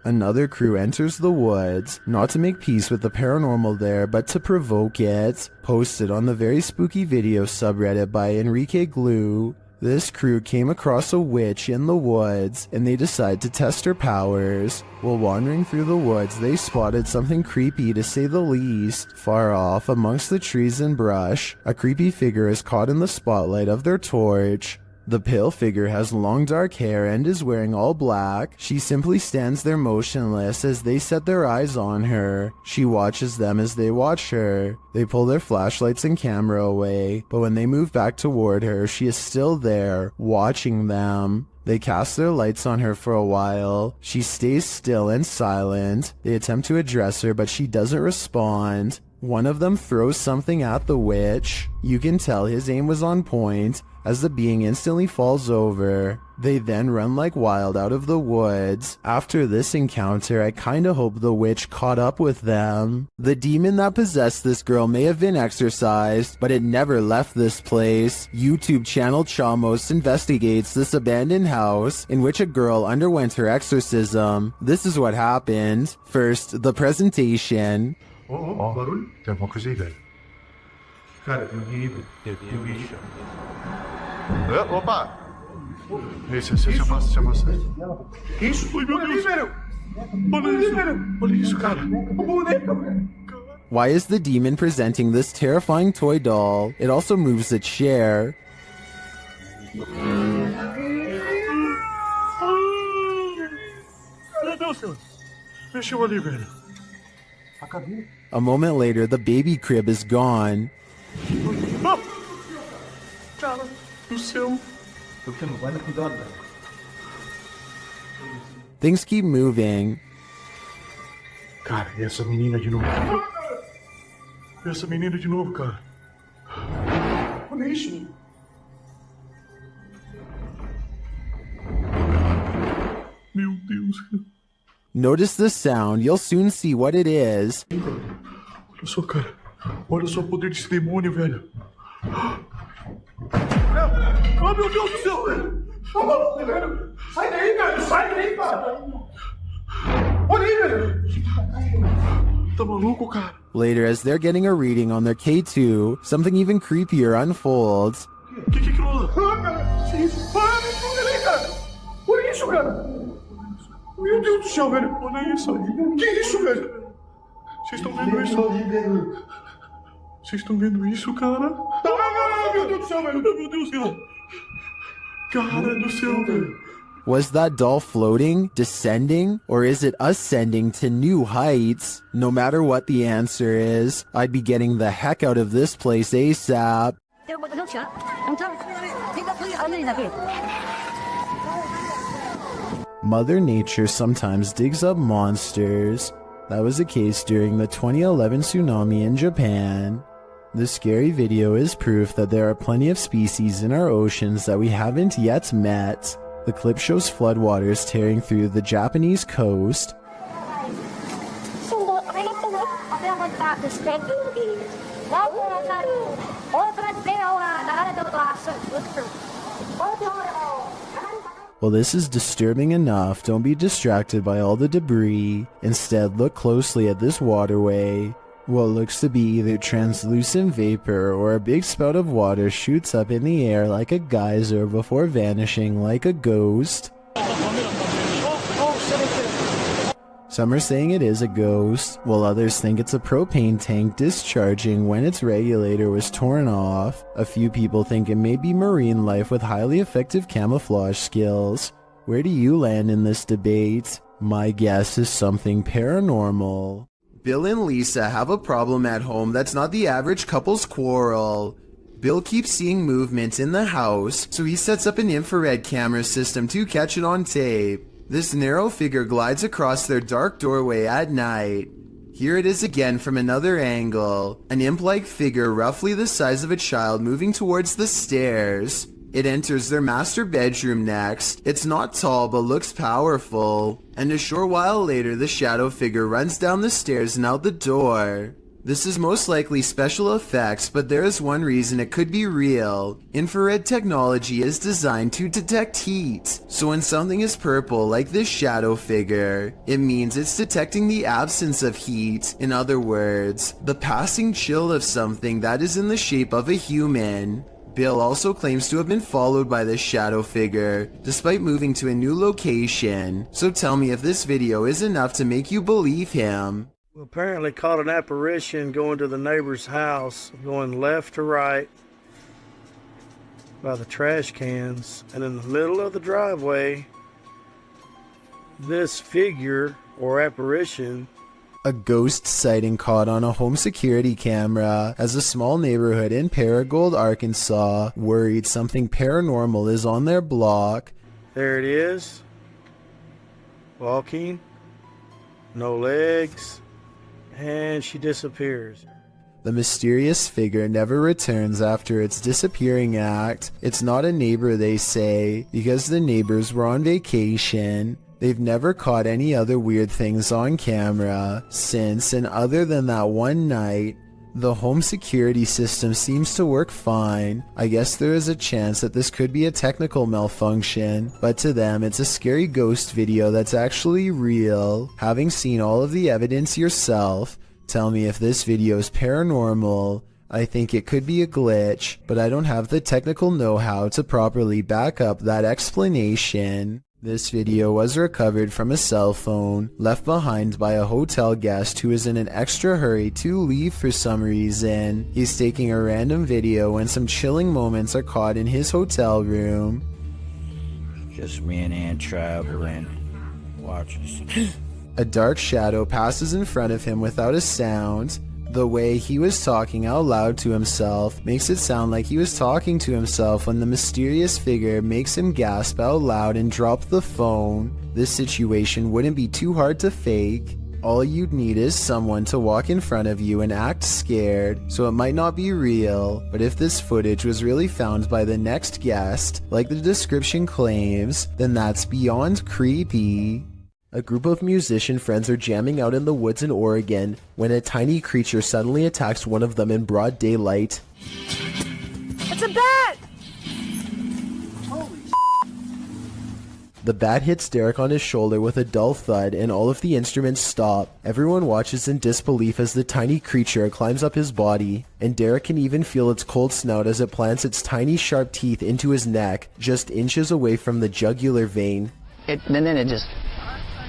Another crew enters the woods, not to make peace with the paranormal there, but to provoke it. Posted on the very spooky video subreddit by Enrique Glue, this crew came across a witch in the woods, and they decide to test her powers. While wandering through the woods, they spotted something creepy to say the least. Far off, amongst the trees and brush, a creepy figure is caught in the spotlight of their torch. The pale figure has long dark hair and is wearing all black. She simply stands there motionless as they set their eyes on her. She watches them as they watch her. They pull their flashlights and camera away, but when they move back toward her, she is still there, watching them. They cast their lights on her for a while. She stays still and silent. They attempt to address her, but she doesn't respond. One of them throws something at the witch. You can tell his aim was on point, as the being instantly falls over. They then run like wild out of the woods. After this encounter, I kinda hope the witch caught up with them. The demon that possessed this girl may have been exorcised, but it never left this place. YouTube channel Chamos investigates this abandoned house in which a girl underwent her exorcism. This is what happened. First, the presentation. Barulho? Tem alguma coisa aí, velho? Cara, tem um bicho. Opa! Isso, eu passo. Que isso? Meu Deus! Olha isso, cara! Why is the demon presenting this terrifying toy doll? It also moves a chair. Meu Deus, senhor! Mexeu ali, velho. A moment later, the baby crib is gone. Cara do céu. Things keep moving. Cara, e essa menina de novo? Cara. Olha isso. Meu Deus. Notice the sound, you'll soon see what it is. Olha só, cara. Olha só o poder desse demônio, velho. Oh, meu Deus do céu, velho. Velho. Sai daí, cara. Olha aí, velho. Tá maluco, cara? Later, as they're getting a reading on their K2, something even creepier unfolds. Que aquilo? Cara. Me esconde ali, cara. Olha isso, cara. Meu Deus do céu, velho. Olha isso. Que isso, velho? Vocês estão vendo isso? Vocês estão vendo isso, cara? Meu Deus do céu, velho. Meu Deus do céu. Cara do céu, velho. Was that doll floating, descending, or is it ascending to new heights? No matter what the answer is, I'd be getting the heck out of this place ASAP. Mother Nature sometimes digs up monsters. That was the case during the 2011 tsunami in Japan. This scary video is proof that there are plenty of species in our oceans that we haven't yet met. The clip shows floodwaters tearing through the Japanese coast. Well, this is disturbing enough. Don't be distracted by all the debris. Instead, look closely at this waterway. What looks to be either translucent vapor or a big spout of water shoots up in the air like a geyser before vanishing like a ghost. Some are saying it is a ghost, while others think it's a propane tank discharging when its regulator was torn off. A few people think it may be marine life with highly effective camouflage skills. Where do you land in this debate? My guess is something paranormal. Bill and Lisa have a problem at home that's not the average couple's quarrel. Bill keeps seeing movement in the house, so he sets up an infrared camera system to catch it on tape. This narrow figure glides across their dark doorway at night. Here it is again from another angle, an imp-like figure roughly the size of a child moving towards the stairs. It enters their master bedroom next. It's not tall but looks powerful. And a short while later, the shadow figure runs down the stairs and out the door. This is most likely special effects, but there is one reason it could be real. Infrared technology is designed to detect heat. So when something is purple like this shadow figure, it means it's detecting the absence of heat. In other words, the passing chill of something that is in the shape of a human. Bill also claims to have been followed by this shadow figure, despite moving to a new location. So tell me if this video is enough to make you believe him. We apparently caught an apparition going to the neighbor's house, going left to right by the trash cans, and in the middle of the driveway, this figure or apparition. A ghost sighting caught on a home security camera as a small neighborhood in Paragould, Arkansas, worried something paranormal is on their block. There it is, walking, no legs. And she disappears. The mysterious figure never returns after its disappearing act. It's not a neighbor, they say, because the neighbors were on vacation. They've never caught any other weird things on camera since, and other than that one night, the home security system seems to work fine. I guess there is a chance that this could be a technical malfunction, but to them it's a scary ghost video that's actually real. Having seen all of the evidence yourself, tell me if this video is paranormal. I think it could be a glitch, but I don't have the technical know-how to properly back up that explanation. This video was recovered from a cell phone left behind by a hotel guest who is in an extra hurry to leave for some reason. He's taking a random video when some chilling moments are caught in his hotel room. Just me and Ann traveling. Watching. A dark shadow passes in front of him without a sound. The way he was talking out loud to himself makes it sound like he was talking to himself when the mysterious figure makes him gasp out loud and drop the phone. This situation wouldn't be too hard to fake. All you'd need is someone to walk in front of you and act scared, so it might not be real. But if this footage was really found by the next guest, like the description claims, then that's beyond creepy. A group of musician friends are jamming out in the woods in Oregon when a tiny creature suddenly attacks one of them in broad daylight. It's a bat! The bat hits Derek on his shoulder with a dull thud and all of the instruments stop. Everyone watches in disbelief as the tiny creature climbs up his body, and Derek can even feel its cold snout as it plants its tiny sharp teeth into his neck, just inches away from the jugular vein. And then it just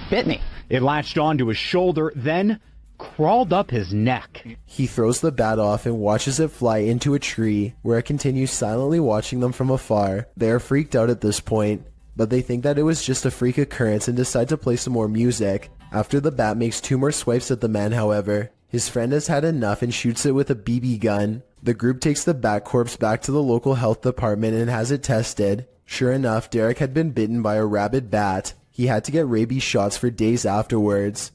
bit me. It latched onto his shoulder, then crawled up his neck. He throws the bat off and watches it fly into a tree, where it continues silently watching them from afar. They are freaked out at this point, but they think that it was just a freak occurrence and decide to play some more music. After the bat makes 2 more swipes at the man, however, his friend has had enough and shoots it with a BB gun. The group takes the bat corpse back to the local health department and has it tested. Sure enough, Derek had been bitten by a rabid bat. He had to get rabies shots for days afterwards.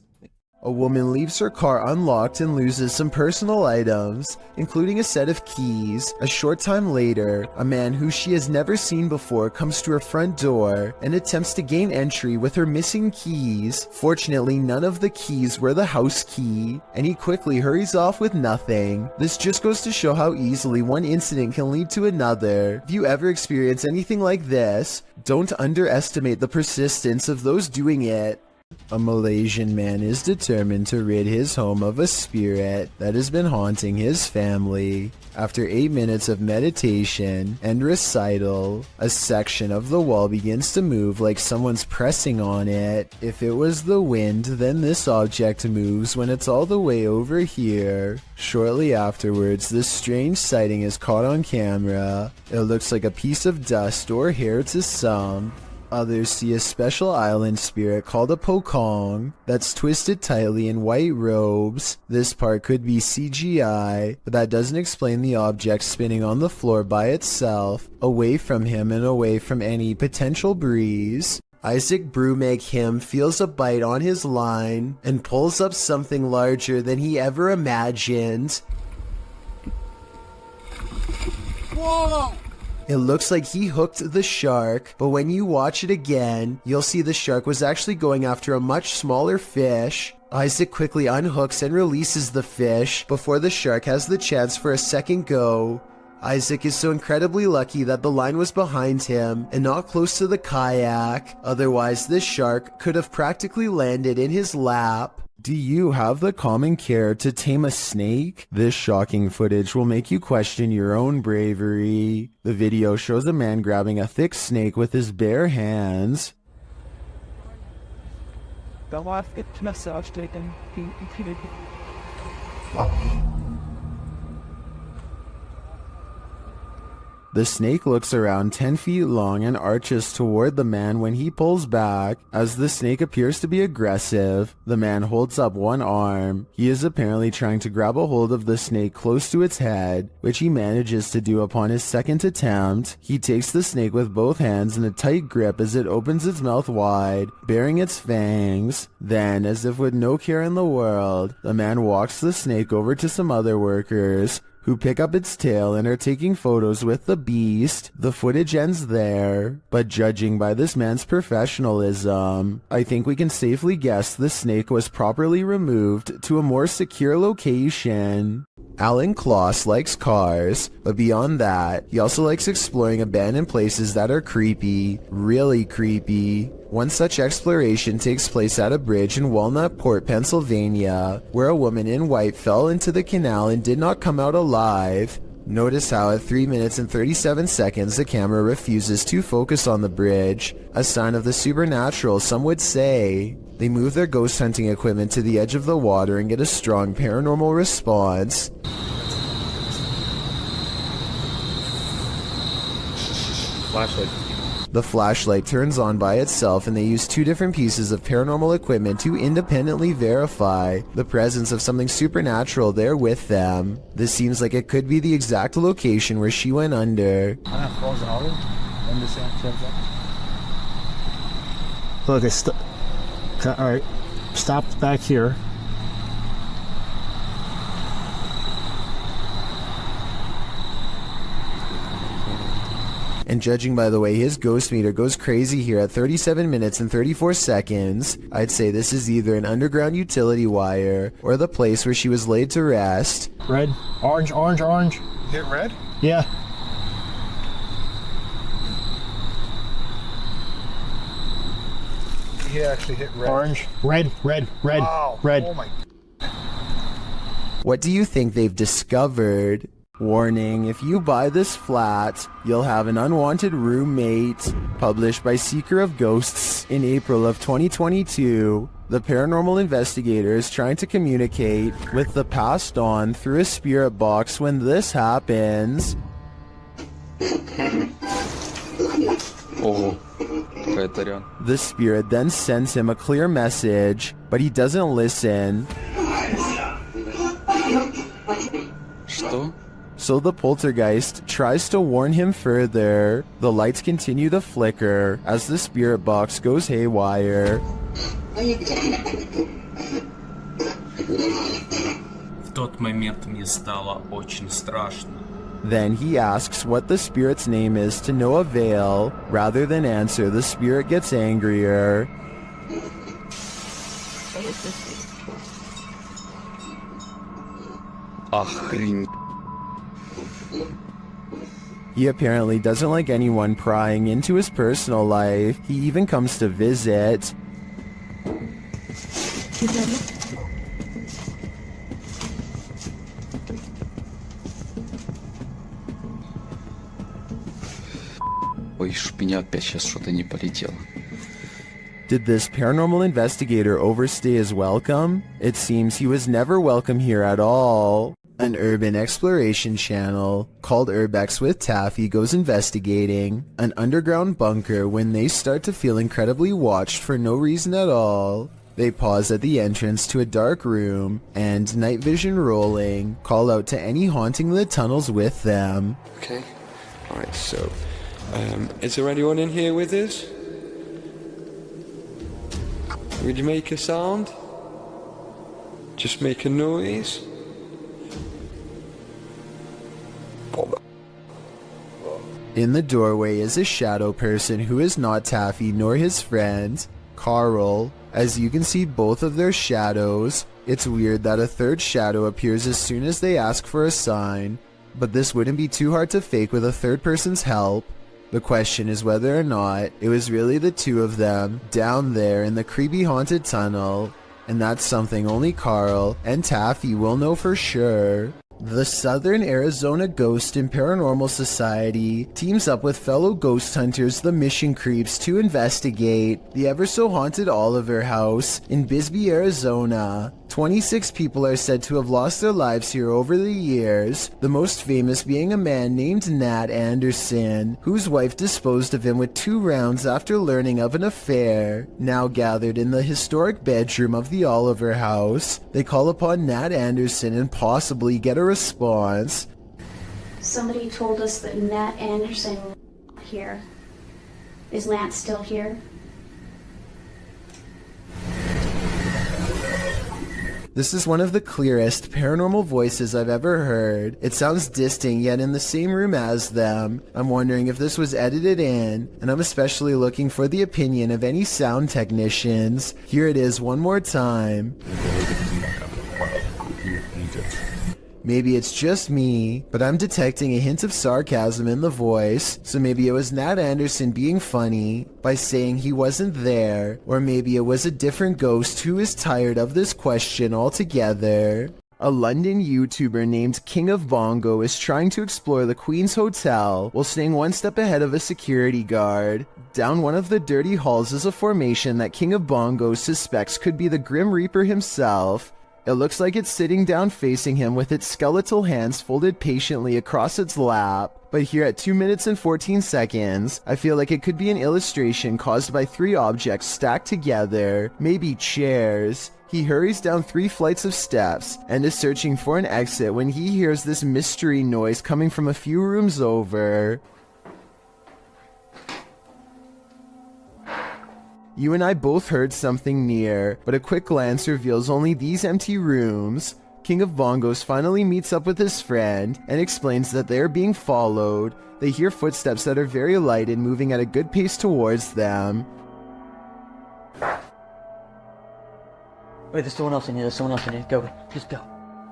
A woman leaves her car unlocked and loses some personal items, including a set of keys. A short time later, a man who she has never seen before comes to her front door and attempts to gain entry with her missing keys. Fortunately, none of the keys were the house key, and he quickly hurries off with nothing. This just goes to show how easily one incident can lead to another. If you ever experience anything like this, don't underestimate the persistence of those doing it. A Malaysian man is determined to rid his home of a spirit that has been haunting his family. After 8 minutes of meditation and recital, a section of the wall begins to move like someone's pressing on it. If it was the wind, then this object moves when it's all the way over here. Shortly afterwards, this strange sighting is caught on camera. It looks like a piece of dust or hair to some. Others see a special island spirit called a pokong that's twisted tightly in white robes. This part could be CGI, but that doesn't explain the object spinning on the floor by itself, away from him and away from any potential breeze. Isaac Brumeg him feels a bite on his line and pulls up something larger than he ever imagined. Whoa! It looks like he hooked the shark, but when you watch it again, you'll see the shark was actually going after a much smaller fish. Isaac quickly unhooks and releases the fish before the shark has the chance for a second go. Isaac is so incredibly lucky that the line was behind him and not close to the kayak, otherwise this shark could have practically landed in his lap. Do you have the common care to tame a snake? This shocking footage will make you question your own bravery. The video shows a man grabbing a thick snake with his bare hands. The snake looks around 10 feet long and arches toward the man when he pulls back. As the snake appears to be aggressive, the man holds up one arm. He is apparently trying to grab a hold of the snake close to its head, which he manages to do upon his second attempt. He takes the snake with both hands in a tight grip as it opens its mouth wide, baring its fangs. Then, as if with no care in the world, the man walks the snake over to some other workers, who pick up its tail and are taking photos with the beast. The footage ends there, but judging by this man's professionalism, I think we can safely guess the snake was properly removed to a more secure location. Alan Kloss likes cars, but beyond that, he also likes exploring abandoned places that are creepy, really creepy. One such exploration takes place at a bridge in Walnut Port, Pennsylvania, where a woman in white fell into the canal and did not come out alive. Notice how at 3 minutes and 37 seconds the camera refuses to focus on the bridge, a sign of the supernatural, some would say. They move their ghost hunting equipment to the edge of the water and get a strong paranormal response. Flashlight. The flashlight turns on by itself and they use two different pieces of paranormal equipment to independently verify the presence of something supernatural there with them. This seems like it could be the exact location where she went under. Look, alright, stopped back here. And judging by the way his ghost meter goes crazy here at 37 minutes and 34 seconds, I'd say this is either an underground utility wire or the place where she was laid to rest. Red, orange, orange, orange. Hit red? Yeah. He actually hit red. Orange, red, red, red, Wow. red. Oh my. What do you think they've discovered? Warning, if you buy this flat, you'll have an unwanted roommate. Published by Seeker of Ghosts in April of 2022, the paranormal investigator is trying to communicate with the passed on through a spirit box when this happens. The spirit then sends him a clear message, but he doesn't listen. So the poltergeist tries to warn him further. The lights continue to flicker as the spirit box goes haywire. В тот момент мне стало очень страшно. Then he asks what the spirit's name is to no avail. Rather than answer, the spirit gets angrier. He apparently doesn't like anyone prying into his personal life. He even comes to visit. Ой, чтоб меня опять сейчас что-то не полетело. Did this paranormal investigator overstay his welcome? It seems he was never welcome here at all. An urban exploration channel called Urbex with Taffy goes investigating an underground bunker when they start to feel incredibly watched for no reason at all. They pause at the entrance to a dark room and, night vision rolling, call out to any haunting the tunnels with them. Okay, alright, so, is there anyone in here with us? Would you make a sound? Just make a noise? In the doorway is a shadow person who is not Taffy nor his friend, Carl. As you can see both of their shadows. It's weird that a third shadow appears as soon as they ask for a sign, but this wouldn't be too hard to fake with a third person's help. The question is whether or not it was really the two of them down there in the creepy haunted tunnel, and that's something only Carl and Taffy will know for sure. The Southern Arizona Ghost and Paranormal Society teams up with fellow ghost hunters, the Mission Creeps, to investigate the ever-so-haunted Oliver House in Bisbee, Arizona. 26 people are said to have lost their lives here over the years, the most famous being a man named Nat Anderson, whose wife disposed of him with 2 rounds after learning of an affair. Now gathered in the historic bedroom of the Oliver House, they call upon Nat Anderson and possibly get a response. Somebody told us that Nat Anderson was here. Is Nat still here? This is one of the clearest paranormal voices I've ever heard. It sounds distinct yet in the same room as them. I'm wondering if this was edited in, and I'm especially looking for the opinion of any sound technicians. Here it is one more time. Maybe it's just me, but I'm detecting a hint of sarcasm in the voice, so maybe it was Nat Anderson being funny by saying he wasn't there, or maybe it was a different ghost who is tired of this question altogether. A London YouTuber named King of Bongo is trying to explore the Queen's Hotel while staying one step ahead of a security guard. Down one of the dirty halls is a formation that King of Bongo suspects could be the Grim Reaper himself. It looks like it's sitting down facing him with its skeletal hands folded patiently across its lap. But here at 2 minutes and 14 seconds, I feel like it could be an illustration caused by 3 objects stacked together, maybe chairs. He hurries down 3 flights of steps and is searching for an exit when he hears this mystery noise coming from a few rooms over. You and I both heard something near, but a quick glance reveals only these empty rooms. King of Bongos finally meets up with his friend and explains that they are being followed. They hear footsteps that are very light and moving at a good pace towards them. Wait, there's someone else in here. There's someone else in here. Go. Just go.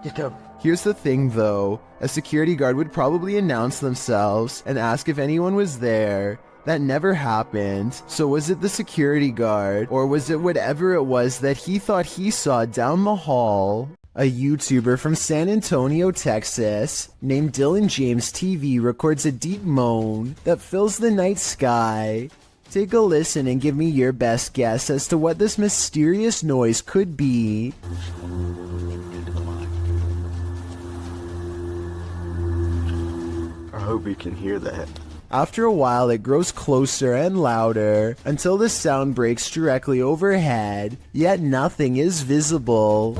Just go. Here's the thing though, a security guard would probably announce themselves and ask if anyone was there. That never happened. So was it the security guard, or was it whatever it was that he thought he saw down the hall? A YouTuber from San Antonio, Texas, named Dylan James TV records a deep moan that fills the night sky. Take a listen and give me your best guess as to what this mysterious noise could be. I hope you can hear that. After a while, it grows closer and louder until the sound breaks directly overhead, yet nothing is visible.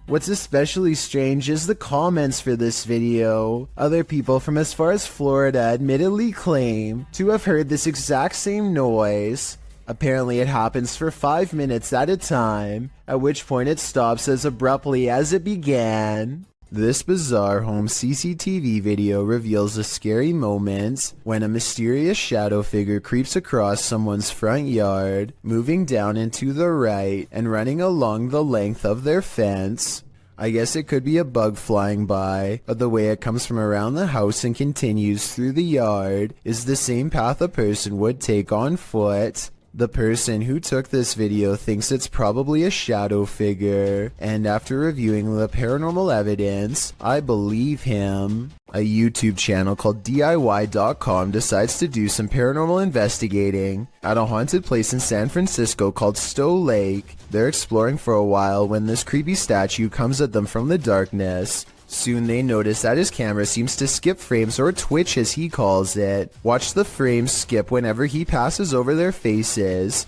What's especially strange is the comments for this video. Other people from as far as Florida admittedly claim to have heard this exact same noise. Apparently it happens for 5 minutes at a time, at which point it stops as abruptly as it began. This bizarre home CCTV video reveals a scary moment when a mysterious shadow figure creeps across someone's front yard, moving down and to the right and running along the length of their fence. I guess it could be a bug flying by, but the way it comes from around the house and continues through the yard is the same path a person would take on foot. The person who took this video thinks it's probably a shadow figure, and after reviewing the paranormal evidence, I believe him. A YouTube channel called DIY.com decides to do some paranormal investigating at a haunted place in San Francisco called Stowe Lake. They're exploring for a while when this creepy statue comes at them from the darkness. Soon they notice that his camera seems to skip frames, or twitch as he calls it. Watch the frames skip whenever he passes over their faces.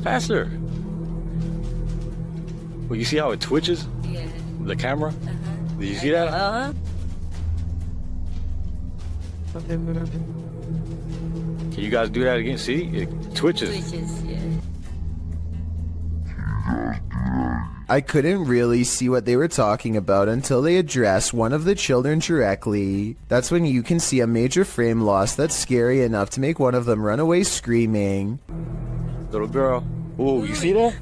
Faster! Well, you see how it twitches? Yeah. The camera? Did you see that? Uh-huh. Can you guys do that again? See? It twitches. Twitches, yeah. I couldn't really see what they were talking about until they addressed one of the children directly. That's when you can see a major frame loss that's scary enough to make one of them run away screaming. Little girl. Ooh, you see that?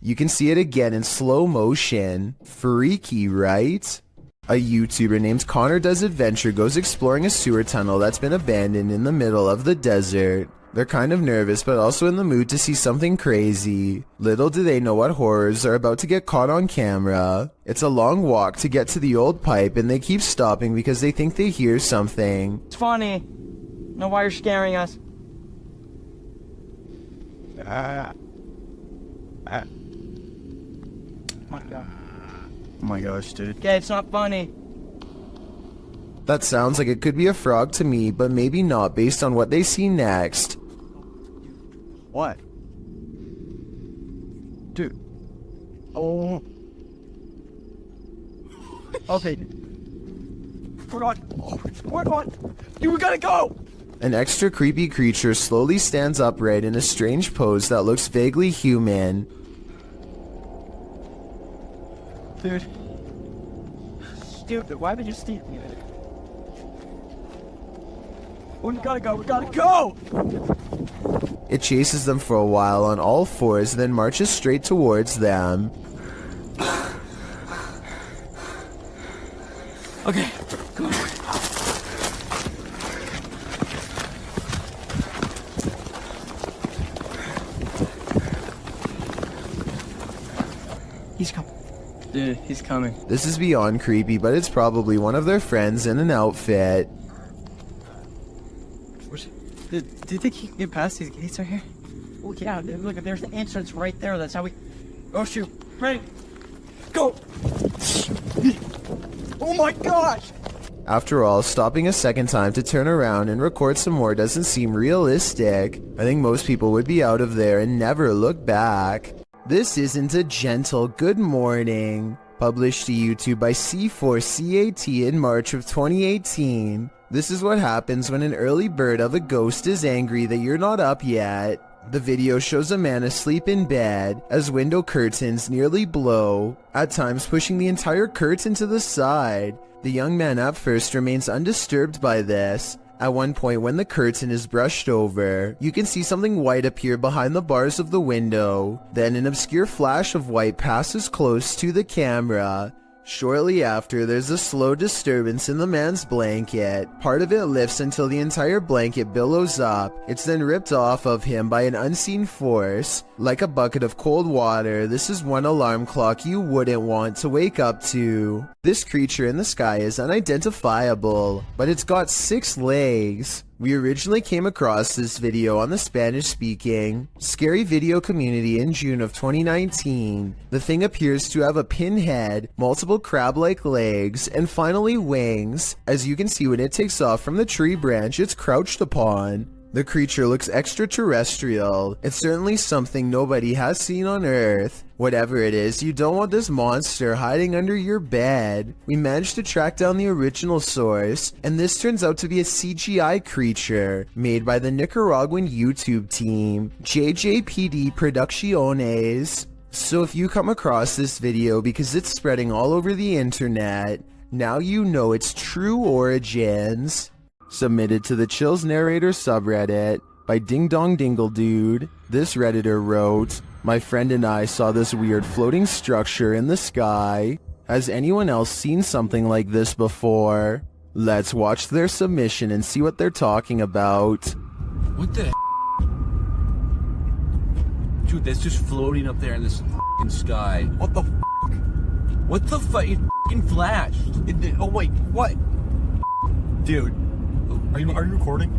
You can see it again in slow motion. Freaky, right? A YouTuber named Connor Does Adventure goes exploring a sewer tunnel that's been abandoned in the middle of the desert. They're kind of nervous but also in the mood to see something crazy. Little do they know what horrors are about to get caught on camera. It's a long walk to get to the old pipe and they keep stopping because they think they hear something. It's funny. Know why you're scaring us? My God. Oh my gosh, dude. Okay, it's not funny. That sounds like it could be a frog to me, but maybe not based on what they see next. What? Dude. Oh. Okay. Hold on. Hold on. Dude, we gotta go! An extra creepy creature slowly stands upright in a strange pose that looks vaguely human. Dude. Stupid, why would you steal me? We gotta go, we gotta go! It chases them for a while on all fours, then marches straight towards them. Okay, come on. He's coming. Dude, he's coming. This is beyond creepy, but it's probably one of their friends in an outfit. Do you think he can get past these gates right here? Oh yeah, dude, look, there's the entrance right there. That's how we... Oh shoot, ready, go! Oh my gosh! After all, stopping a second time to turn around and record some more doesn't seem realistic. I think most people would be out of there and never look back. This isn't a gentle good morning. Published to YouTube by C4CAT in March of 2018. This is what happens when an early bird of a ghost is angry that you're not up yet. The video shows a man asleep in bed as window curtains nearly blow, at times pushing the entire curtain to the side. The young man at first remains undisturbed by this. At one point when the curtain is brushed over, you can see something white appear behind the bars of the window. Then an obscure flash of white passes close to the camera. Shortly after, there's a slow disturbance in the man's blanket. Part of it lifts until the entire blanket billows up. It's then ripped off of him by an unseen force. Like a bucket of cold water, this is one alarm clock you wouldn't want to wake up to. This creature in the sky is unidentifiable, but it's got 6 legs. We originally came across this video on the Spanish-speaking Scary Video community in June of 2019. The thing appears to have a pinhead, multiple crab-like legs, and finally wings. As you can see when it takes off from the tree branch it's crouched upon. The creature looks extraterrestrial. It's certainly something nobody has seen on Earth. Whatever it is, you don't want this monster hiding under your bed. We managed to track down the original source, and this turns out to be a CGI creature made by the Nicaraguan YouTube team, JJPD Producciones. So if you come across this video because it's spreading all over the internet, now you know its true origins. Submitted to the Chills Narrator subreddit by Ding Dong Dingle Dude. This redditor wrote, "My friend and I saw this weird floating structure in the sky. Has anyone else seen something like this before?" Let's watch their submission and see what they're talking about. What the Dude, that's just floating up there in this f***ing sky. What the f***? What the fuck? It f***ing flashed. Oh wait, what? Dude. Are you recording?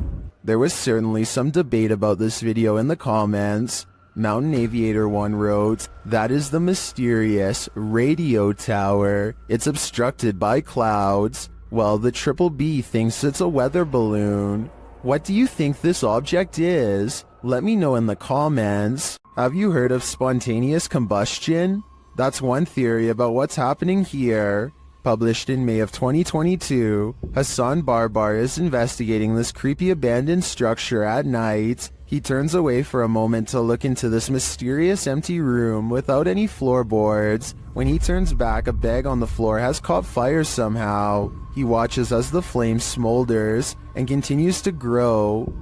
There was certainly some debate about this video in the comments. Mountain Aviator 1 wrote, "That is the mysterious radio tower. It's obstructed by clouds. Well, the Triple B thinks it's a weather balloon. What do you think this object is? Let me know in the comments. Have you heard of spontaneous combustion? That's one theory about what's happening here." Published in May of 2022, Hassan Barbar is investigating this creepy abandoned structure at night. He turns away for a moment to look into this mysterious empty room without any floorboards. When he turns back, a bag on the floor has caught fire somehow. He watches as the flame smolders and continues to grow.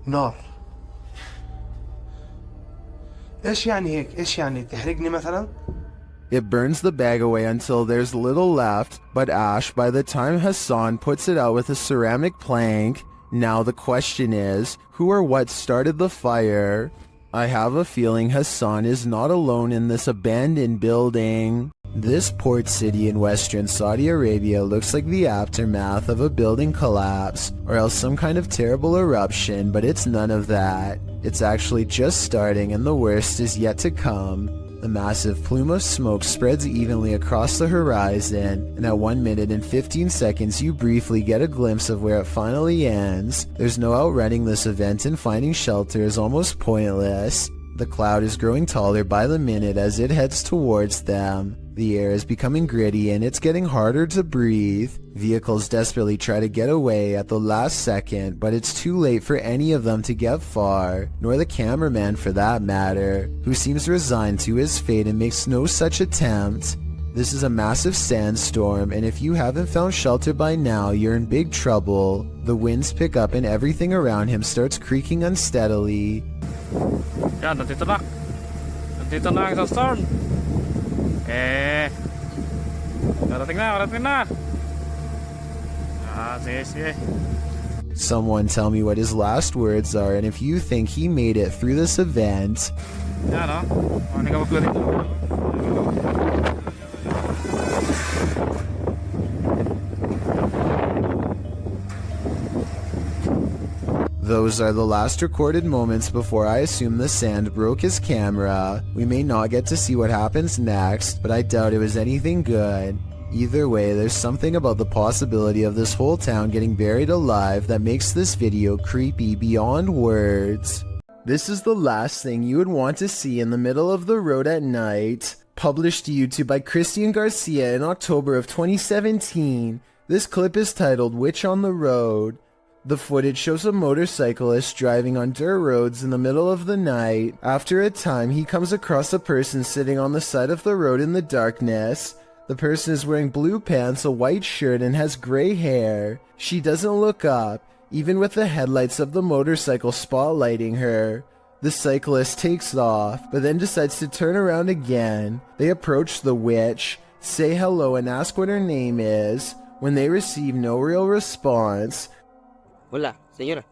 نار. ايش يعني هيك؟ ايش يعني تحرقني مثلا؟ It burns the bag away until there's little left, but ash by the time Hassan puts it out with a ceramic plank. Now the question is, who or what started the fire? I have a feeling Hassan is not alone in this abandoned building. This port city in western Saudi Arabia looks like the aftermath of a building collapse, or else some kind of terrible eruption, but it's none of that. It's actually just starting and the worst is yet to come. The massive plume of smoke spreads evenly across the horizon, and at 1 minute and 15 seconds you briefly get a glimpse of where it finally ends. There's no outrunning this event, and finding shelter is almost pointless. The cloud is growing taller by the minute as it heads towards them. The air is becoming gritty and it's getting harder to breathe. Vehicles desperately try to get away at the last second, but it's too late for any of them to get far, nor the cameraman for that matter, who seems resigned to his fate and makes no such attempt. This is a massive sandstorm, and if you haven't found shelter by now, you're in big trouble. The winds pick up and everything around him starts creaking unsteadily. Yan, nandito na. Nandito na ang storm. Karating na. Sige. Someone tell me what his last words are, and if you think he made it through this event. Yan, oh. Hindi ka magpili. Those are the last recorded moments before I assume the sand broke his camera. We may not get to see what happens next, but I doubt it was anything good. Either way, there's something about the possibility of this whole town getting buried alive that makes this video creepy beyond words. This is the last thing you would want to see in the middle of the road at night. Published to YouTube by Christian Garcia in October of 2017. This clip is titled Witch on the Road. The footage shows a motorcyclist driving on dirt roads in the middle of the night. After a time, he comes across a person sitting on the side of the road in the darkness. The person is wearing blue pants, a white shirt, and has gray hair. She doesn't look up, even with the headlights of the motorcycle spotlighting her. The cyclist takes off, but then decides to turn around again. They approach the witch, say hello, and ask what her name is. When they receive no real response, Hola, señora.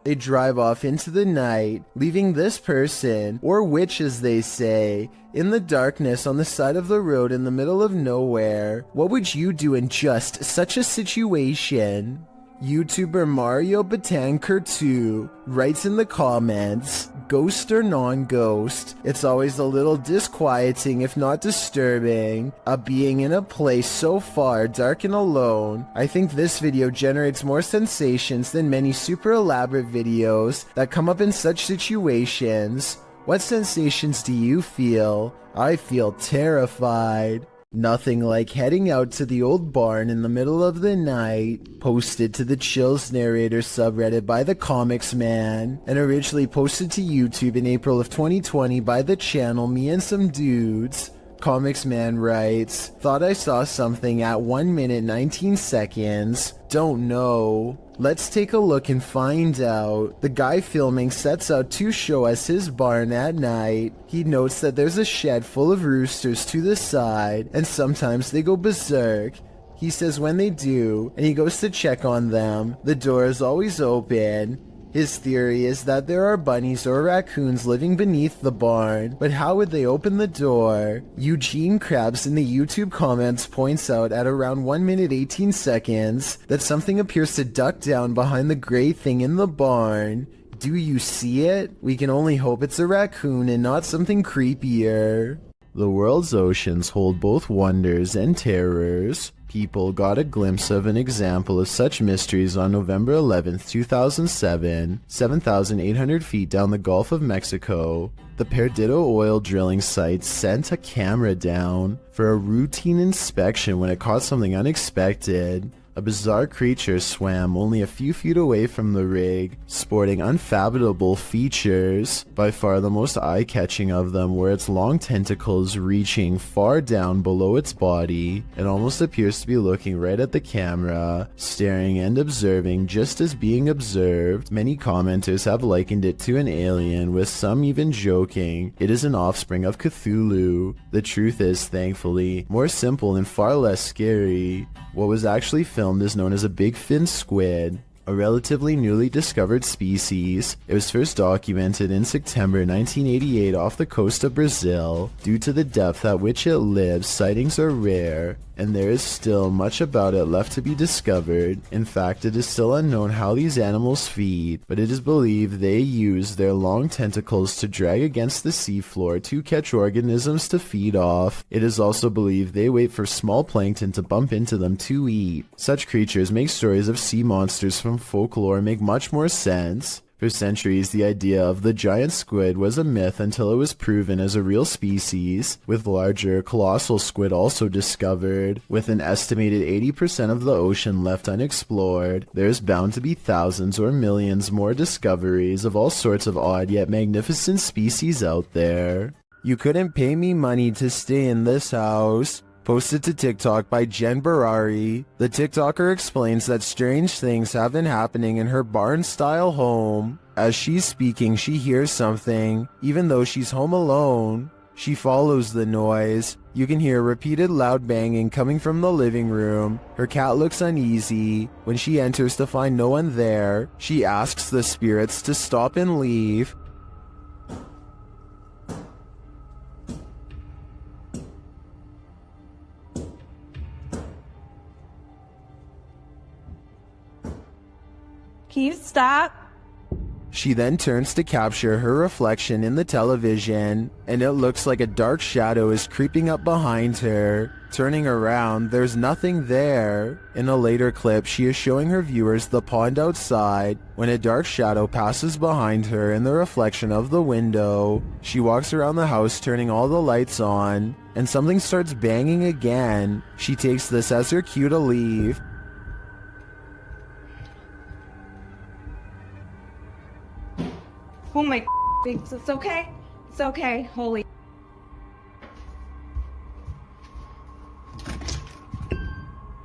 they drive off into the night, leaving this person, or witch as they say, in the darkness on the side of the road in the middle of nowhere. What would you do in just such a situation? YouTuber Mario Batanker2 writes in the comments, ghost or non-ghost, it's always a little disquieting if not disturbing. Being in a place so far dark and alone. I think this video generates more sensations than many super elaborate videos that come up in such situations. What sensations do you feel? I feel terrified. Nothing like heading out to the old barn in the middle of the night. Posted to the Chills Narrator subreddit by the Comics Man, and originally posted to YouTube in April of 2020 by the channel Me and Some Dudes. Comics Man writes, thought I saw something at 1 minute 19 seconds. Don't know. Let's take a look and find out. The guy filming sets out to show us his barn at night. He notes that there's a shed full of roosters to the side, and sometimes they go berserk. He says when they do, and he goes to check on them, the door is always open. His theory is that there are bunnies or raccoons living beneath the barn, but how would they open the door? Eugene Krabs in the YouTube comments points out at around 1 minute 18 seconds that something appears to duck down behind the gray thing in the barn. Do you see it? We can only hope it's a raccoon and not something creepier. The world's oceans hold both wonders and terrors. People got a glimpse of an example of such mysteries on November 11, 2007, 7,800 feet down the Gulf of Mexico. The Perdido oil drilling site sent a camera down for a routine inspection when it caught something unexpected. A bizarre creature swam only a few feet away from the rig, sporting unfathomable features. By far the most eye-catching of them were its long tentacles reaching far down below its body. It almost appears to be looking right at the camera, staring and observing just as being observed. Many commenters have likened it to an alien, with some even joking it is an offspring of Cthulhu. The truth is, thankfully, more simple and far less scary. What was actually filmed is known as a big fin squid, a relatively newly discovered species. It was first documented in September 1988 off the coast of Brazil. Due to the depth at which it lives, sightings are rare, and there is still much about it left to be discovered. In fact, it is still unknown how these animals feed, but it is believed they use their long tentacles to drag against the seafloor to catch organisms to feed off. It is also believed they wait for small plankton to bump into them to eat. Such creatures make stories of sea monsters from folklore make much more sense. For centuries, the idea of the giant squid was a myth until it was proven as a real species, with larger, colossal squid also discovered. With an estimated 80% of the ocean left unexplored, there is bound to be thousands or millions more discoveries of all sorts of odd yet magnificent species out there. You couldn't pay me money to stay in this house. Posted to TikTok by Jen Barari. The TikToker explains that strange things have been happening in her barn-style home. As she's speaking, she hears something, even though she's home alone. She follows the noise. You can hear repeated loud banging coming from the living room. Her cat looks uneasy. When she enters to find no one there, she asks the spirits to stop and leave. Can you stop? She then turns to capture her reflection in the television, and it looks like a dark shadow is creeping up behind her. Turning around, there's nothing there. In a later clip, she is showing her viewers the pond outside when a dark shadow passes behind her in the reflection of the window. She walks around the house turning all the lights on, and something starts banging again. She takes this as her cue to leave. Oh my it's okay? It's okay. Holy.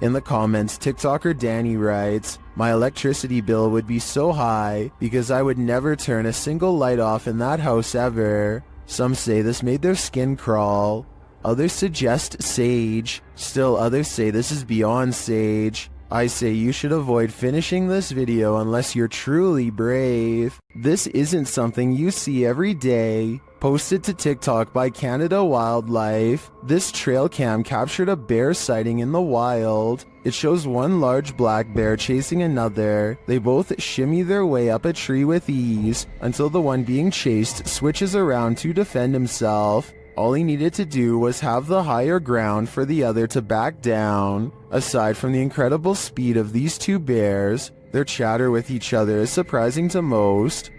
In the comments, TikToker Danny writes, "My electricity bill would be so high because I would never turn a single light off in that house ever." Some say this made their skin crawl. Others suggest sage. Still others say this is beyond sage. I say you should avoid finishing this video unless you're truly brave. This isn't something you see every day. Posted to TikTok by Canada Wildlife, this trail cam captured a bear sighting in the wild. It shows one large black bear chasing another. They both shimmy their way up a tree with ease until the one being chased switches around to defend himself. All he needed to do was have the higher ground for the other to back down. Aside from the incredible speed of these two bears, their chatter with each other is surprising to most.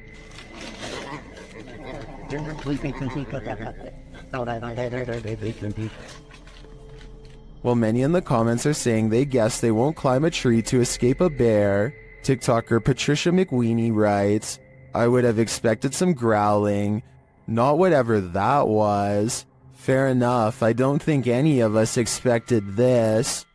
While many in the comments are saying they guess they won't climb a tree to escape a bear, TikToker Patricia McWeenie writes, "I would have expected some growling. Not whatever that was. Fair enough, I don't think any of us expected this."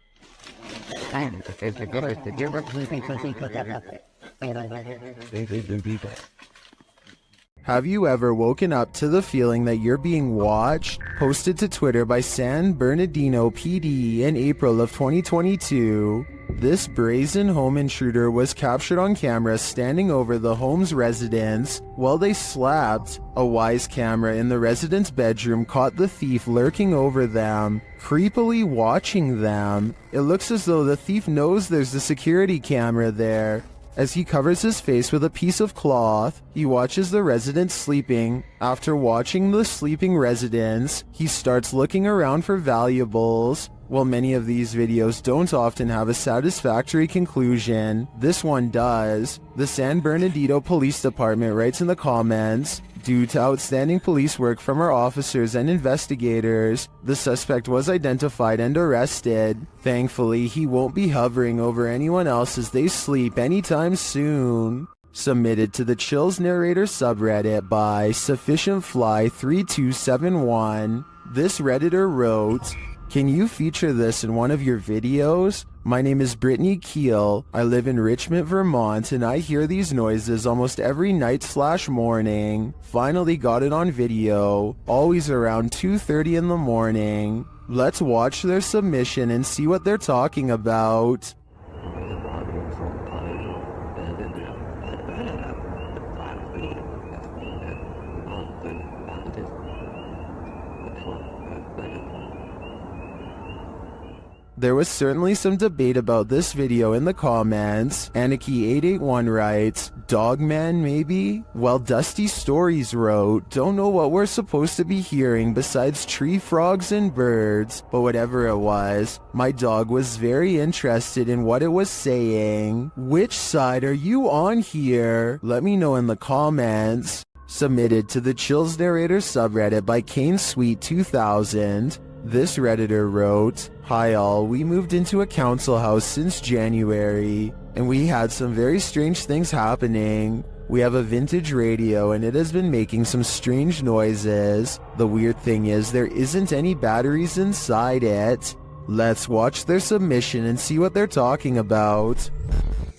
Have you ever woken up to the feeling that you're being watched? Posted to Twitter by San Bernardino PD in April of 2022. This brazen home intruder was captured on camera standing over the home's residents while they slept. A Wise camera in the resident's bedroom caught the thief lurking over them, creepily watching them. It looks as though the thief knows there's a security camera there. As he covers his face with a piece of cloth, he watches the residents sleeping. After watching the sleeping residents, he starts looking around for valuables. While many of these videos don't often have a satisfactory conclusion, this one does. The San Bernardino Police Department writes in the comments, "Due to outstanding police work from our officers and investigators, the suspect was identified and arrested. Thankfully, he won't be hovering over anyone else as they sleep anytime soon." Submitted to the Chills Narrator subreddit by SufficientFly3271. This Redditor wrote, "Can you feature this in one of your videos? My name is Brittany Keel. I live in Richmond, Vermont, and I hear these noises almost every night/morning. Finally got it on video, always around 2:30 in the morning. Let's watch their submission and see what they're talking about." There was certainly some debate about this video in the comments. Anarchy881 writes, "Dogman maybe?" While Dusty Stories wrote, "Don't know what we're supposed to be hearing besides tree frogs and birds," but whatever it was, my dog was very interested in what it was saying. Which side are you on here? Let me know in the comments. Submitted to the Chills Narrator subreddit by KaneSweet2000. This Redditor wrote, "Hi all, we moved into a council house since January, and we had some very strange things happening. We have a vintage radio and it has been making some strange noises. The weird thing is there isn't any batteries inside it." Let's watch their submission and see what they're talking about.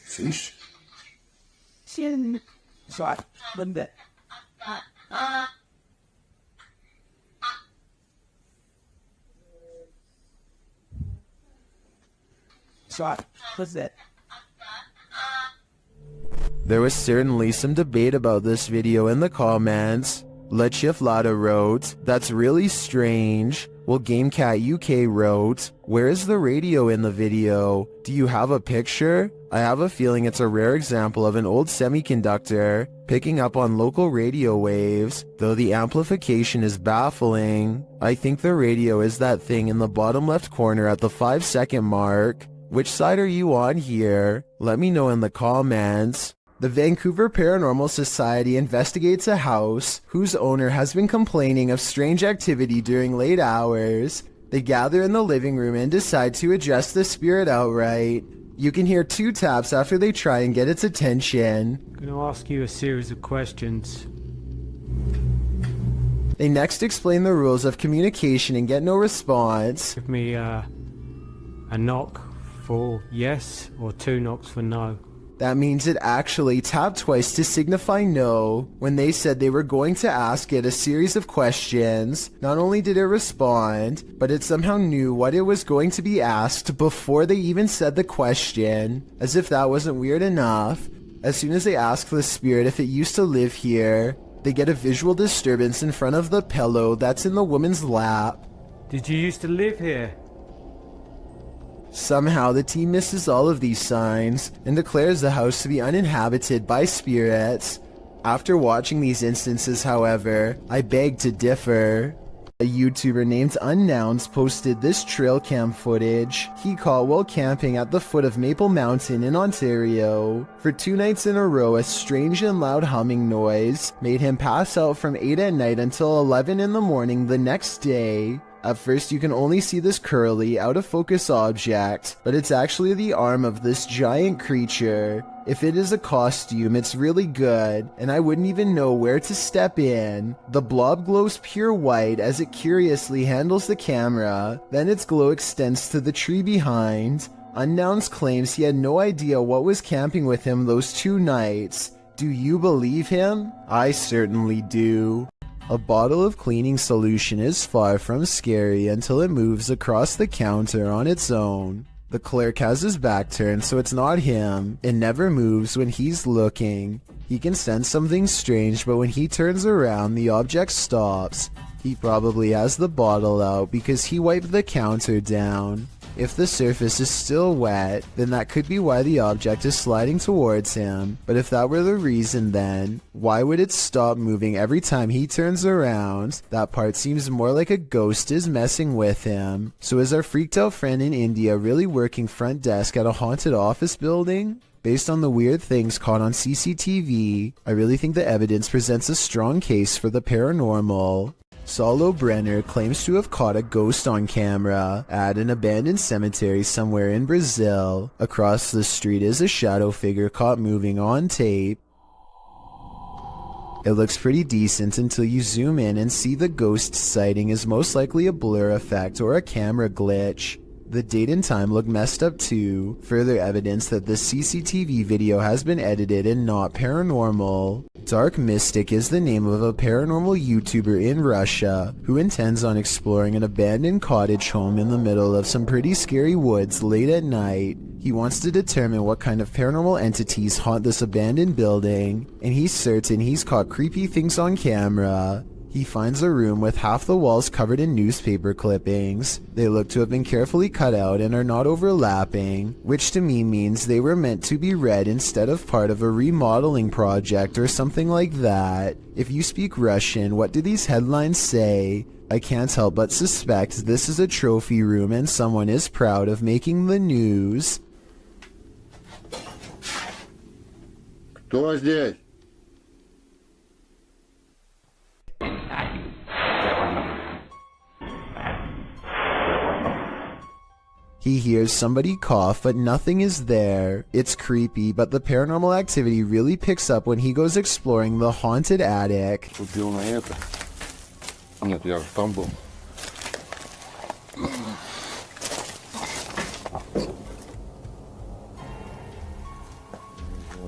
Fish? What's that? There was certainly some debate about this video in the comments. Lechiflada wrote, "That's really strange." While GameCat UK wrote, "Where is the radio in the video? Do you have a picture? I have a feeling it's a rare example of an old semiconductor picking up on local radio waves, though the amplification is baffling. I think the radio is that thing in the bottom left corner at the 5-second mark. Which side are you on here? Let me know in the comments." The Vancouver Paranormal Society investigates a house whose owner has been complaining of strange activity during late hours. They gather in the living room and decide to address the spirit outright. You can hear 2 taps after they try and get its attention. I'm going to ask you a series of questions. They next explain the rules of communication and get no response. Give me a knock for yes or 2 knocks for no. That means it actually tapped twice to signify no. When they said they were going to ask it a series of questions, not only did it respond, but it somehow knew what it was going to be asked before they even said the question. As if that wasn't weird enough, as soon as they ask the spirit if it used to live here, they get a visual disturbance in front of the pillow that's in the woman's lap. Did you used to live here? Somehow the team misses all of these signs and declares the house to be uninhabited by spirits. After watching these instances, however, I beg to differ. A YouTuber named Unnouns posted this trail cam footage he caught while camping at the foot of Maple Mountain in Ontario. For 2 nights in a row, a strange and loud humming noise made him pass out from 8 at night until 11 in the morning the next day. At first you can only see this curly, out-of-focus object, but it's actually the arm of this giant creature. If it is a costume, it's really good, and I wouldn't even know where to step in. The blob glows pure white as it curiously handles the camera, then its glow extends to the tree behind. Unnouns claims he had no idea what was camping with him those 2 nights. Do you believe him? I certainly do. A bottle of cleaning solution is far from scary until it moves across the counter on its own. The clerk has his back turned, so it's not him. It never moves when he's looking. He can sense something strange, but when he turns around, the object stops. He probably has the bottle out because he wiped the counter down. If the surface is still wet, then that could be why the object is sliding towards him. But if that were the reason, then why would it stop moving every time he turns around? That part seems more like a ghost is messing with him. So is our freaked out friend in India really working front desk at a haunted office building? Based on the weird things caught on CCTV, I really think the evidence presents a strong case for the paranormal. Saulo Brenner claims to have caught a ghost on camera at an abandoned cemetery somewhere in Brazil. Across the street is a shadow figure caught moving on tape. It looks pretty decent until you zoom in and see the ghost sighting is most likely a blur effect or a camera glitch. The date and time look messed up too, further evidence that the CCTV video has been edited and not paranormal. Dark Mystic is the name of a paranormal YouTuber in Russia who intends on exploring an abandoned cottage home in the middle of some pretty scary woods late at night. He wants to determine what kind of paranormal entities haunt this abandoned building, and he's certain he's caught creepy things on camera. He finds a room with half the walls covered in newspaper clippings. They look to have been carefully cut out and are not overlapping, which to me means they were meant to be read instead of part of a remodeling project or something like that. If you speak Russian, what do these headlines say? I can't help but suspect this is a trophy room and someone is proud of making the news. Кто здесь? He hears somebody cough, but nothing is there. It's creepy, but the paranormal activity really picks up when he goes exploring the haunted attic. Купил на это. Нет, я же там был.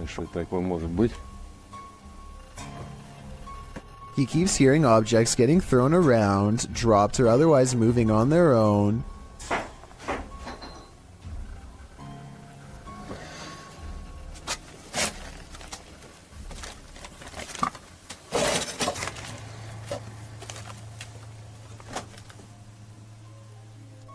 Что такое может быть? He keeps hearing objects getting thrown around, dropped, or otherwise moving on their own.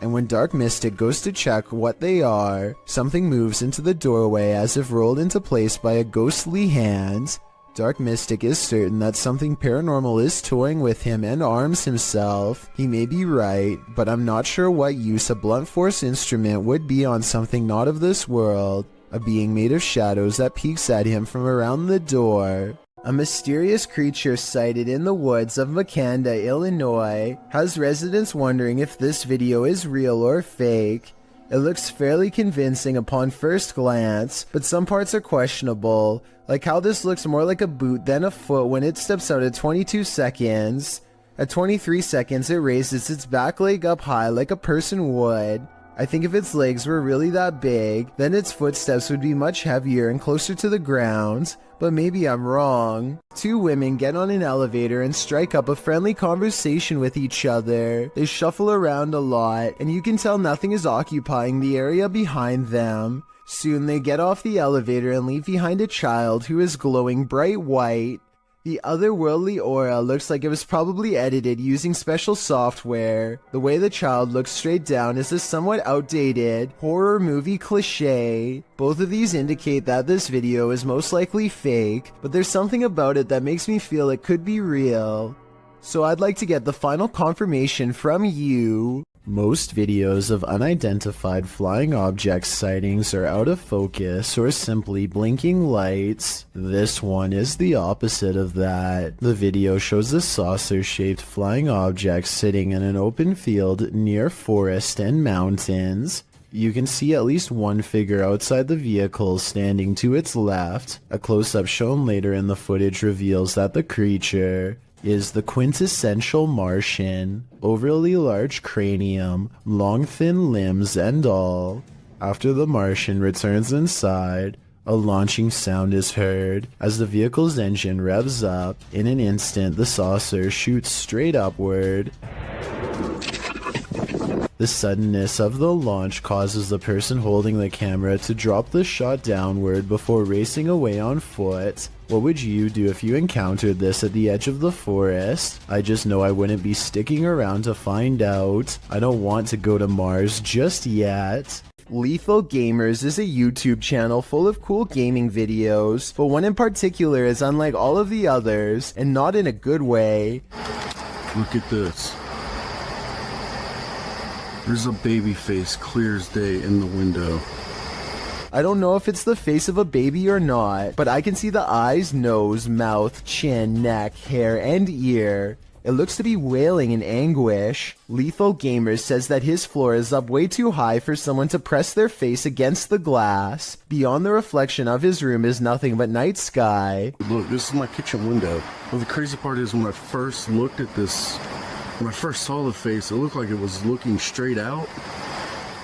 And when Dark Mystic goes to check what they are, something moves into the doorway as if rolled into place by a ghostly hand. Dark Mystic is certain that something paranormal is toying with him and arms himself. He may be right, but I'm not sure what use a blunt force instrument would be on something not of this world. A being made of shadows that peeks at him from around the door. A mysterious creature sighted in the woods of Macleod, Illinois, has residents wondering if this video is real or fake. It looks fairly convincing upon first glance, but some parts are questionable, like how this looks more like a boot than a foot when it steps out at 22 seconds. At 23 seconds, it raises its back leg up high like a person would. I think if its legs were really that big, then its footsteps would be much heavier and closer to the ground, but maybe I'm wrong. Two women get on an elevator and strike up a friendly conversation with each other. They shuffle around a lot, and you can tell nothing is occupying the area behind them. Soon they get off the elevator and leave behind a child who is glowing bright white. The otherworldly aura looks like it was probably edited using special software. The way the child looks straight down is a somewhat outdated horror movie cliche. Both of these indicate that this video is most likely fake, but there's something about it that makes me feel it could be real. So I'd like to get the final confirmation from you. Most videos of unidentified flying object sightings are out of focus or simply blinking lights. This one is the opposite of that. The video shows a saucer-shaped flying object sitting in an open field near forest and mountains. You can see at least one figure outside the vehicle standing to its left. A close-up shown later in the footage reveals that the creature is the quintessential Martian, overly large cranium, long thin limbs and all. After the Martian returns inside, a launching sound is heard. As the vehicle's engine revs up, in an instant the saucer shoots straight upward. The The suddenness of the launch causes the person holding the camera to drop the shot downward before racing away on foot. What would you do if you encountered this at the edge of the forest? I just know I wouldn't be sticking around to find out. I don't want to go to Mars just yet. Lethal Gamers is a YouTube channel full of cool gaming videos, but one in particular is unlike all of the others, and not in a good way. Look at this. There's a baby face clear as day in the window. I don't know if it's the face of a baby or not, but I can see the eyes, nose, mouth, chin, neck, hair, and ear. It looks to be wailing in anguish. Lethal Gamers says that his floor is up way too high for someone to press their face against the glass. Beyond the reflection of his room is nothing but night sky. Look, this is my kitchen window. Well, the crazy part is when I first looked at this, when I first saw the face, it looked like it was looking straight out.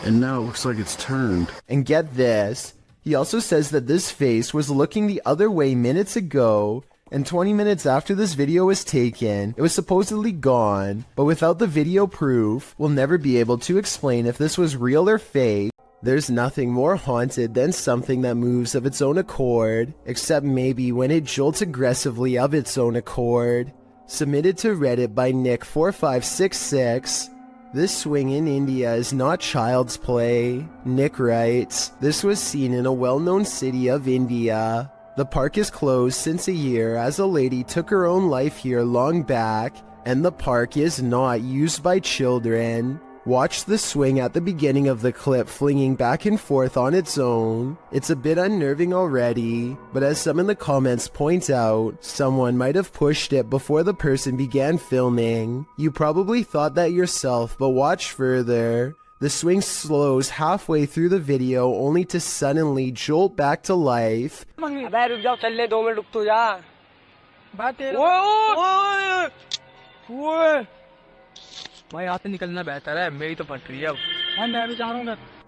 And now it looks like it's turned. And get this, he also says that this face was looking the other way minutes ago, and 20 minutes after this video was taken, it was supposedly gone, but without the video proof, we'll never be able to explain if this was real or fake. There's nothing more haunted than something that moves of its own accord, except maybe when it jolts aggressively of its own accord. Submitted to Reddit by Nick4566. This swing in India is not child's play. Nick writes, this was seen in a well-known city of India. The park is closed since a year as a lady took her own life here long back, and the park is not used by children. Watch the swing at the beginning of the clip flinging back and forth on its own. It's a bit unnerving already, but as some in the comments point out, someone might have pushed it before the person began filming. You probably thought that yourself, but watch further. The swing slows halfway through the video only to suddenly jolt back to life.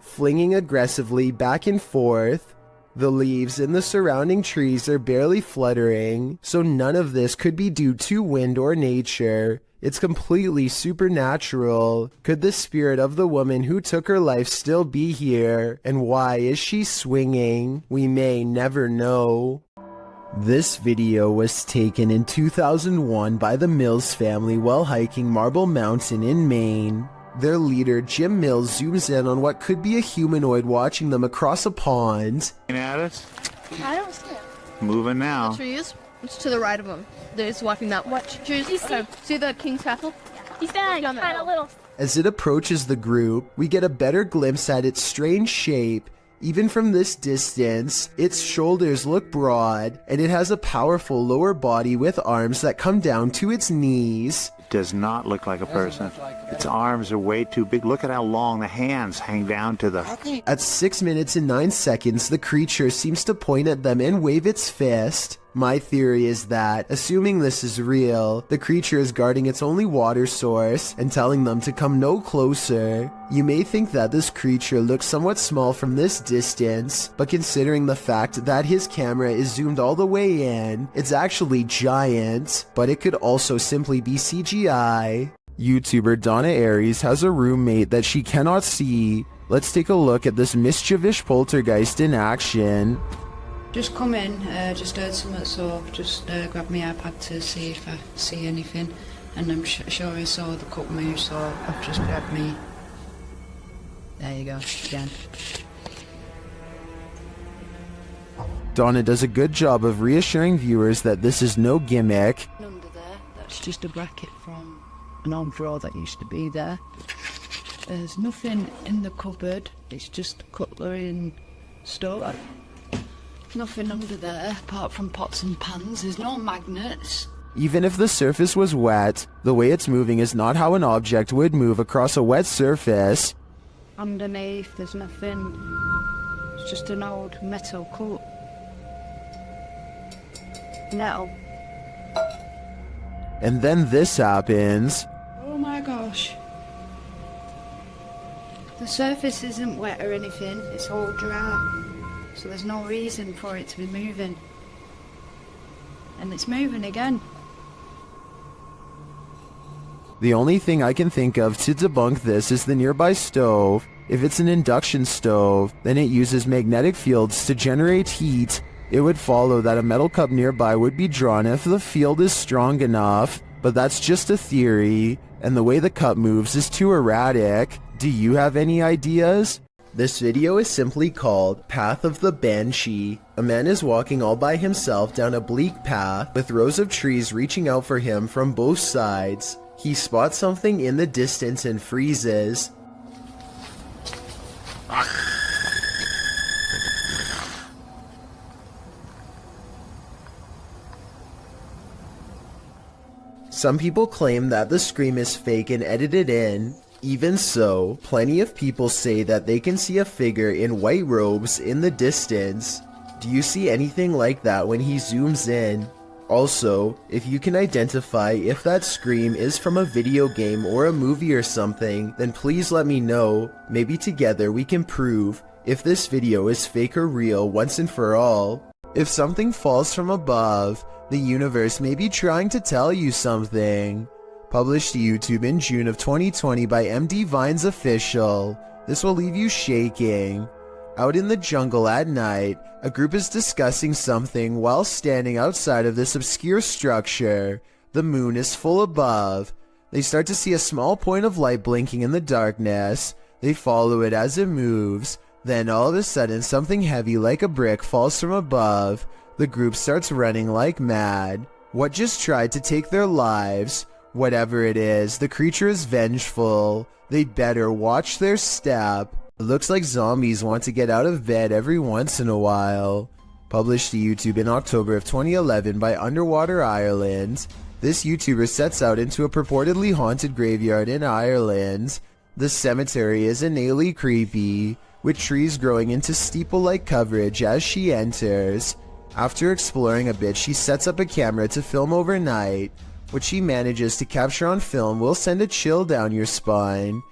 Flinging aggressively back and forth. The leaves in the surrounding trees are barely fluttering, so none of this could be due to wind or nature. It's completely supernatural. Could the spirit of the woman who took her life still be here? And why is she swinging? We may never know. This video was taken in 2001 by the Mills family while hiking Marble Mountain in Maine. Their leader, Jim Mills, zooms in on what could be a humanoid watching them across a pond. At us? I don't see it. Moving now. The trees? It's to the right of them. They're just walking that way. Trees. See the King's Castle? He's down kind of little. As it approaches the group, we get a better glimpse at its strange shape. Even from this distance, its shoulders look broad, and it has a powerful lower body with arms that come down to its knees. It does not look like a person. Its arms are way too big. Look at how long the hands hang down to the... At 6 minutes and 9 seconds, the creature seems to point at them and wave its fist. My theory is that, assuming this is real, the creature is guarding its only water source and telling them to come no closer. You may think that this creature looks somewhat small from this distance, but considering the fact that his camera is zoomed all the way in, it's actually giant, but it could also simply be CGI. YouTuber Donna Aries has a roommate that she cannot see. Let's take a look at this mischievous poltergeist in action. Just come in, just heard something, so just grabbed my iPad to see if I see anything, and I'm sure I saw the cup move, so I've just grabbed me. There you go, again. Donna does a good job of reassuring viewers that this is no gimmick. Under there, that's just a bracket from an old drawer that used to be there. There's nothing in the cupboard, it's just cutlery and stuff. Nothing under there, apart from pots and pans. There's no magnets. Even if the surface was wet, the way it's moving is not how an object would move across a wet surface. Underneath, there's nothing. It's just an old metal cup. No. And then this happens. Oh my gosh. The surface isn't wet or anything, it's all dry. So there's no reason for it to be moving. And it's moving again. The only thing I can think of to debunk this is the nearby stove. If it's an induction stove, then it uses magnetic fields to generate heat. It would follow that a metal cup nearby would be drawn if the field is strong enough, but that's just a theory, and the way the cup moves is too erratic. Do you have any ideas? This video is simply called Path of the Banshee. A man is walking all by himself down a bleak path with rows of trees reaching out for him from both sides. He spots something in the distance and freezes. Some people claim that the scream is fake and edited in. Even so, plenty of people say that they can see a figure in white robes in the distance. Do you see anything like that when he zooms in? Also, if you can identify if that scream is from a video game or a movie or something, then please let me know. Maybe together we can prove if this video is fake or real once and for all. If something falls from above, the universe may be trying to tell you something. Published to YouTube in June of 2020 by MD Vines Official. This will leave you shaking. Out in the jungle at night, a group is discussing something while standing outside of this obscure structure. The moon is full above. They start to see a small point of light blinking in the darkness. They follow it as it moves. Then all of a sudden something heavy like a brick falls from above. The group starts running like mad. What just tried to take their lives? Whatever it is, the creature is vengeful. They'd better watch their step. It looks like zombies want to get out of bed every once in a while. Published to YouTube in October of 2011 by Underwater Ireland. This YouTuber sets out into a purportedly haunted graveyard in Ireland. The cemetery is innately creepy, with trees growing into steeple-like coverage as she enters. After exploring a bit, she sets up a camera to film overnight. What she manages to capture on film will send a chill down your spine.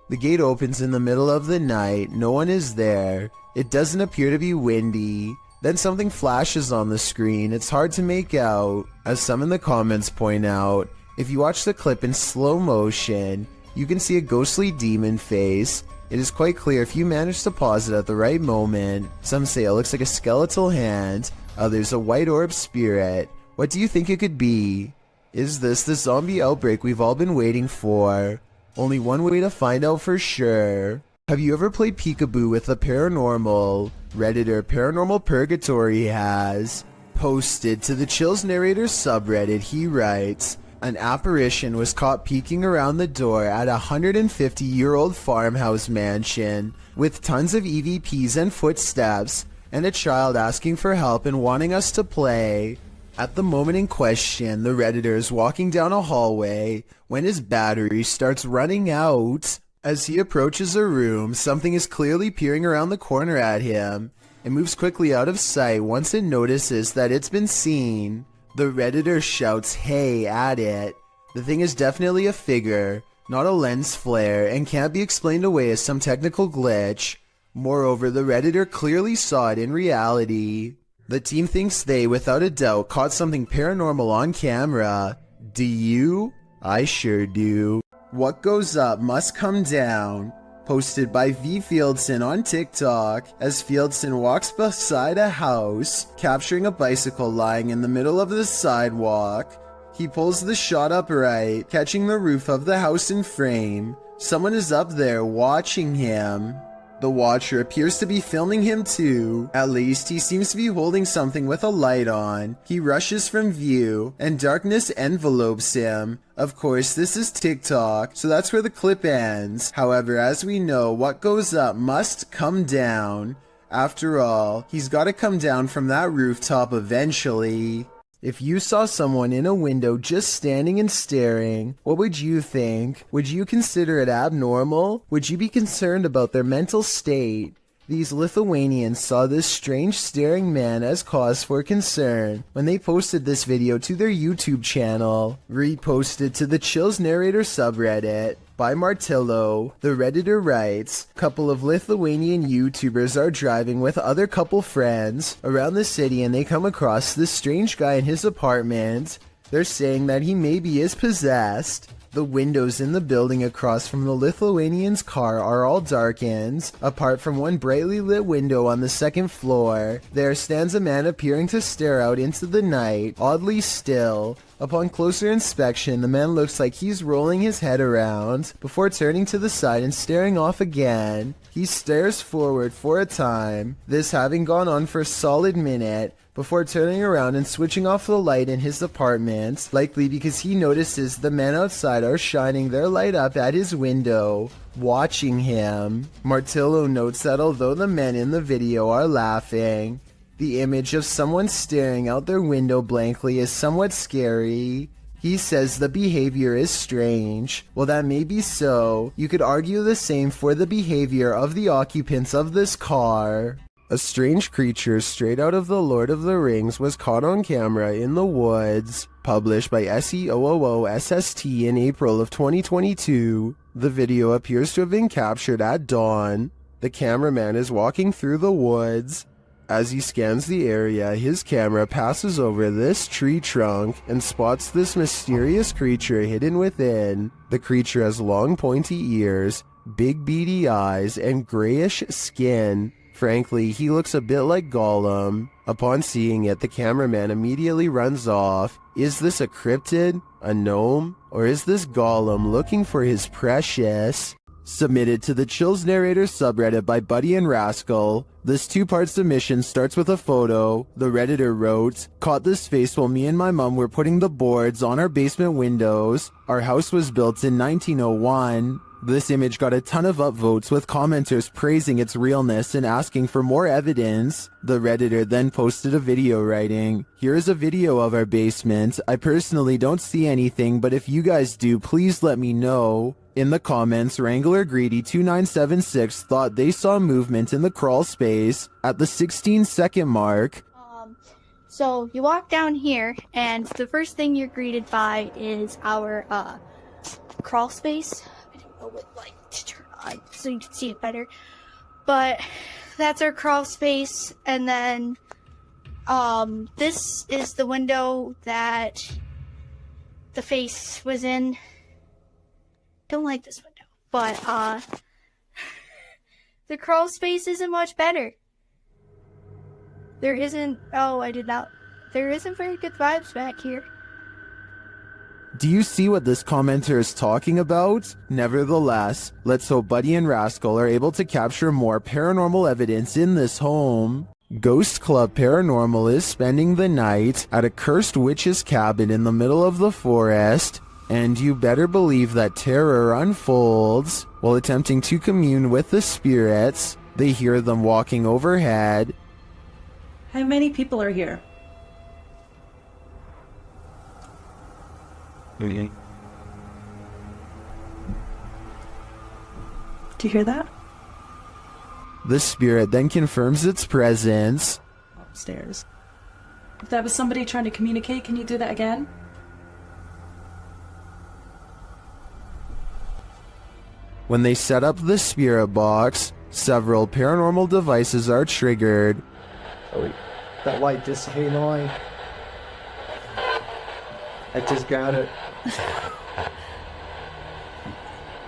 The gate opens in the middle of the night. No one is there. It doesn't appear to be windy. Then something flashes on the screen. It's hard to make out. As some in the comments point out, if you watch the clip in slow motion, you can see a ghostly demon face. It is quite clear if you manage to pause it at the right moment. Some say it looks like a skeletal hand, others a white orb spirit. What do you think it could be? Is this the zombie outbreak we've all been waiting for? Only one way to find out for sure. Have you ever played peekaboo with the paranormal? Redditor Paranormal Purgatory has. Posted to the Chills Narrator subreddit, he writes, an apparition was caught peeking around the door at a 150-year-old farmhouse mansion with tons of EVPs and footsteps, and a child asking for help and wanting us to play. At the moment in question, the Redditor is walking down a hallway when his battery starts running out. As he approaches a room, something is clearly peering around the corner at him. It moves quickly out of sight once it notices that it's been seen. The Redditor shouts "hey" at it. The thing is definitely a figure, not a lens flare, and can't be explained away as some technical glitch. Moreover, the Redditor clearly saw it in reality. The team thinks they, without a doubt, caught something paranormal on camera. Do you? I sure do. What goes up must come down. Posted by V. Fieldson on TikTok, as Fieldson walks beside a house, capturing a bicycle lying in the middle of the sidewalk. He pulls the shot upright, catching the roof of the house in frame. Someone is up there watching him. The watcher appears to be filming him too. At least he seems to be holding something with a light on. He rushes from view, and darkness envelopes him. Of course, this is TikTok, so that's where the clip ends. However, as we know, what goes up must come down. After all, he's gotta come down from that rooftop eventually. If you saw someone in a window just standing and staring, what would you think? Would you consider it abnormal? Would you be concerned about their mental state? These Lithuanians saw this strange staring man as cause for concern when they posted this video to their YouTube channel. Reposted to the Chills Narrator subreddit. By Martillo, the Redditor writes, couple of Lithuanian YouTubers are driving with other couple friends around the city and they come across this strange guy in his apartment. They're saying that he maybe is possessed. The windows in the building across from the Lithuanian's car are all darkened. Apart from one brightly lit window on the second floor, there stands a man appearing to stare out into the night, oddly still. Upon closer inspection, the man looks like he's rolling his head around before turning to the side and staring off again. He stares forward for a time, this having gone on for a solid minute, before turning around and switching off the light in his apartment, likely because he notices the men outside are shining their light up at his window, watching him. Martillo notes that although the men in the video are laughing, the image of someone staring out their window blankly is somewhat scary. He says the behavior is strange. While that may be so, you could argue the same for the behavior of the occupants of this car. A strange creature straight out of The Lord of the Rings was caught on camera in the woods, published by SEOOOSST in April of 2022. The video appears to have been captured at dawn. The cameraman is walking through the woods. As he scans the area, his camera passes over this tree trunk and spots this mysterious creature hidden within. The creature has long pointy ears, big beady eyes, and grayish skin. Frankly, he looks a bit like Gollum. Upon seeing it, the cameraman immediately runs off. Is this a cryptid, a gnome, or is this Gollum looking for his precious? Submitted to the Chills Narrator subreddit by Buddy and Rascal. This two-part submission starts with a photo. The Redditor wrote, "Caught this face while me and my mom were putting the boards on our basement windows. Our house was built in 1901. This image got a ton of upvotes with commenters praising its realness and asking for more evidence. The Redditor then posted a video writing, "Here is a video of our basement. I personally don't see anything, but if you guys do, please let me know." In the comments, Wrangler Greedy 2976 thought they saw movement in the crawl space at the 16-second mark. So you walk down here, and the first thing you're greeted by is our crawl space. I don't know what light to turn on so you can see it better, but that's our crawl space. And then this is the window that the face was in. Don't like this window, but the crawl space isn't much better. There isn't very good vibes back here. Do you see what this commenter is talking about? Nevertheless, let's hope Buddy and Rascal are able to capture more paranormal evidence in this home. Ghost Club Paranormal is spending the night at a cursed witch's cabin in the middle of the forest, and you better believe that terror unfolds. While attempting to commune with the spirits, they hear them walking overhead. How many people are here? Okay. Do you hear that? The spirit then confirms its presence. Upstairs. If that was somebody trying to communicate, can you do that again? When they set up the spirit box, several paranormal devices are triggered. Oh wait, that light just came on. I just got it.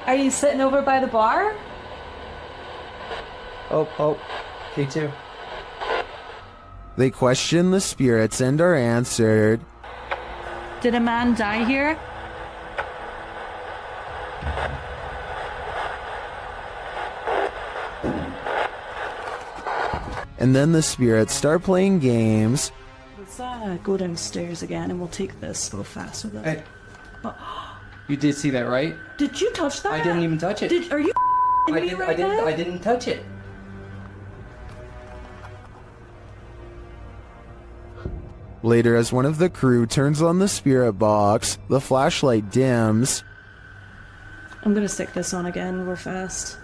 Are you sitting over by the bar? Oh, me too. They question the spirits and are answered. Did a man die here? And then the spirits start playing games. Let's go downstairs again and we'll take this a little faster. Hey, you did see that, right? Did you touch that? I didn't even touch it. Are you me right now? I didn't touch it. Later, as one of the crew turns on the spirit box, the flashlight dims. I'm gonna stick this on again real fast.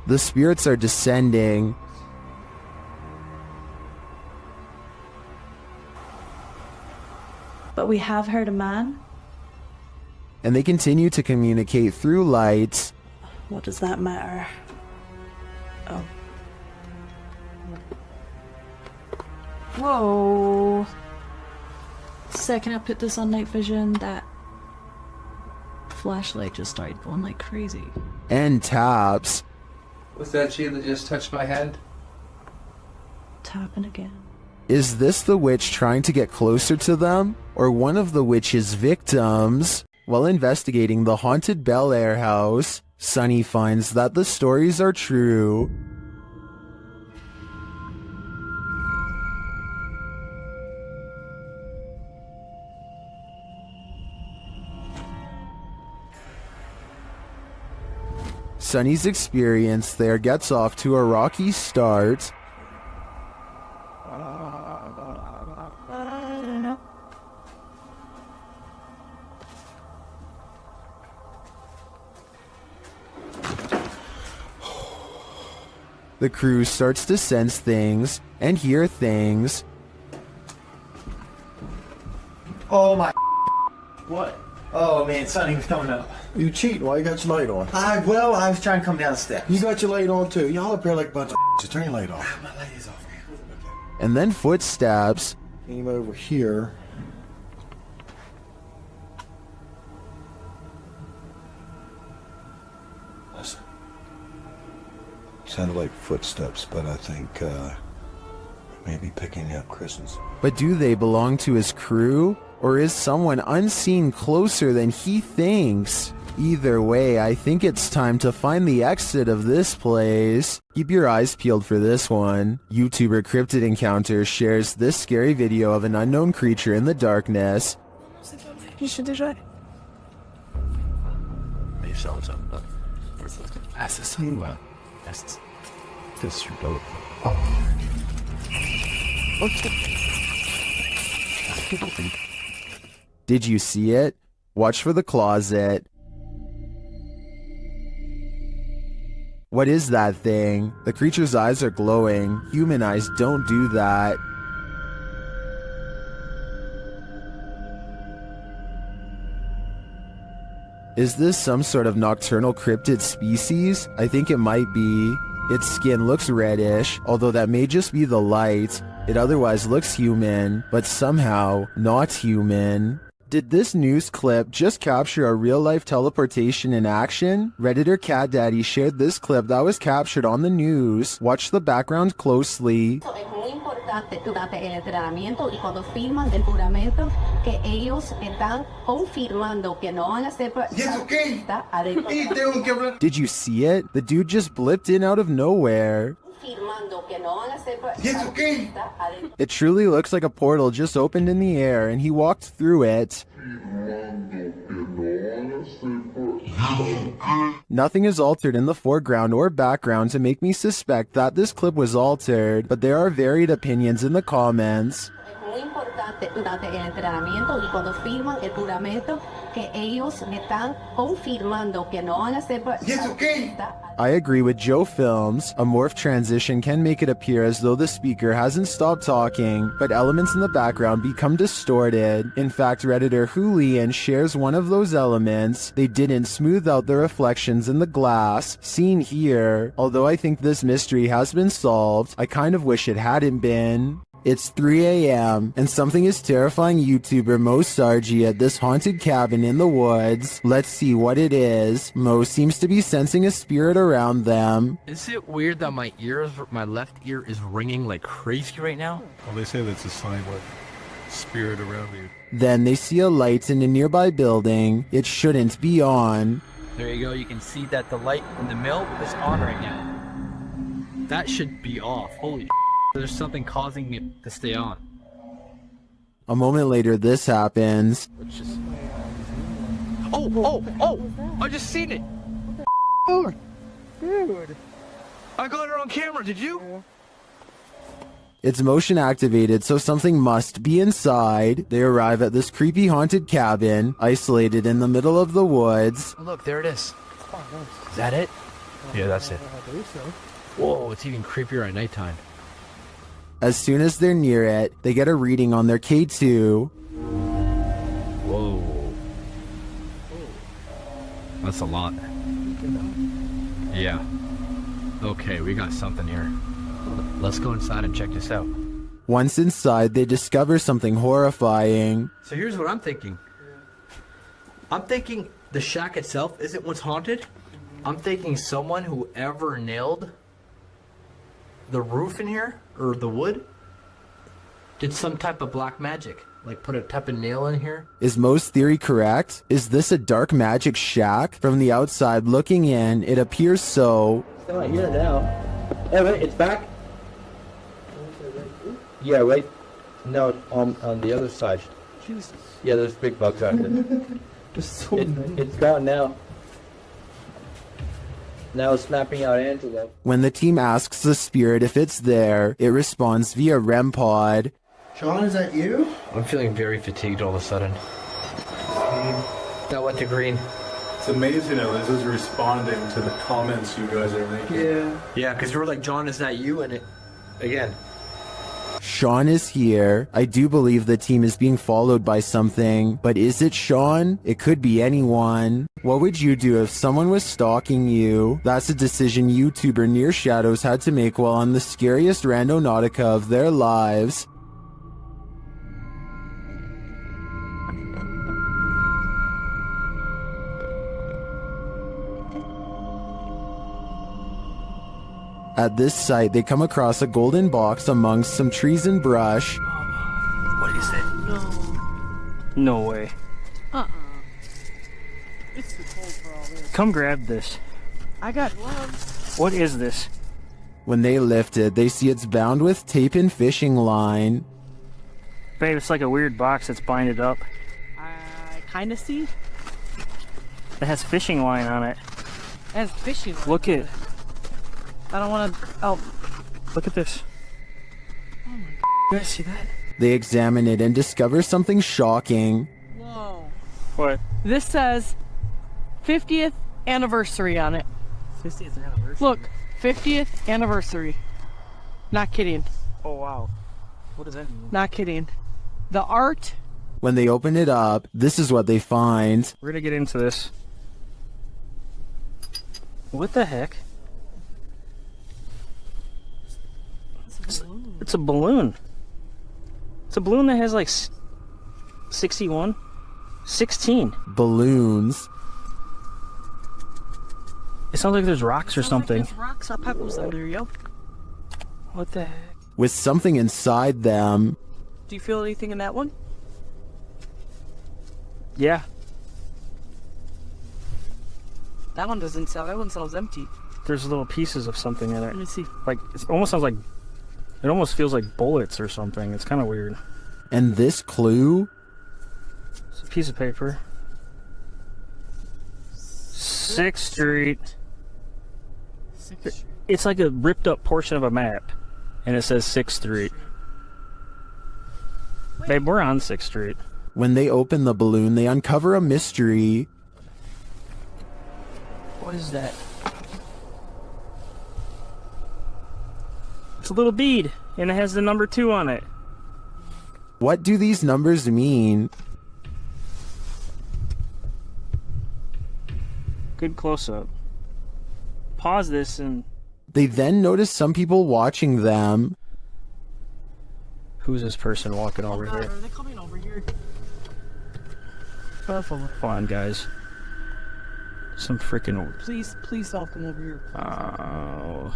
The spirits are descending. But we have heard a man. And they continue to communicate through lights. What does that matter? Oh. Whoa. Second I put this on night vision, that flashlight just started going like crazy. And taps. Was that she that just touched my head? Tapping again. Is this the witch trying to get closer to them? Or one of the witch's victims? While investigating the haunted Bel Air house, Sunny finds that the stories are true. Sunny's experience there gets off to a rocky start. The crew starts to sense things and hear things. Oh my. What? Oh man, Sonny was coming up. You cheating? Why you got your light on? I was trying to come down the steps. You got your light on too. Y'all up here like a bunch of just turn your light off. My light is off, man. And then footsteps. Came over here. Listen. Sounded like footsteps, but I think maybe picking up Kristen's. But do they belong to his crew? Or is someone unseen closer than he thinks? Either way, I think it's time to find the exit of this place. Keep your eyes peeled for this one. YouTuber Cryptid Encounter shares this scary video of an unknown creature in the darkness. Did you see it? Watch for the closet. What is that thing? The creature's eyes are glowing. Human eyes don't do that. Is this some sort of nocturnal cryptid species? I think it might be. Its skin looks reddish, although that may just be the light. It otherwise looks human, but somehow not human. Did this news clip just capture a real-life teleportation in action? Redditor Cat Daddy shared this clip that was captured on the news. Watch the background closely. Durante el entrenamiento y cuando firman el juramento que ellos están confirmando que no van a ser Did you see it? The dude just blipped in out of nowhere. It truly looks like a portal just opened in the air and he walked through it. Nothing is altered in the foreground or background to make me suspect that this clip was altered, but there are varied opinions in the comments. Durante el entrenamiento y cuando firman el juramento que ellos están confirmando que no van a ser I agree with Joe Films. A morph transition can make it appear as though the speaker hasn't stopped talking, but elements in the background become distorted. In fact, Redditor Julian shares one of those elements. They didn't smooth out the reflections in the glass, seen here. Although I think this mystery has been solved, I kind of wish it hadn't been. It's 3 a.m. and something is terrifying YouTuber Mo Sargi at this haunted cabin in the woods. Let's see what it is. Mo seems to be sensing a spirit around them. Is it weird that my left ear is ringing like crazy right now? Well, they say that's a sign of spirit around you. Then they see a light in a nearby building. It shouldn't be on. There you go, you can see that the light in the mill is on right now. That should be off. Holy there's something causing it to stay on. A moment later, this happens. Oh! I just seen it! Oh, dude. I got it on camera, did you? It's motion activated, so something must be inside. They arrive at this creepy haunted cabin, isolated in the middle of the woods. Oh, look, there it is. Is that it? Yeah, that's it. Whoa, it's even creepier at nighttime. As soon as they're near it, they get a reading on their K2. Whoa. That's a lot. Yeah. Okay, we got something here. Let's go inside and check this out. Once inside, they discover something horrifying. So here's what I'm thinking. I'm thinking the shack itself isn't what's haunted. I'm thinking someone who ever nailed the roof in here, or the wood, did some type of black magic. Like put a type of nail in here. Is Mo's theory correct? Is this a dark magic shack? From the outside looking in, it appears so. It's not here now. Hey, wait, it's back? Yeah, right. No, on the other side. Jesus. Yeah, there's big bugs out there. It's gone now. Now it's snapping out antelope. When the team asks the spirit if it's there, it responds via REM pod. Sean, is that you? I'm feeling very fatigued all of a sudden. That went to green. It's amazing how Liz is responding to the comments you guys are making. Yeah, because you were like, John, is that you? And it, again. Sean is here. I do believe the team is being followed by something, but is it Sean? It could be anyone. What would you do if someone was stalking you? That's a decision YouTuber Near Shadows had to make while on the scariest randonautica of their lives. At this site, they come across a golden box amongst some trees and brush. What is it? No way. It's too cold for all this. Come grab this. I got gloves. What is this? When they lift it, they see it's bound with tape and fishing line. Babe, it's like a weird box that's binded up. I kind of see. It has fishing line on it. It has fishing. Look it. I don't want to. Oh. Look at this. Oh my God. You guys see that? They examine it and discover something shocking. Whoa. What? This says 50th anniversary on it. 50th anniversary? Look, 50th anniversary. Not kidding. Oh, wow. What does that mean? Not kidding. The art. When they open it up, this is what they find. We're gonna get into this. What the heck? It's a balloon. It's a balloon that has like 61? 16. Balloons. It sounds like there's rocks or something. Like there's rocks or pebbles out there, yo. What the heck? With something inside them. Do you feel anything in that one? Yeah. That one doesn't sell. That one sounds empty. There's little pieces of something in it. Let me see. Like, it almost sounds like, it almost feels like bullets or something. It's kind of weird. And this clue? It's a piece of paper. 6th Street. It's like a ripped up portion of a map. And it says 6th Street. Babe, we're on 6th Street. When they open the balloon, they uncover a mystery. What is that? It's a little bead, and it has the number 2 on it. What do these numbers mean? Good close-up. Pause this and... They then notice some people watching them. Who's this person walking over here? Are they coming over here? Come on, guys. Some freaking... Please don't come over here. Oh...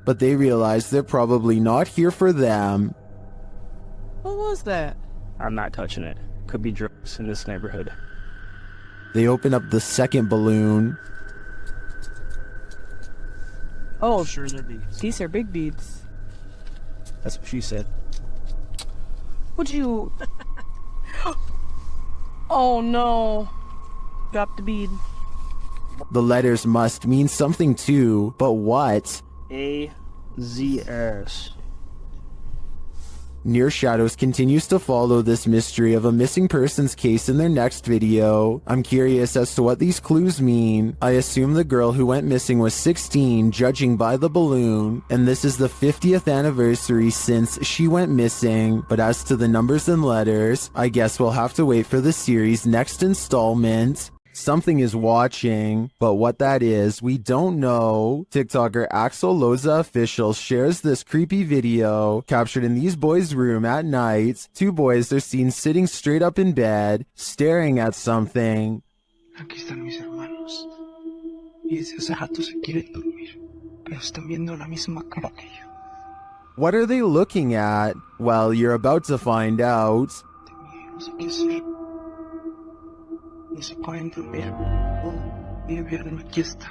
But they realize they're probably not here for them. What was that? I'm not touching it. Could be drugs in this neighborhood. They open up the second balloon. Oh, sure they're beads. These are big beads. That's what she said. Would you... Oh no. Drop the bead. The letters must mean something too, but what? A-Z-S. Near Shadows continues to follow this mystery of a missing persons case in their next video. I'm curious as to what these clues mean. I assume the girl who went missing was 16, judging by the balloon, and this is the 50th anniversary since she went missing. But as to the numbers and letters, I guess we'll have to wait for the series' next installment. Something is watching, but what that is, we don't know. TikToker Axel Loza Official shares this creepy video captured in these boys' room at night. Two boys are seen sitting straight up in bed, staring at something. Aquí están mis hermanos. Y desde hace rato se quieren dormir, pero están viendo la misma cara que yo. What are they looking at? Well, you're about to find out. No sé qué hacer. No se pueden dormir. Mi invierno aquí está.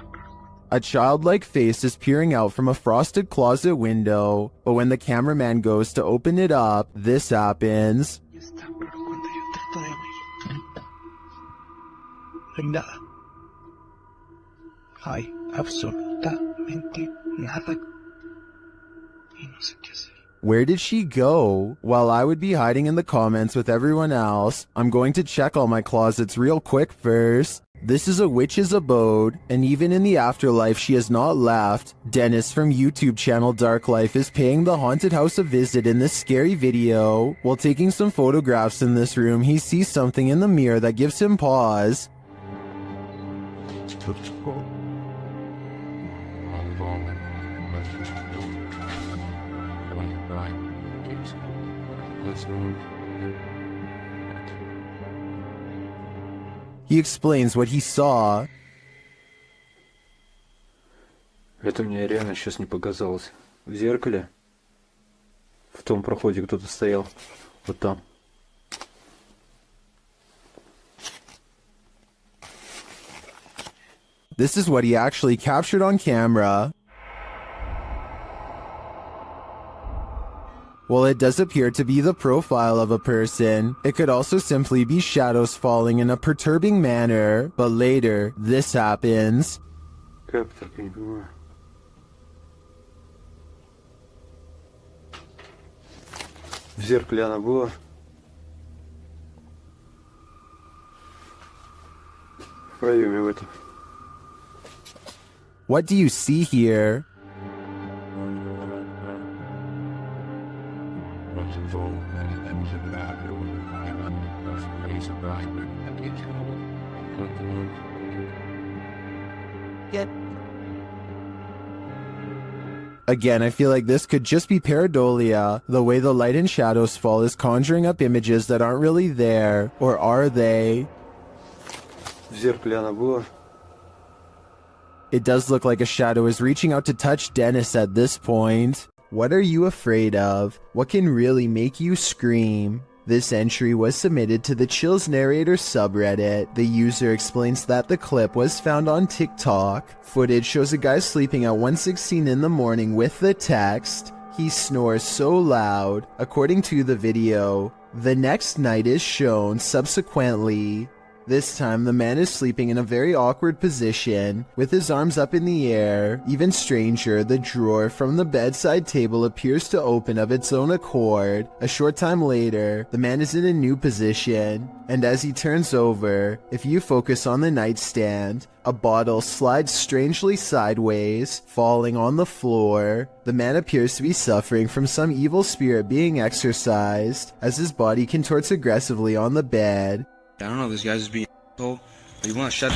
A childlike face is peering out from a frosted closet window, but when the cameraman goes to open it up, this happens. Aquí está, pero cuando yo trato de abrir, no hay nada. Hay absolutamente nada. Y no sé qué hacer. Where did she go? While I would be hiding in the comments with everyone else, I'm going to check all my closets real quick first. This is a witch's abode, and even in the afterlife she has not left. Dennis from YouTube channel Dark Life is paying the haunted house a visit in this scary video. While taking some photographs in this room, he sees something in the mirror that gives him pause. He explains what he saw. Это мне реально сейчас не показалось. В зеркале, в том проходе кто-то стоял. Вот там. This is what he actually captured on camera. While it does appear to be the profile of a person, it could also simply be shadows falling in a perturbing manner, but later, this happens. Как так, я не понимаю. В зеркале она была. В проеме в этом. What do you see here? Again, I feel like this could just be pareidolia. The way the light and shadows fall is conjuring up images that aren't really there. Or are they? В зеркале она была. It does look like a shadow is reaching out to touch Dennis at this point. What are you afraid of? What can really make you scream? This entry was submitted to the Chills Narrator subreddit. The user explains that the clip was found on TikTok. Footage shows a guy sleeping at 1:16 in the morning with the text, "He snores so loud." According to the video, the next night is shown subsequently. This time, the man is sleeping in a very awkward position, with his arms up in the air. Even stranger, the drawer from the bedside table appears to open of its own accord. A short time later, the man is in a new position, and as he turns over, if you focus on the nightstand, a bottle slides strangely sideways, falling on the floor. The man appears to be suffering from some evil spirit being exorcised, as his body contorts aggressively on the bed. I don't know, this guy's just being asshole. But you wanna shut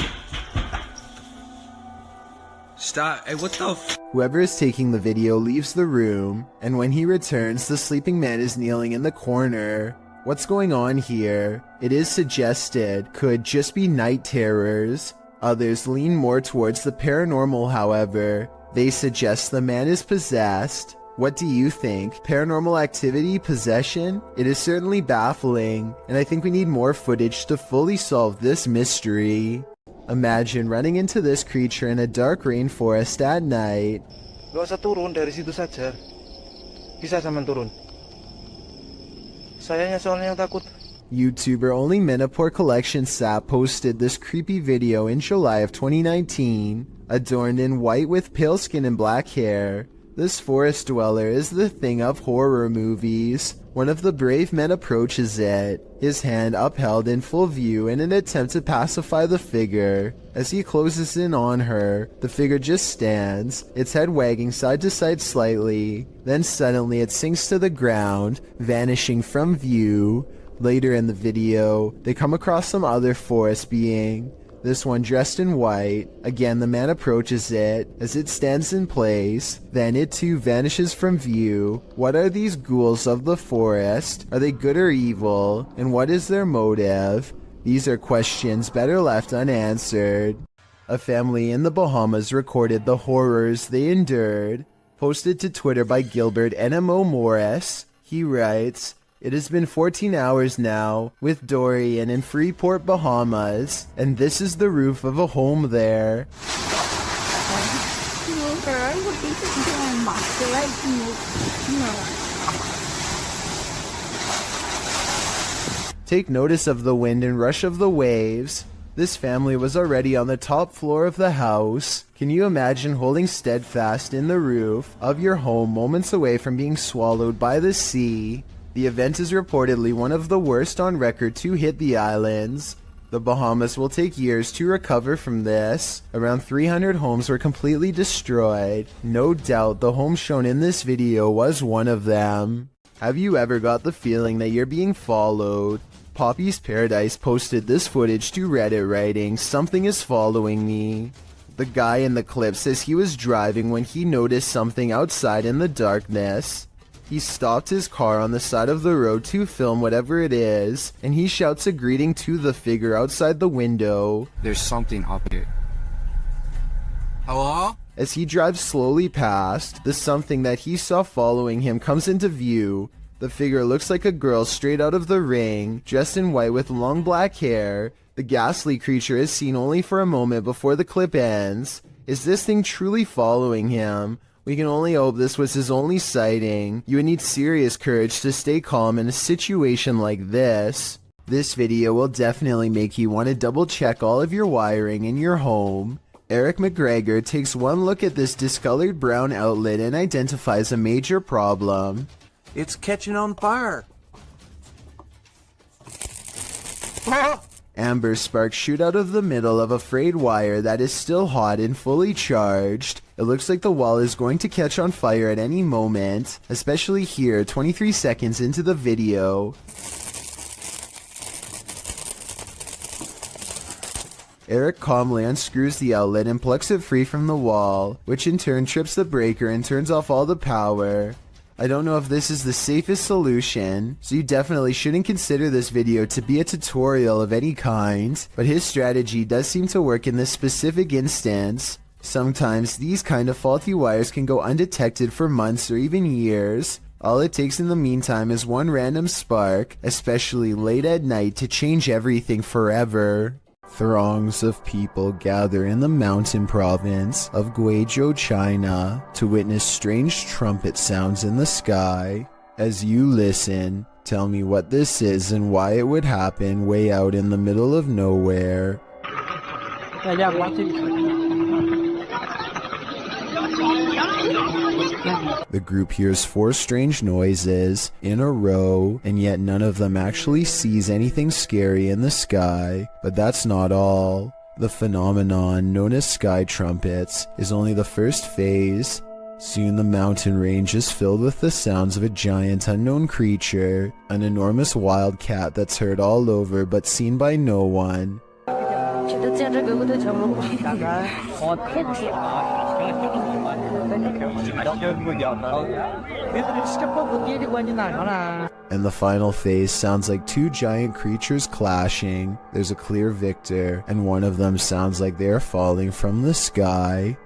Stop. Hey, what the f? Whoever is taking the video leaves the room, and when he returns, the sleeping man is kneeling in the corner. What's going on here? It is suggested could just be night terrors. Others lean more towards the paranormal, however. They suggest the man is possessed. What do you think? Paranormal activity? Possession? It is certainly baffling, and I think we need more footage to fully solve this mystery. Imagine running into this creature in a dark rainforest at night. Gak usah turun dari situ saja. Bisa sampean turun. Sayanya soalnya yang takut. YouTuber Only Menopore Collection Sap posted this creepy video in July of 2019, adorned in white with pale skin and black hair. This forest dweller is the thing of horror movies. One of the brave men approaches it, his hand upheld in full view in an attempt to pacify the figure. As he closes in on her, the figure just stands, its head wagging side to side slightly. Then suddenly it sinks to the ground, vanishing from view. Later in the video, they come across some other forest being. this one dressed in white. Again, the man approaches it. As it stands in place, then it too vanishes from view. What are these ghouls of the forest? Are they good or evil? And what is their motive? These are questions better left unanswered. A family in the Bahamas recorded the horrors they endured. Posted to Twitter by Gilbert NMO Morris. He writes, "It has been 14 hours now with Dorian in Freeport, Bahamas, and this is the roof of a home there. Take notice of the wind and rush of the waves. This family was already on the top floor of the house. Can you imagine holding steadfast in the roof of your home moments away from being swallowed by the sea? The event is reportedly one of the worst on record to hit the islands. The Bahamas will take years to recover from this. Around 300 homes were completely destroyed. No doubt the home shown in this video was one of them. Have you ever got the feeling that you're being followed? Poppy's Paradise posted this footage to Reddit writing, "Something is following me." The guy in the clip says he was driving when he noticed something outside in the darkness. He stopped his car on the side of the road to film whatever it is, and he shouts a greeting to the figure outside the window. "There's something up here." Hello? As he drives slowly past, the something that he saw following him comes into view. The figure looks like a girl straight out of The Ring, dressed in white with long black hair. The ghastly creature is seen only for a moment before the clip ends. Is this thing truly following him? We can only hope this was his only sighting. You would need serious courage to stay calm in a situation like this. This video will definitely make you want to double check all of your wiring in your home. Eric McGregor takes one look at this discolored brown outlet and identifies a major problem. It's catching on fire. Amber sparks shoot out of the middle of a frayed wire that is still hot and fully charged. It looks like the wall is going to catch on fire at any moment, especially here 23 seconds into the video. Eric calmly unscrews the outlet and plucks it free from the wall, which in turn trips the breaker and turns off all the power. I don't know if this is the safest solution, so you definitely shouldn't consider this video to be a tutorial of any kind, but his strategy does seem to work in this specific instance. Sometimes these kind of faulty wires can go undetected for months or even years. All it takes in the meantime is one random spark, especially late at night, to change everything forever. Throngs of people gather in the mountain province of Guizhou, China, to witness strange trumpet sounds in the sky. As you listen, tell me what this is and why it would happen way out in the middle of nowhere. The group hears 4 strange noises in a row, and yet none of them actually sees anything scary in the sky. But that's not all. The phenomenon known as sky trumpets is only the first phase. Soon the mountain range is filled with the sounds of a giant unknown creature, an enormous wild cat that's heard all over but seen by no one. And the final phase sounds like 2 giant creatures clashing. There's a clear victor, and one of them sounds like they are falling from the sky.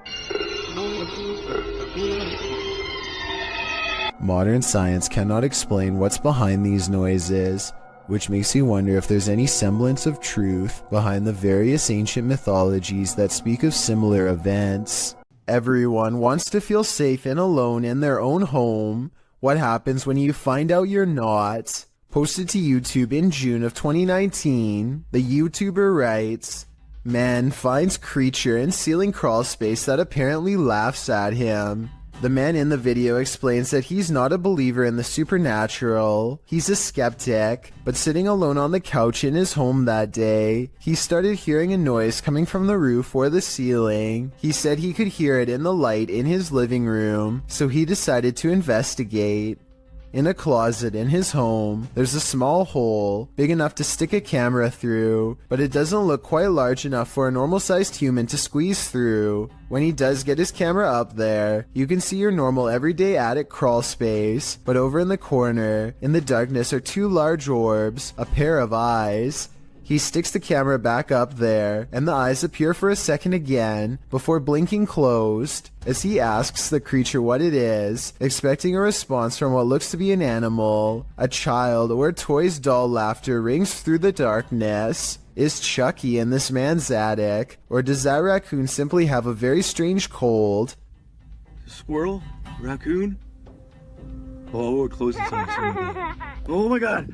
Modern science cannot explain what's behind these noises, which makes you wonder if there's any semblance of truth behind the various ancient mythologies that speak of similar events. Everyone wants to feel safe and alone in their own home. What happens when you find out you're not? Posted to YouTube in June of 2019, the YouTuber writes, "Man finds creature in ceiling crawl space that apparently laughs at him." The man in the video explains that he's not a believer in the supernatural. He's a skeptic, but sitting alone on the couch in his home that day, he started hearing a noise coming from the roof or the ceiling. He said he could hear it in the light in his living room, so he decided to investigate. In a closet in his home, there's a small hole, big enough to stick a camera through, but it doesn't look quite large enough for a normal-sized human to squeeze through. When he does get his camera up there, you can see your normal everyday attic crawl space, but over in the corner, in the darkness, are two large orbs, a pair of eyes. He sticks the camera back up there, and the eyes appear for a second again, before blinking closed, as he asks the creature what it is, expecting a response from what looks to be an animal. A child or a toy's doll laughter rings through the darkness. Is Chucky in this man's attic, or does that raccoon simply have a very strange cold? Squirrel? Raccoon? Oh, we're close to something. Oh my god!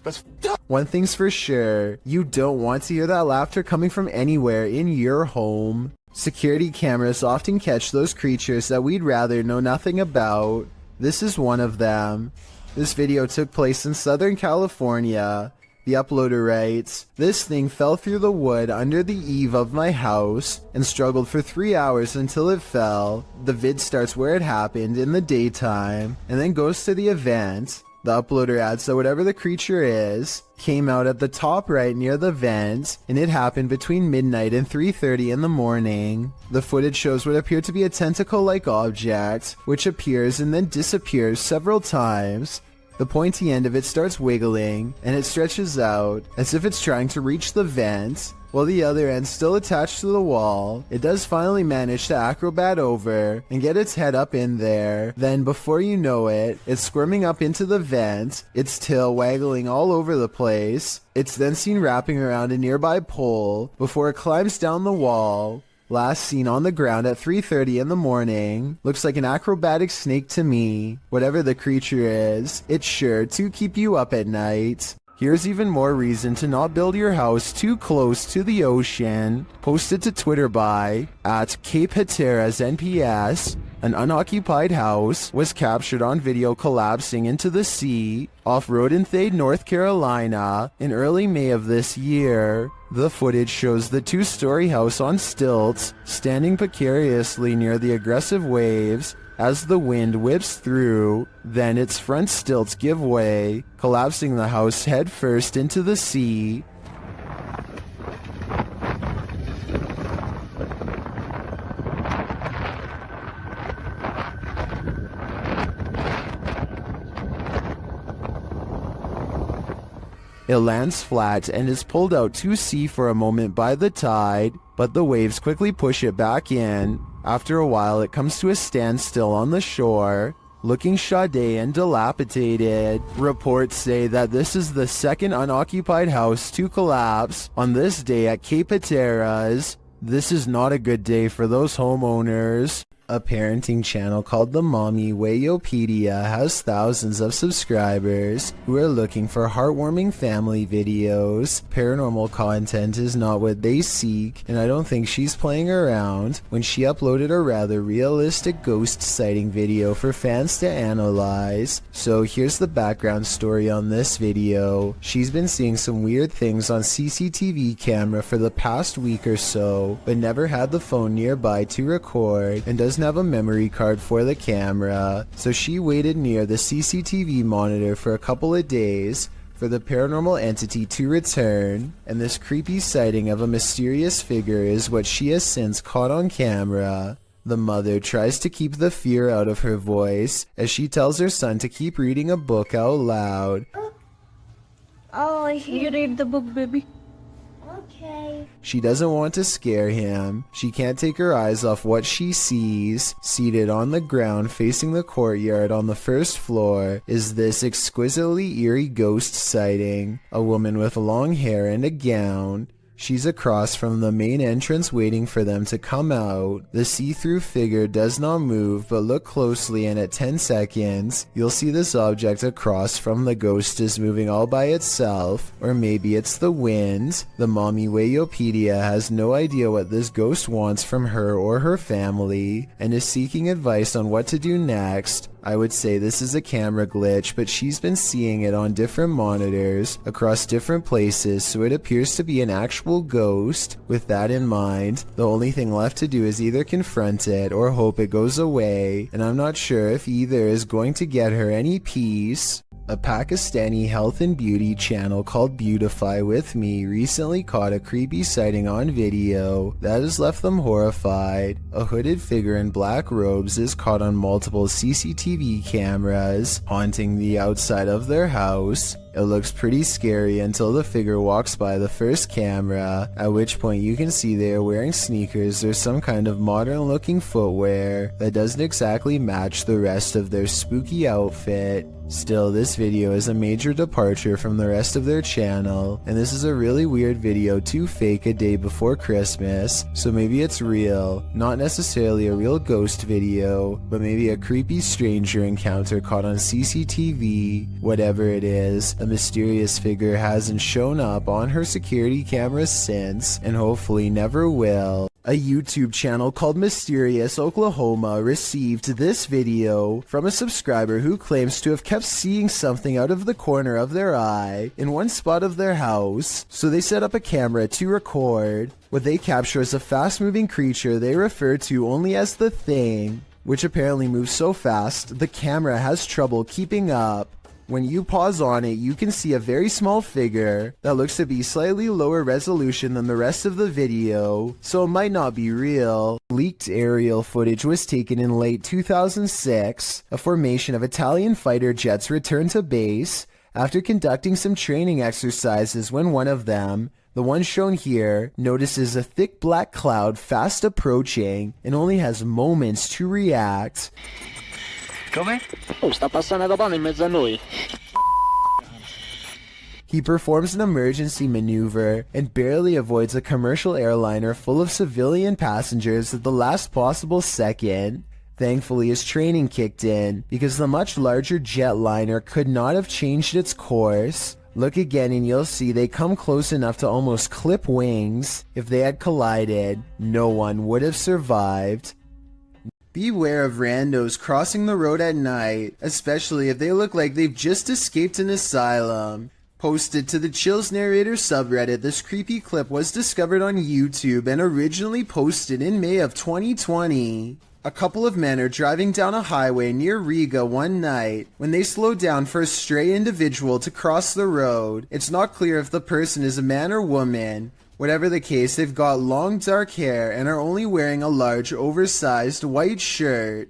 That's One thing's for sure, you don't want to hear that laughter coming from anywhere in your home. Security cameras often catch those creatures that we'd rather know nothing about. This is one of them. This video took place in Southern California. The uploader writes, "This thing fell through the wood under the eave of my house and struggled for 3 hours until it fell." The vid starts where it happened in the daytime and then goes to the event. The uploader adds that whatever the creature is, came out at the top right near the vent, and it happened between midnight and 3:30 in the morning. The footage shows what appeared to be a tentacle-like object, which appears and then disappears several times. The pointy end of it starts wiggling, and it stretches out, as if it's trying to reach the vent. While the other end still attached to the wall, it does finally manage to acrobat over and get its head up in there. Then, before you know it, it's squirming up into the vent, its tail waggling all over the place. It's then seen wrapping around a nearby pole before it climbs down the wall. Last seen on the ground at 3:30 in the morning. Looks like an acrobatic snake to me. Whatever the creature is, it's sure to keep you up at night. Here's even more reason to not build your house too close to the ocean. Posted to Twitter by @CapeHatteras_NPS. An unoccupied house was captured on video collapsing into the sea off Rodenthade, North Carolina in early May of this year. The footage shows the two-story house on stilts, standing precariously near the aggressive waves as the wind whips through. Then its front stilts give way, collapsing the house head first into the sea. It lands flat and is pulled out to sea for a moment by the tide, but the waves quickly push it back in. After a while, it comes to a standstill on the shore, looking shoddy and dilapidated. Reports say that this is the second unoccupied house to collapse on this day at Cape Hatteras. This is not a good day for those homeowners. A parenting channel called the Mommy Wayopedia has thousands of subscribers who are looking for heartwarming family videos. Paranormal content is not what they seek, and I don't think she's playing around when she uploaded a rather realistic ghost sighting video for fans to analyze. So here's the background story on this video. She's been seeing some weird things on CCTV camera for the past week or so, but never had the phone nearby to record and doesn't have a memory card for the camera, so she waited near the CCTV monitor for a couple of days for the paranormal entity to return, and this creepy sighting of a mysterious figure is what she has since caught on camera. The mother tries to keep the fear out of her voice as she tells her son to keep reading a book out loud. Oh, You read the book, baby. okay. She doesn't want to scare him. She can't take her eyes off what she sees. Seated on the ground facing the courtyard on the first floor is this exquisitely eerie ghost sighting. A woman with long hair and a gown. She's across from the main entrance waiting for them to come out. The see-through figure does not move, but look closely and at 10 seconds, you'll see this object across from the ghost is moving all by itself, or maybe it's the wind. The Mommy Wayopedia has no idea what this ghost wants from her or her family, and is seeking advice on what to do next. I would say this is a camera glitch, but she's been seeing it on different monitors across different places, so it appears to be an actual ghost. With that in mind, the only thing left to do is either confront it or hope it goes away, and I'm not sure if either is going to get her any peace. A Pakistani health and beauty channel called Beautify With Me recently caught a creepy sighting on video that has left them horrified. A hooded figure in black robes is caught on multiple CCTV cameras haunting the outside of their house. It looks pretty scary until the figure walks by the first camera, at which point you can see they are wearing sneakers or some kind of modern looking footwear that doesn't exactly match the rest of their spooky outfit. Still, this video is a major departure from the rest of their channel, and this is a really weird video to fake a day before Christmas, so maybe it's real. Not necessarily a real ghost video, but maybe a creepy stranger encounter caught on CCTV. Whatever it is, a mysterious figure hasn't shown up on her security cameras since, and hopefully never will. A YouTube channel called Mysterious Oklahoma received this video from a subscriber who claims to have kept seeing something out of the corner of their eye in one spot of their house, so they set up a camera to record. What they capture is a fast-moving creature they refer to only as the Thing, which apparently moves so fast the camera has trouble keeping up. When you pause on it, you can see a very small figure that looks to be slightly lower resolution than the rest of the video, so it might not be real. Leaked aerial footage was taken in late 2006. A formation of Italian fighter jets returned to base after conducting some training exercises when one of them, the one shown here, notices a thick black cloud fast approaching and only has moments to react. Come? Oh, sta passando da pane in mezzo a noi. He performs an emergency maneuver and barely avoids a commercial airliner full of civilian passengers at the last possible second. Thankfully, his training kicked in because the much larger jetliner could not have changed its course. Look again and you'll see they come close enough to almost clip wings. If they had collided, no one would have survived. Beware of randos crossing the road at night, especially if they look like they've just escaped an asylum. Posted to the Chills Narrator subreddit, this creepy clip was discovered on YouTube and originally posted in May of 2020. A couple of men are driving down a highway near Riga one night when they slow down for a stray individual to cross the road. It's not clear if the person is a man or woman. Whatever the case, they've got long dark hair and are only wearing a large oversized white shirt.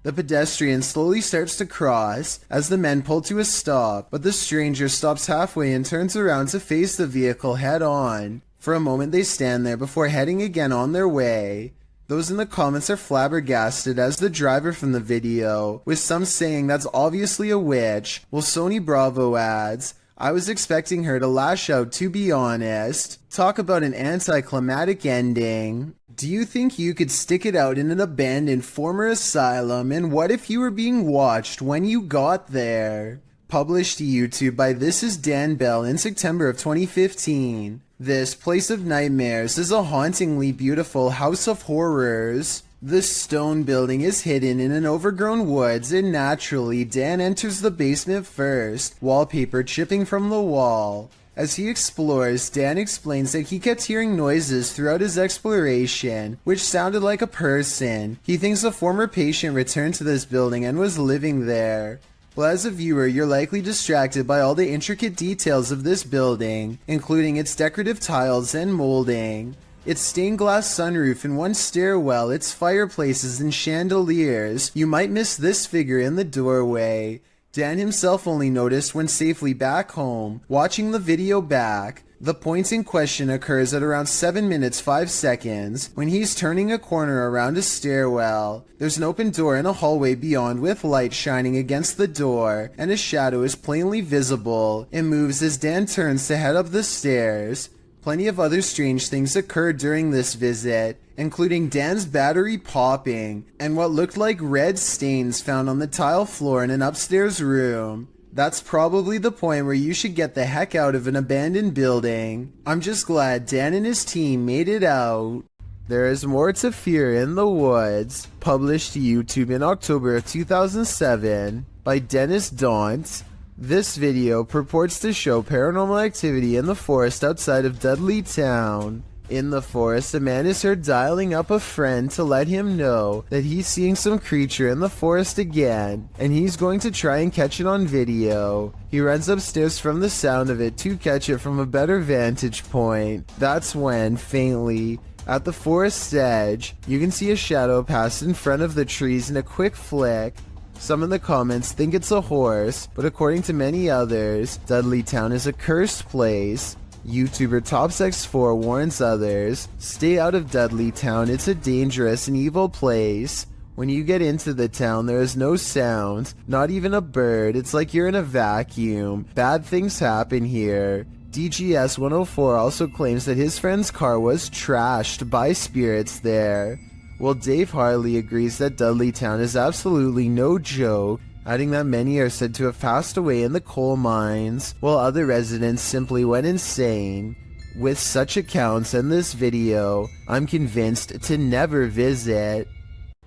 The pedestrian slowly starts to cross as the men pull to a stop, but the stranger stops halfway and turns around to face the vehicle head on. For a moment they stand there before heading again on their way. Those in the comments are flabbergasted as the driver from the video, with some saying that's obviously a witch, while Sony Bravo adds, I was expecting her to lash out, to be honest. Talk about an anticlimactic ending. Do you think you could stick it out in an abandoned former asylum, and what if you were being watched when you got there? Published to YouTube by This Is Dan Bell in September of 2015. This Place of Nightmares is a hauntingly beautiful house of horrors. The stone building is hidden in an overgrown woods, and naturally Dan enters the basement first, wallpaper chipping from the wall. As he explores, Dan explains that he kept hearing noises throughout his exploration, which sounded like a person. He thinks a former patient returned to this building and was living there. Well, as a viewer, you're likely distracted by all the intricate details of this building, including its decorative tiles and molding. Its stained glass sunroof and one stairwell, its fireplaces and chandeliers. You might miss this figure in the doorway. Dan himself only noticed when safely back home, watching the video back. The point in question occurs at around 7 minutes 5 seconds when he's turning a corner around a stairwell. There's an open door in a hallway beyond with light shining against the door, and a shadow is plainly visible. It moves as Dan turns to head up the stairs. Plenty of other strange things occurred during this visit, including Dan's battery popping and what looked like red stains found on the tile floor in an upstairs room. That's probably the point where you should get the heck out of an abandoned building. I'm just glad Dan and his team made it out. There is More to Fear in the Woods, published to YouTube in October of 2007 by Dennis Daunt. This video purports to show paranormal activity in the forest outside of Dudley Town. In the forest, a man is heard dialing up a friend to let him know that he's seeing some creature in the forest again, and he's going to try and catch it on video. He runs upstairs from the sound of it to catch it from a better vantage point. That's when, faintly, at the forest's edge, you can see a shadow pass in front of the trees in a quick flick. Some in the comments think it's a horse, but according to many others, Dudley Town is a cursed place. YouTuber TopsX4 warns others, stay out of Dudley Town, it's a dangerous and evil place. When you get into the town, there is no sound, not even a bird, it's like you're in a vacuum. Bad things happen here. DGS 104 also claims that his friend's car was trashed by spirits there. Well, Dave Harley agrees that Dudley Town is absolutely no joke, adding that many are said to have passed away in the coal mines, while other residents simply went insane. With such accounts and this video, I'm convinced to never visit.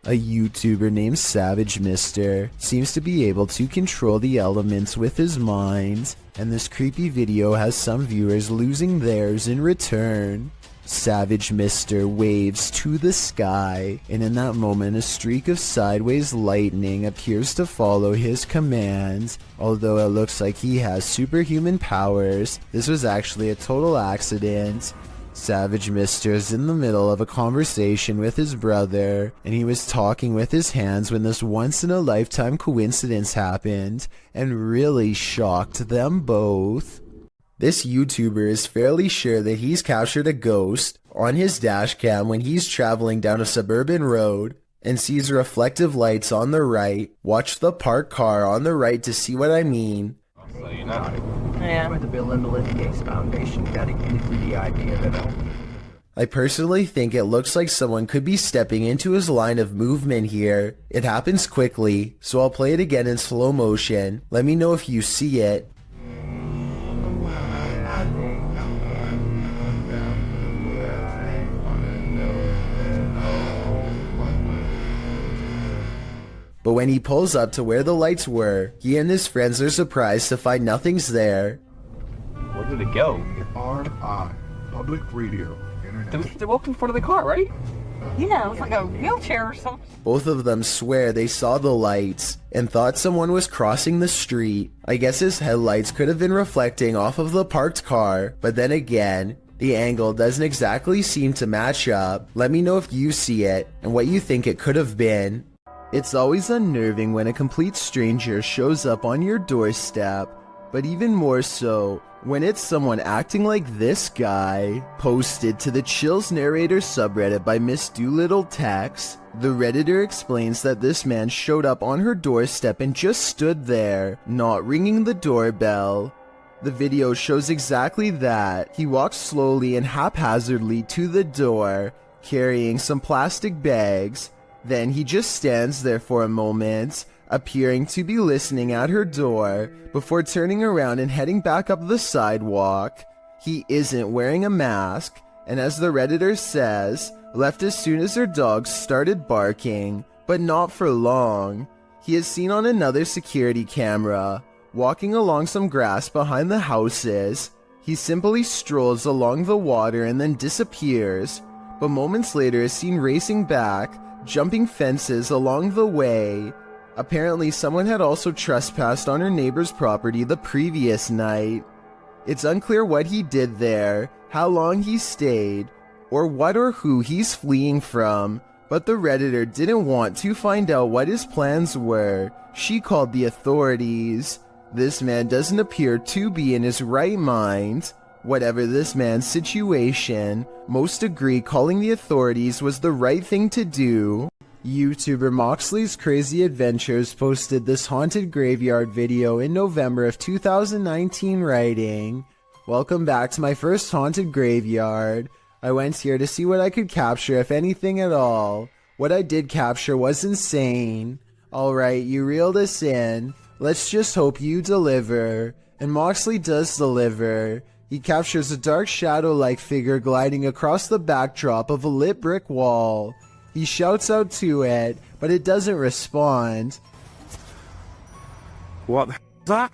A YouTuber named Savage Mister seems to be able to control the elements with his mind, and this creepy video has some viewers losing theirs in return. Savage Mister waves to the sky, and in that moment a streak of sideways lightning appears to follow his commands. Although it looks like he has superhuman powers, this was actually a total accident. Savage Mister is in the middle of a conversation with his brother, and he was talking with his hands when this once-in-a-lifetime coincidence happened, and really shocked them both. This YouTuber is fairly sure that he's captured a ghost on his dashcam when he's traveling down a suburban road and sees reflective lights on the right. Watch the parked car on the right to see what I mean. Yeah. With the Bill and Melinda Gates Foundation dedicated to the idea that I personally think it looks like someone could be stepping into his line of movement here. It happens quickly, so I'll play it again in slow motion. Let me know if you see it. But when he pulls up to where the lights were, he and his friends are surprised to find nothing's there. Where did it go? RI, public radio, internet. They walked in front of the car, right? Yeah, it was like a wheelchair or something. Both of them swear they saw the lights and thought someone was crossing the street. I guess his headlights could have been reflecting off of the parked car, but then again, the angle doesn't exactly seem to match up. Let me know if you see it and what you think it could have been. It's always unnerving when a complete stranger shows up on your doorstep, but even more so when it's someone acting like this guy. Posted to the Chills Narrator subreddit by Miss Doolittle Tex, the Redditor explains that this man showed up on her doorstep and just stood there, not ringing the doorbell. The video shows exactly that. He walks slowly and haphazardly to the door, carrying some plastic bags. Then he just stands there for a moment, appearing to be listening at her door, before turning around and heading back up the sidewalk. He isn't wearing a mask, and as the Redditor says, left as soon as her dogs started barking, but not for long. He is seen on another security camera, walking along some grass behind the houses. He simply strolls along the water and then disappears, but moments later is seen racing back, jumping fences along the way. Apparently someone had also trespassed on her neighbor's property the previous night. It's unclear what he did there, how long he stayed, or what or who he's fleeing from, but the Redditor didn't want to find out what his plans were. She called the authorities. This man doesn't appear to be in his right mind. Whatever this man's situation, most agree calling the authorities was the right thing to do. YouTuber Moxley's Crazy Adventures posted this haunted graveyard video in November of 2019 writing, "Welcome back to my first haunted graveyard. I went here to see what I could capture, if anything at all. What I did capture was insane. Alright, you reeled us in. Let's just hope you deliver." And Moxley does deliver. He captures a dark shadow-like figure gliding across the backdrop of a lit brick wall. He shouts out to it, but it doesn't respond. What the hell is that?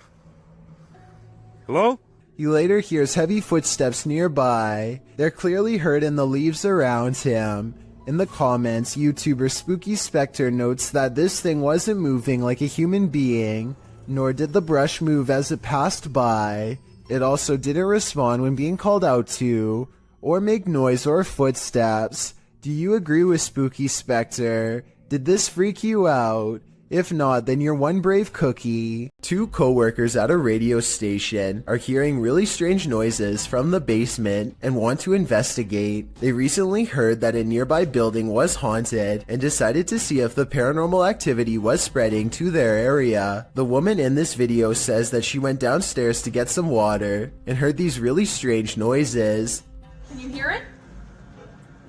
Hello? He later hears heavy footsteps nearby. They're clearly heard in the leaves around him. In the comments, YouTuber Spooky Spectre notes that this thing wasn't moving like a human being, nor did the brush move as it passed by. It also didn't respond when being called out to, or make noise or footsteps. Do you agree with Spooky Spectre? Did this freak you out? If not, then you're one brave cookie. Two co-workers at a radio station are hearing really strange noises from the basement and want to investigate. They recently heard that a nearby building was haunted and decided to see if the paranormal activity was spreading to their area. The woman in this video says that she went downstairs to get some water and heard these really strange noises. Can you hear it?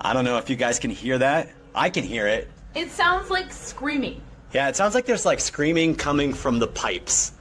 I don't know if you guys can hear that. I can hear it. It sounds like screaming. Yeah, it sounds like there's like screaming coming from the pipes.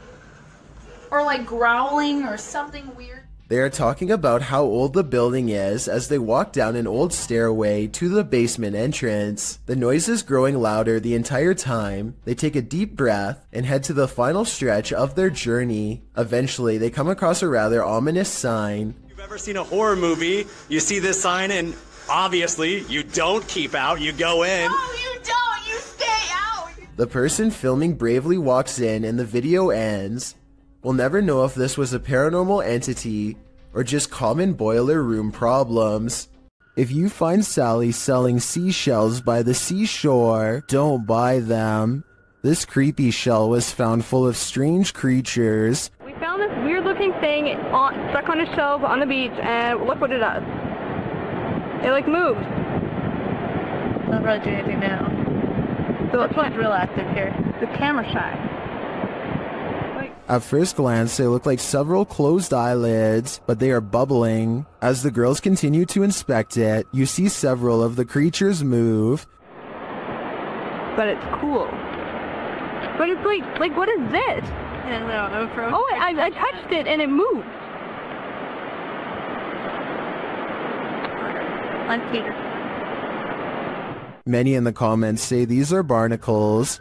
Or like growling or something weird. They are talking about how old the building is as they walk down an old stairway to the basement entrance. The noise is growing louder the entire time. They take a deep breath and head to the final stretch of their journey. Eventually, they come across a rather ominous sign. If you've ever seen a horror movie, you see this sign and obviously you don't keep out, you go in. No, you don't! You stay out! The person filming bravely walks in and the video ends. We'll never know if this was a paranormal entity or just common boiler room problems. If you find Sally selling seashells by the seashore, don't buy them. This creepy shell was found full of strange creatures. We found this weird looking thing stuck on a shelf on the beach, and look what it does. It like moves. Not really doing anything now. So it's not real active here. The camera shy. At first glance, they look like several closed eyelids, but they are bubbling. As the girls continue to inspect it, you see several of the creatures move. But it's cool. But it's like what is this? Oh, I touched it and it moved. I'm Peter. Many in the comments say these are barnacles.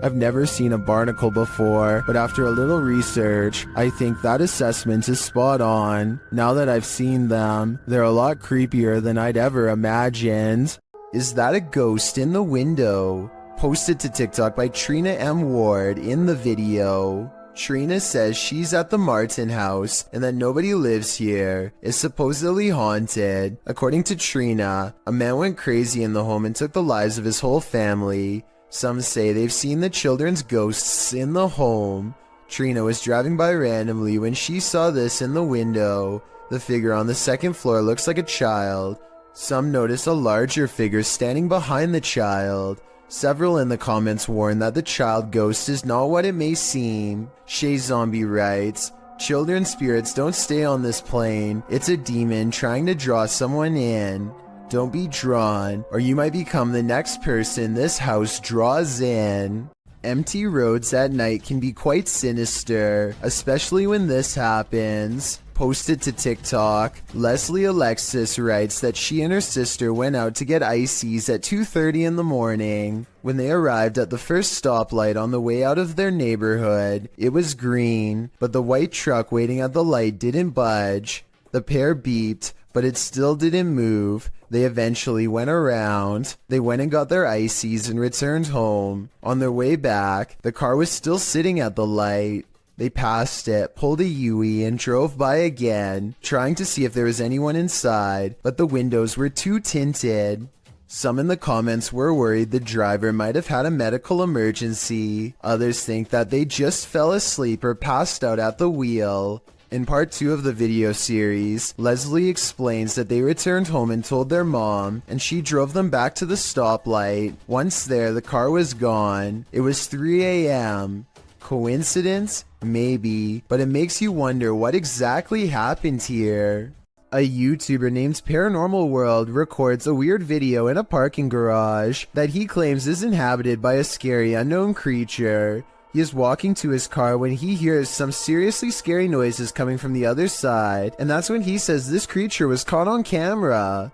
I've never seen a barnacle before, but after a little research, I think that assessment is spot on. Now that I've seen them, they're a lot creepier than I'd ever imagined. Is that a ghost in the window? Posted to TikTok by Trina M. Ward in the video. Trina says she's at the Martin house and that nobody lives here. It's supposedly haunted. According to Trina, a man went crazy in the home and took the lives of his whole family. Some say they've seen the children's ghosts in the home. Trina was driving by randomly when she saw this in the window. The figure on the second floor looks like a child. Some notice a larger figure standing behind the child. Several in the comments warn that the child ghost is not what it may seem. Shay Zombie writes, "Children spirits don't stay on this plane. It's a demon trying to draw someone in. Don't be drawn, or you might become the next person this house draws in." Empty roads at night can be quite sinister, especially when this happens. Posted to TikTok, Leslie Alexis writes that she and her sister went out to get ices at 2:30 in the morning. When they arrived at the first stoplight on the way out of their neighborhood, it was green, but the white truck waiting at the light didn't budge. The pair beeped, but it still didn't move. They eventually went around. They went and got their ices and returned home. On their way back, the car was still sitting at the light. They passed it, pulled a U-turn, and drove by again, trying to see if there was anyone inside, but the windows were too tinted. Some in the comments were worried the driver might have had a medical emergency. Others think that they just fell asleep or passed out at the wheel. In part 2 of the video series, Leslie explains that they returned home and told their mom, and she drove them back to the stoplight. Once there, the car was gone. It was 3 a.m. Coincidence? Maybe, but it makes you wonder what exactly happened here. A YouTuber named Paranormal World records a weird video in a parking garage that he claims is inhabited by a scary unknown creature. He is walking to his car when he hears some seriously scary noises coming from the other side, and that's when he says this creature was caught on camera.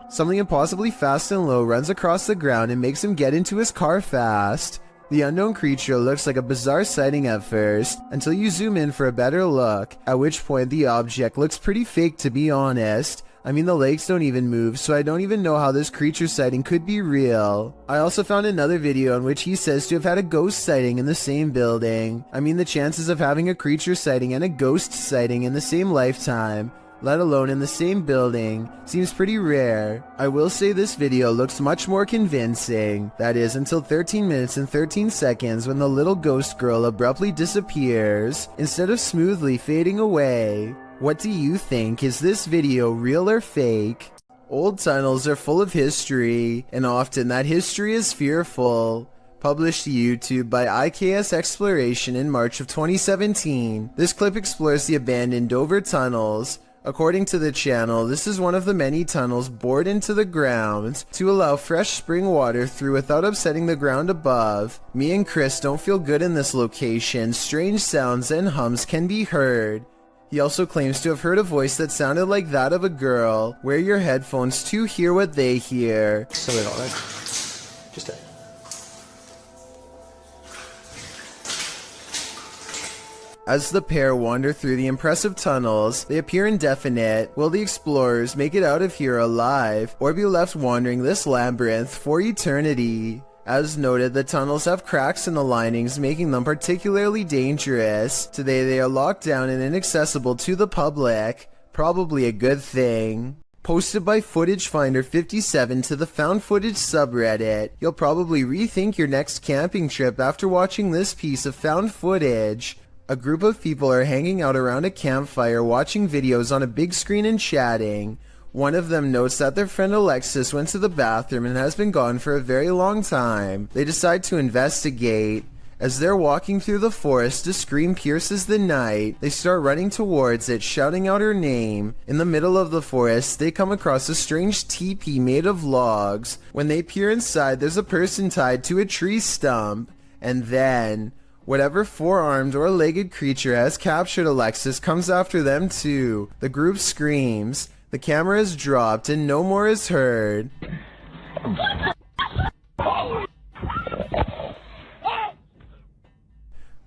Something impossibly fast and low runs across the ground and makes him get into his car fast. The unknown creature looks like a bizarre sighting at first, until you zoom in for a better look, at which point the object looks pretty fake, to be honest. I mean, the legs don't even move, so I don't even know how this creature sighting could be real. I also found another video in which he says to have had a ghost sighting in the same building. I mean, the chances of having a creature sighting and a ghost sighting in the same lifetime, let alone in the same building, seems pretty rare. I will say this video looks much more convincing. That is, until 13 minutes and 13 seconds when the little ghost girl abruptly disappears, instead of smoothly fading away. What do you think? Is this video real or fake? Old tunnels are full of history, and often that history is fearful. Published to YouTube by IKS Exploration in March of 2017, this clip explores the abandoned Dover tunnels. According to the channel, this is one of the many tunnels bored into the ground to allow fresh spring water through without upsetting the ground above. Me and Chris don't feel good in this location. Strange sounds and hums can be heard. He also claims to have heard a voice that sounded like that of a girl. Wear your headphones to hear what they hear. As the pair wander through the impressive tunnels, they appear indefinite. Will the explorers make it out of here alive, or be left wandering this labyrinth for eternity? As noted, the tunnels have cracks in the linings, making them particularly dangerous. Today they are locked down and inaccessible to the public. Probably a good thing. Posted by Footage Finder 57 to the Found Footage subreddit. You'll probably rethink your next camping trip after watching this piece of found footage. A group of people are hanging out around a campfire watching videos on a big screen and chatting. One of them notes that their friend Alexis went to the bathroom and has been gone for a very long time. They decide to investigate. As they're walking through the forest, a scream pierces the night. They start running towards it, shouting out her name. In the middle of the forest, they come across a strange teepee made of logs. When they peer inside, there's a person tied to a tree stump. And then whatever four-armed or legged creature has captured Alexis comes after them too. The group screams. The camera is dropped and no more is heard.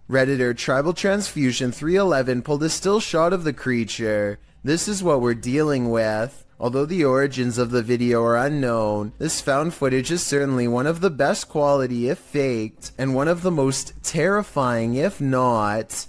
Redditor Tribal Transfusion 311 pulled a still shot of the creature. This is what we're dealing with. Although the origins of the video are unknown, this found footage is certainly one of the best quality if faked, and one of the most terrifying if not.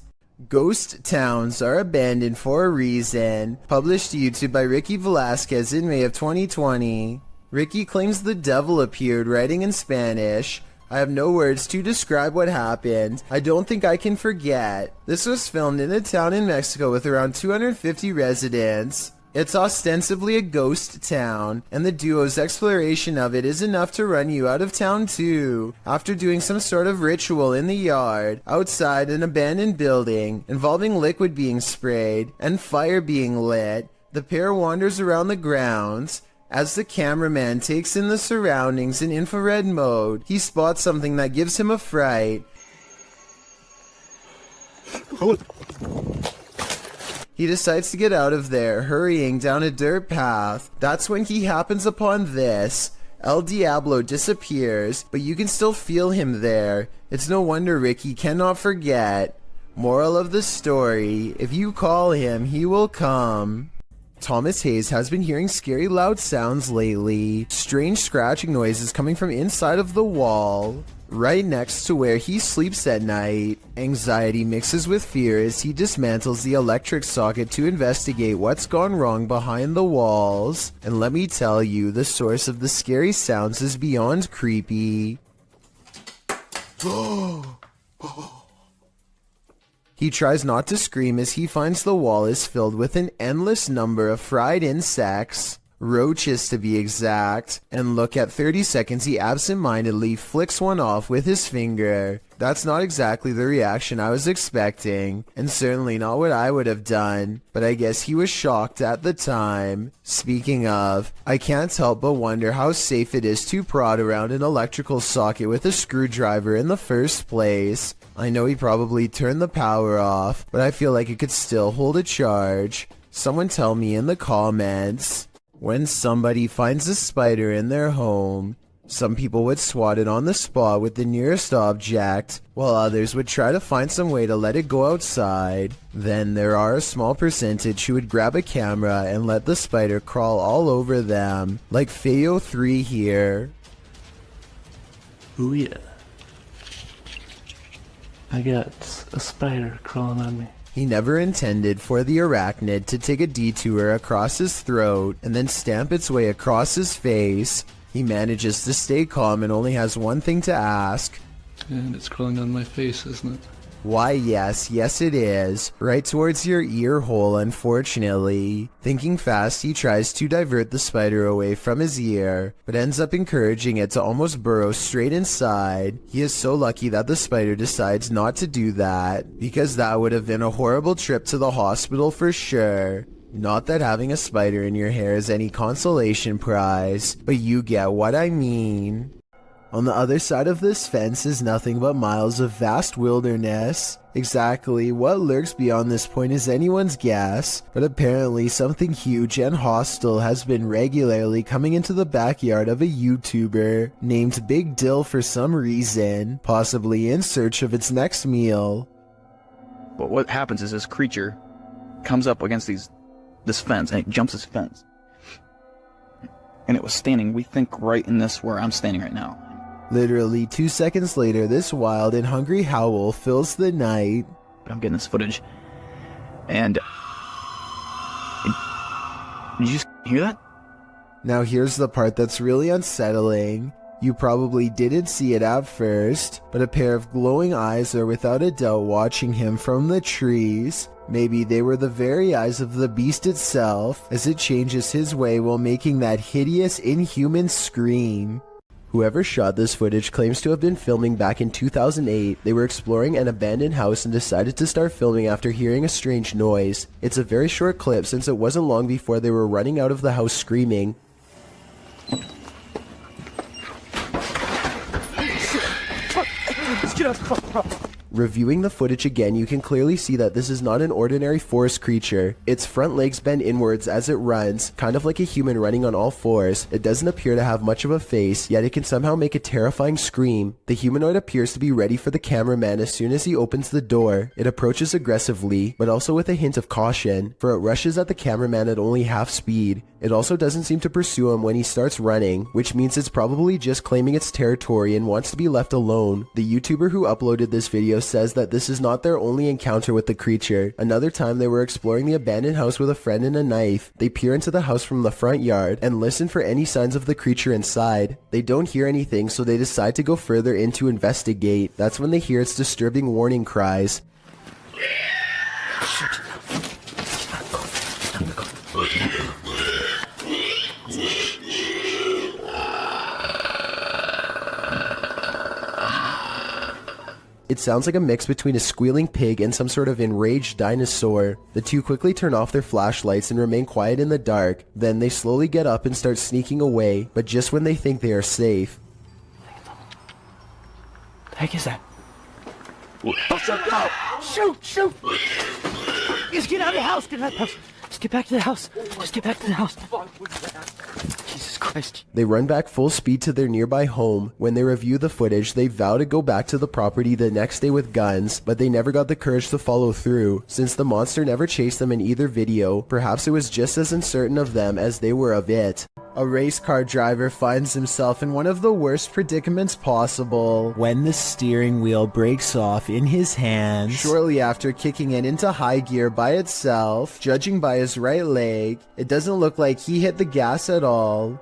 Ghost towns are abandoned for a reason. Published to YouTube by Ricky Velasquez in May of 2020. Ricky claims the devil appeared, writing in Spanish. I have no words to describe what happened. I don't think I can forget. This was filmed in a town in Mexico with around 250 residents. It's ostensibly a ghost town, and the duo's exploration of it is enough to run you out of town too. After doing some sort of ritual in the yard, outside an abandoned building, involving liquid being sprayed and fire being lit, the pair wanders around the grounds. As the cameraman takes in the surroundings in infrared mode, he spots something that gives him a fright. He decides to get out of there, hurrying down a dirt path. That's when he happens upon this. El Diablo disappears, but you can still feel him there. It's no wonder Ricky cannot forget. Moral of the story, if you call him, he will come. Thomas Hayes has been hearing scary loud sounds lately. Strange scratching noises coming from inside of the wall, right next to where he sleeps at night. Anxiety mixes with fear as he dismantles the electric socket to investigate what's gone wrong behind the walls. And let me tell you, the source of the scary sounds is beyond creepy. He tries not to scream as he finds the wall is filled with an endless number of fried insects. roaches to be exact, and look, at 30 seconds he absent-mindedly flicks one off with his finger. That's not exactly the reaction I was expecting, and certainly not what I would have done, but I guess he was shocked at the time. Speaking of, I can't help but wonder how safe it is to prod around an electrical socket with a screwdriver in the first place. I know he probably turned the power off, but I feel like it could still hold a charge. Someone tell me in the comments. When somebody finds a spider in their home, some people would swat it on the spot with the nearest object, while others would try to find some way to let it go outside. Then there are a small percentage who would grab a camera and let the spider crawl all over them, like Feo3 here. Ooh yeah. I got a spider crawling on me. He never intended for the arachnid to take a detour across his throat and then stamp its way across his face. He manages to stay calm and only has one thing to ask. And it's crawling on my face, isn't it? Why, yes it is. Right towards your ear hole, unfortunately. Thinking fast, he tries to divert the spider away from his ear, but ends up encouraging it to almost burrow straight inside. He is so lucky that the spider decides not to do that, because that would have been a horrible trip to the hospital for sure. Not that having a spider in your hair is any consolation prize, but you get what I mean. On the other side of this fence is nothing but miles of vast wilderness. Exactly what lurks beyond this point is anyone's guess, but apparently something huge and hostile has been regularly coming into the backyard of a YouTuber named Big Dill for some reason, possibly in search of its next meal. But what happens is this creature comes up against this fence and it jumps this fence. And it was standing, we think, right in this where I'm standing right now. Literally 2 seconds later, this wild and hungry howl fills the night. I'm getting this footage, and did you hear that? Now here's the part that's really unsettling. You probably didn't see it at first, but a pair of glowing eyes are without a doubt watching him from the trees. Maybe they were the very eyes of the beast itself, as it changes his way while making that hideous, inhuman scream. Whoever shot this footage claims to have been filming back in 2008. They were exploring an abandoned house and decided to start filming after hearing a strange noise. It's a very short clip since it wasn't long before they were running out of the house screaming. Reviewing the footage again, you can clearly see that this is not an ordinary forest creature. Its front legs bend inwards as it runs, kind of like a human running on all fours. It doesn't appear to have much of a face, yet it can somehow make a terrifying scream. The humanoid appears to be ready for the cameraman as soon as he opens the door. It approaches aggressively, but also with a hint of caution, for it rushes at the cameraman at only half speed. It also doesn't seem to pursue him when he starts running, which means it's probably just claiming its territory and wants to be left alone. The YouTuber who uploaded this video says that this is not their only encounter with the creature. Another time they were exploring the abandoned house with a friend and a knife. They peer into the house from the front yard and listen for any signs of the creature inside. They don't hear anything, so they decide to go further in to investigate. That's when they hear its disturbing warning cries. It sounds like a mix between a squealing pig and some sort of enraged dinosaur. The two quickly turn off their flashlights and remain quiet in the dark. Then they slowly get up and start sneaking away, but just when they think they are safe. The heck is that? Shoot! Just get out of the house! Get out of the house! Just get back to the house! Just get back to the house! Jesus Christ. They run back full speed to their nearby home. When they review the footage, they vow to go back to the property the next day with guns, but they never got the courage to follow through. Since the monster never chased them in either video, perhaps it was just as uncertain of them as they were of it. A race car driver finds himself in one of the worst predicaments possible when the steering wheel breaks off in his hands. Shortly after kicking it into high gear by itself, judging by his right leg, it doesn't look like he hit the gas at all.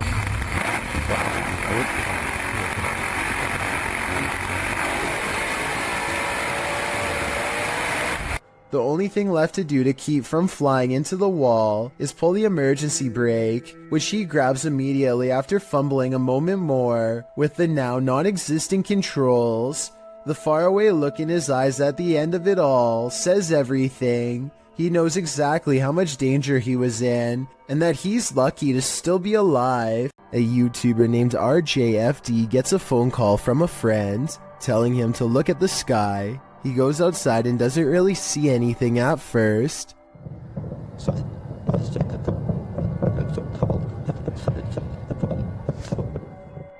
The only thing left to do to keep from flying into the wall is pull the emergency brake, which he grabs immediately after fumbling a moment more with the now non-existent controls. The faraway look in his eyes at the end of it all says everything. He knows exactly how much danger he was in, and that he's lucky to still be alive. A YouTuber named RJFD gets a phone call from a friend, telling him to look at the sky. He goes outside and doesn't really see anything at first.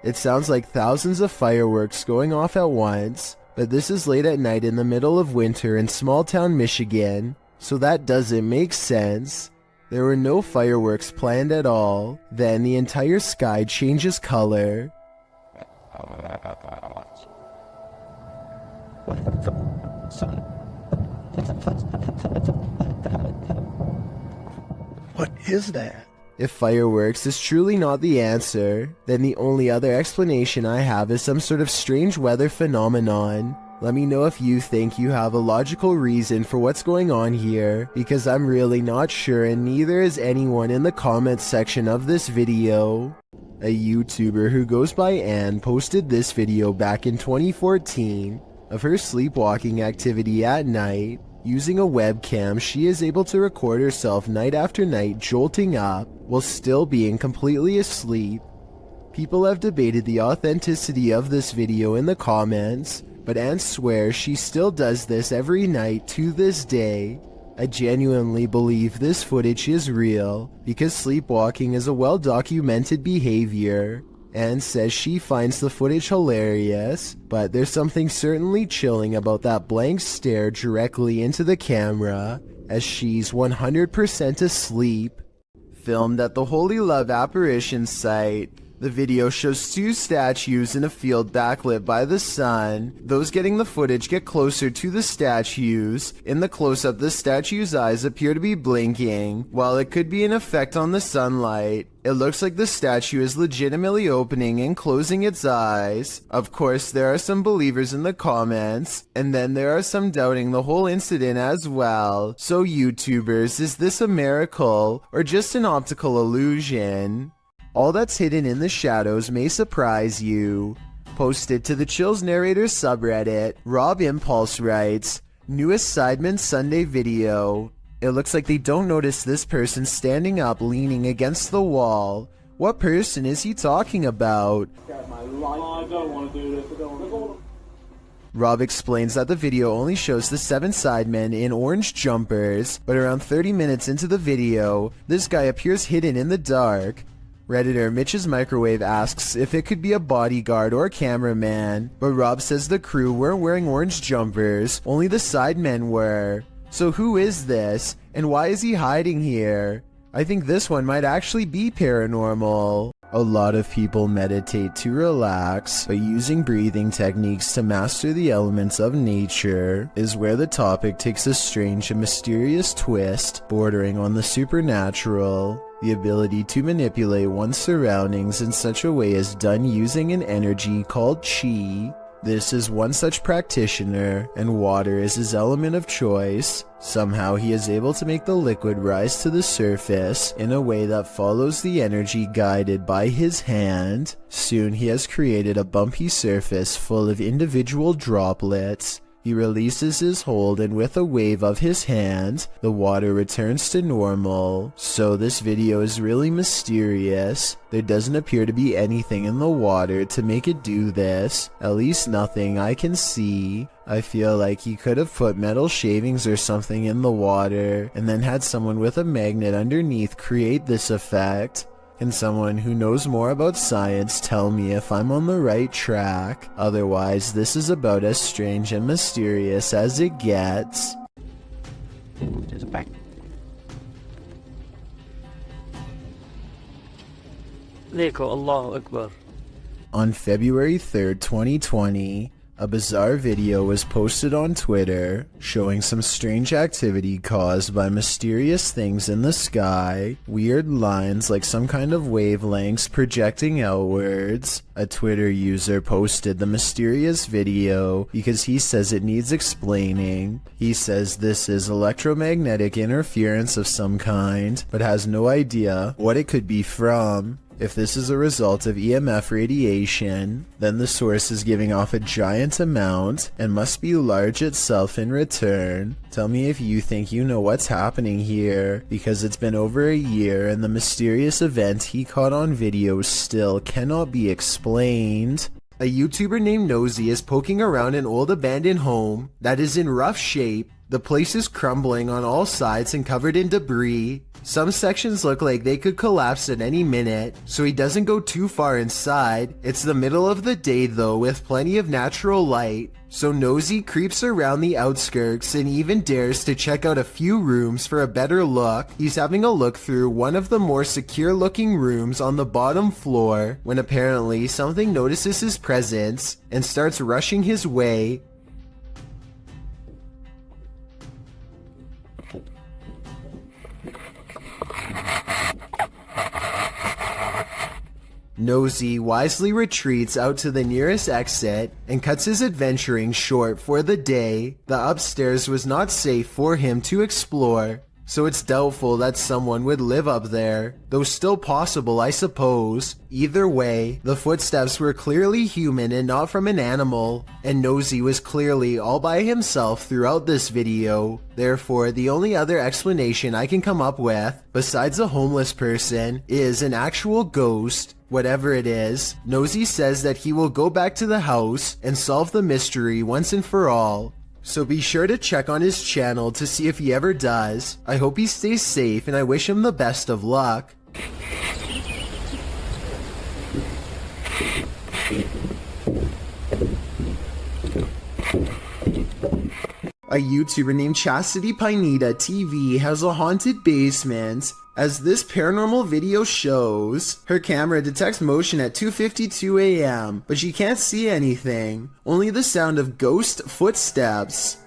It sounds like thousands of fireworks going off at once, but this is late at night in the middle of winter in small town Michigan, so that doesn't make sense. There were no fireworks planned at all. Then the entire sky changes color. What is that? If fireworks is truly not the answer, then the only other explanation I have is some sort of strange weather phenomenon. Let me know if you think you have a logical reason for what's going on here, because I'm really not sure, and neither is anyone in the comments section of this video. A YouTuber who goes by Anne posted this video back in 2014 of her sleepwalking activity at night. Using a webcam, she is able to record herself night after night jolting up while still being completely asleep. People have debated the authenticity of this video in the comments, but Anne swears she still does this every night to this day. I genuinely believe this footage is real, because sleepwalking is a well-documented behavior. Anne says she finds the footage hilarious, but there's something certainly chilling about that blank stare directly into the camera, as she's 100% asleep. Filmed at the Holy Love Apparition site, the video shows two statues in a field backlit by the sun. Those getting the footage get closer to the statues. In the close-up, the statue's eyes appear to be blinking. While it could be an effect on the sunlight, it looks like the statue is legitimately opening and closing its eyes. Of course, there are some believers in the comments, and then there are some doubting the whole incident as well. So YouTubers, is this a miracle or just an optical illusion? All that's hidden in the shadows may surprise you. Posted to the Chills Narrator subreddit, Rob Impulse writes, "Newest Sidemen Sunday video. It looks like they don't notice this person standing up leaning against the wall. What person is he talking about?" Rob explains that the video only shows the 7 sidemen in orange jumpers, but around 30 minutes into the video, this guy appears hidden in the dark. Redditor Mitch's Microwave asks if it could be a bodyguard or a cameraman, but Rob says the crew weren't wearing orange jumpers, only the sidemen were. So who is this, and why is he hiding here? I think this one might actually be paranormal. A lot of people meditate to relax, but using breathing techniques to master the elements of nature is where the topic takes a strange and mysterious twist, bordering on the supernatural. The ability to manipulate one's surroundings in such a way is done using an energy called chi. This is one such practitioner, and water is his element of choice. Somehow he is able to make the liquid rise to the surface in a way that follows the energy guided by his hand. Soon he has created a bumpy surface full of individual droplets. He releases his hold, and with a wave of his hand, the water returns to normal. So this video is really mysterious. There doesn't appear to be anything in the water to make it do this. At least nothing I can see. I feel like he could have put metal shavings or something in the water, and then had someone with a magnet underneath create this effect. Can someone who knows more about science tell me if I'm on the right track? Otherwise, this is about as strange and mysterious as it gets. There's a back. Allahu Akbar. On February 3rd, 2020, A bizarre video was posted on Twitter showing some strange activity caused by mysterious things in the sky, weird lines like some kind of wavelengths projecting outwards. A Twitter user posted the mysterious video because he says it needs explaining. He says this is electromagnetic interference of some kind, but has no idea what it could be from. If this is a result of EMF radiation, then the source is giving off a giant amount and must be large itself in return. Tell me if you think you know what's happening here, because it's been over a year and the mysterious event he caught on video still cannot be explained. A YouTuber named Nosy is poking around an old abandoned home that is in rough shape. The place is crumbling on all sides and covered in debris. Some sections look like they could collapse at any minute, so he doesn't go too far inside. It's the middle of the day though, with plenty of natural light, so Nosy creeps around the outskirts and even dares to check out a few rooms for a better look. He's having a look through one of the more secure looking rooms on the bottom floor when apparently something notices his presence and starts rushing his way. Nosy wisely retreats out to the nearest exit and cuts his adventuring short for the day. The upstairs was not safe for him to explore, so it's doubtful that someone would live up there, though still possible I suppose. Either way, the footsteps were clearly human and not from an animal, and Nosy was clearly all by himself throughout this video. Therefore, the only other explanation I can come up with, besides a homeless person, is an actual ghost. Whatever it is, Nosy says that he will go back to the house and solve the mystery once and for all. So be sure to check on his channel to see if he ever does. I hope he stays safe and I wish him the best of luck. A YouTuber named Chastity Pineda TV has a haunted basement. As this paranormal video shows, her camera detects motion at 2:52 a.m., but she can't see anything, only the sound of ghost footsteps.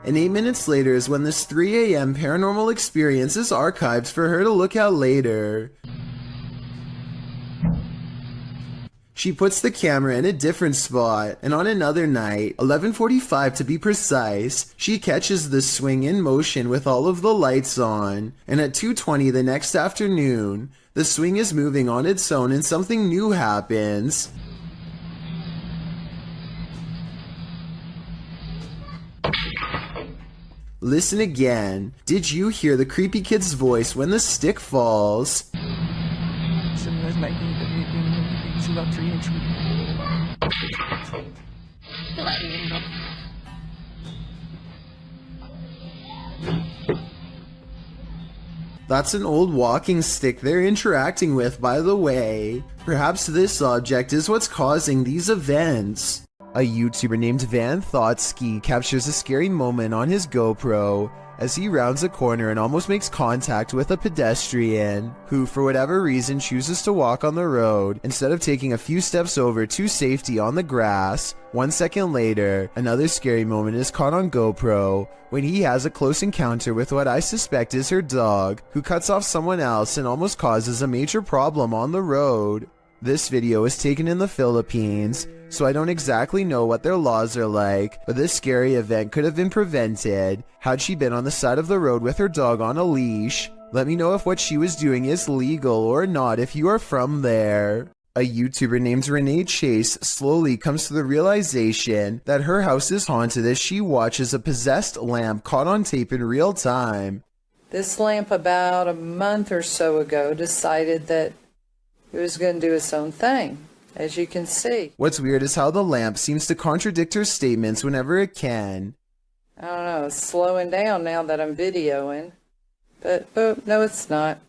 And 8 minutes later is when this 3 a.m. paranormal experience is archived for her to look at later. She puts the camera in a different spot, and on another night, 11:45 to be precise, she catches the swing in motion with all of the lights on, and at 2:20 the next afternoon, the swing is moving on its own and something new happens. Listen again. Did you hear the creepy kid's voice when the stick falls? That's an old walking stick they're interacting with, by the way. Perhaps this object is what's causing these events. A YouTuber named Van Thoughtsky captures a scary moment on his GoPro as he rounds a corner and almost makes contact with a pedestrian who, for whatever reason, chooses to walk on the road instead of taking a few steps over to safety on the grass. 1 second later, another scary moment is caught on GoPro when he has a close encounter with what I suspect is her dog, who cuts off someone else and almost causes a major problem on the road. This video was taken in the Philippines, so I don't exactly know what their laws are like, but this scary event could have been prevented had she been on the side of the road with her dog on a leash. Let me know if what she was doing is legal or not if you are from there. A YouTuber named Renee Chase slowly comes to the realization that her house is haunted as she watches a possessed lamp caught on tape in real time. This lamp about a month or so ago decided that it was going to do its own thing, as you can see. What's weird is how the lamp seems to contradict her statements whenever it can. I don't know, it's slowing down now that I'm videoing. But no, it's not.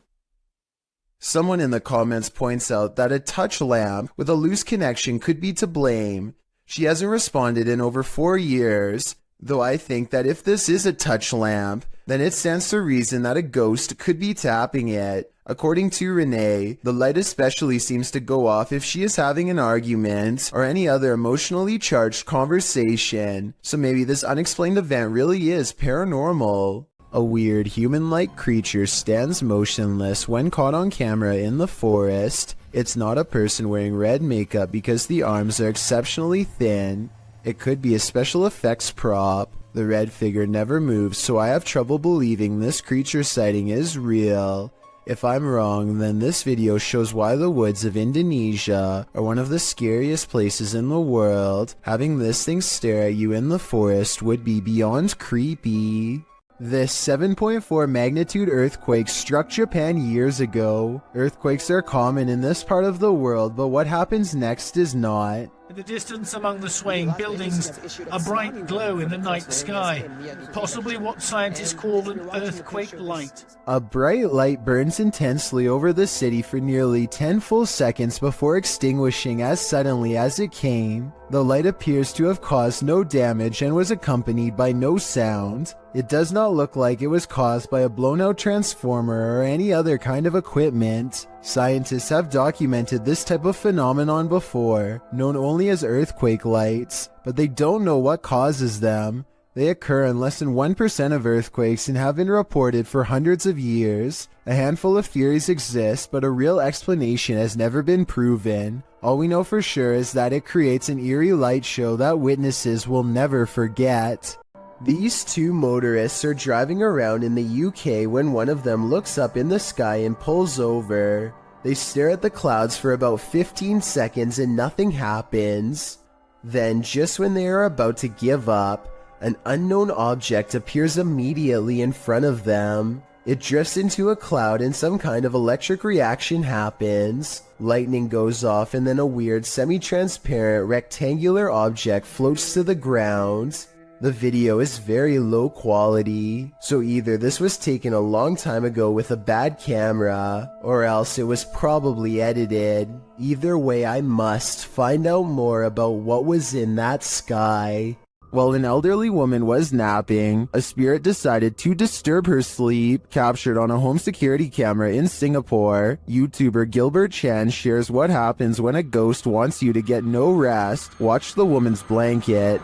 Someone in the comments points out that a touch lamp with a loose connection could be to blame. She hasn't responded in over 4 years. Though I think that if this is a touch lamp, then it stands to reason that a ghost could be tapping it. According to Renee, the light especially seems to go off if she is having an argument or any other emotionally charged conversation. So maybe this unexplained event really is paranormal. A weird human-like creature stands motionless when caught on camera in the forest. It's not a person wearing red makeup because the arms are exceptionally thin. It could be a special effects prop. The red figure never moves, so I have trouble believing this creature sighting is real. If I'm wrong, then this video shows why the woods of Indonesia are one of the scariest places in the world. Having this thing stare at you in the forest would be beyond creepy. This 7.4 magnitude earthquake struck Japan years ago. Earthquakes are common in this part of the world, but what happens next is not. In the distance among the swaying buildings, a bright glow in the night sky, possibly what scientists call an earthquake light. A bright light burns intensely over the city for nearly 10 full seconds before extinguishing as suddenly as it came. The light appears to have caused no damage and was accompanied by no sound. It does not look like it was caused by a blown-out transformer or any other kind of equipment. Scientists have documented this type of phenomenon before, known only as earthquake lights, but they don't know what causes them. They occur in less than 1% of earthquakes and have been reported for hundreds of years. A handful of theories exist, but a real explanation has never been proven. All we know for sure is that it creates an eerie light show that witnesses will never forget. These two motorists are driving around in the UK when one of them looks up in the sky and pulls over. They stare at the clouds for about 15 seconds and nothing happens. Then, just when they are about to give up, an unknown object appears immediately in front of them. It drifts into a cloud and some kind of electric reaction happens. Lightning goes off and then a weird semi-transparent rectangular object floats to the ground. The video is very low quality, so either this was taken a long time ago with a bad camera, or else it was probably edited. Either way, I must find out more about what was in that sky. While an elderly woman was napping, a spirit decided to disturb her sleep. Captured on a home security camera in Singapore, YouTuber Gilbert Chan shares what happens when a ghost wants you to get no rest. Watch the woman's blanket.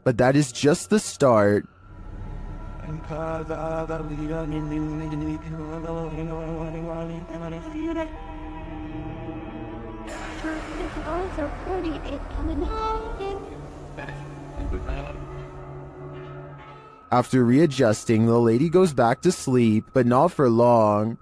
But that is just the start. After readjusting, the lady goes back to sleep, but not for long.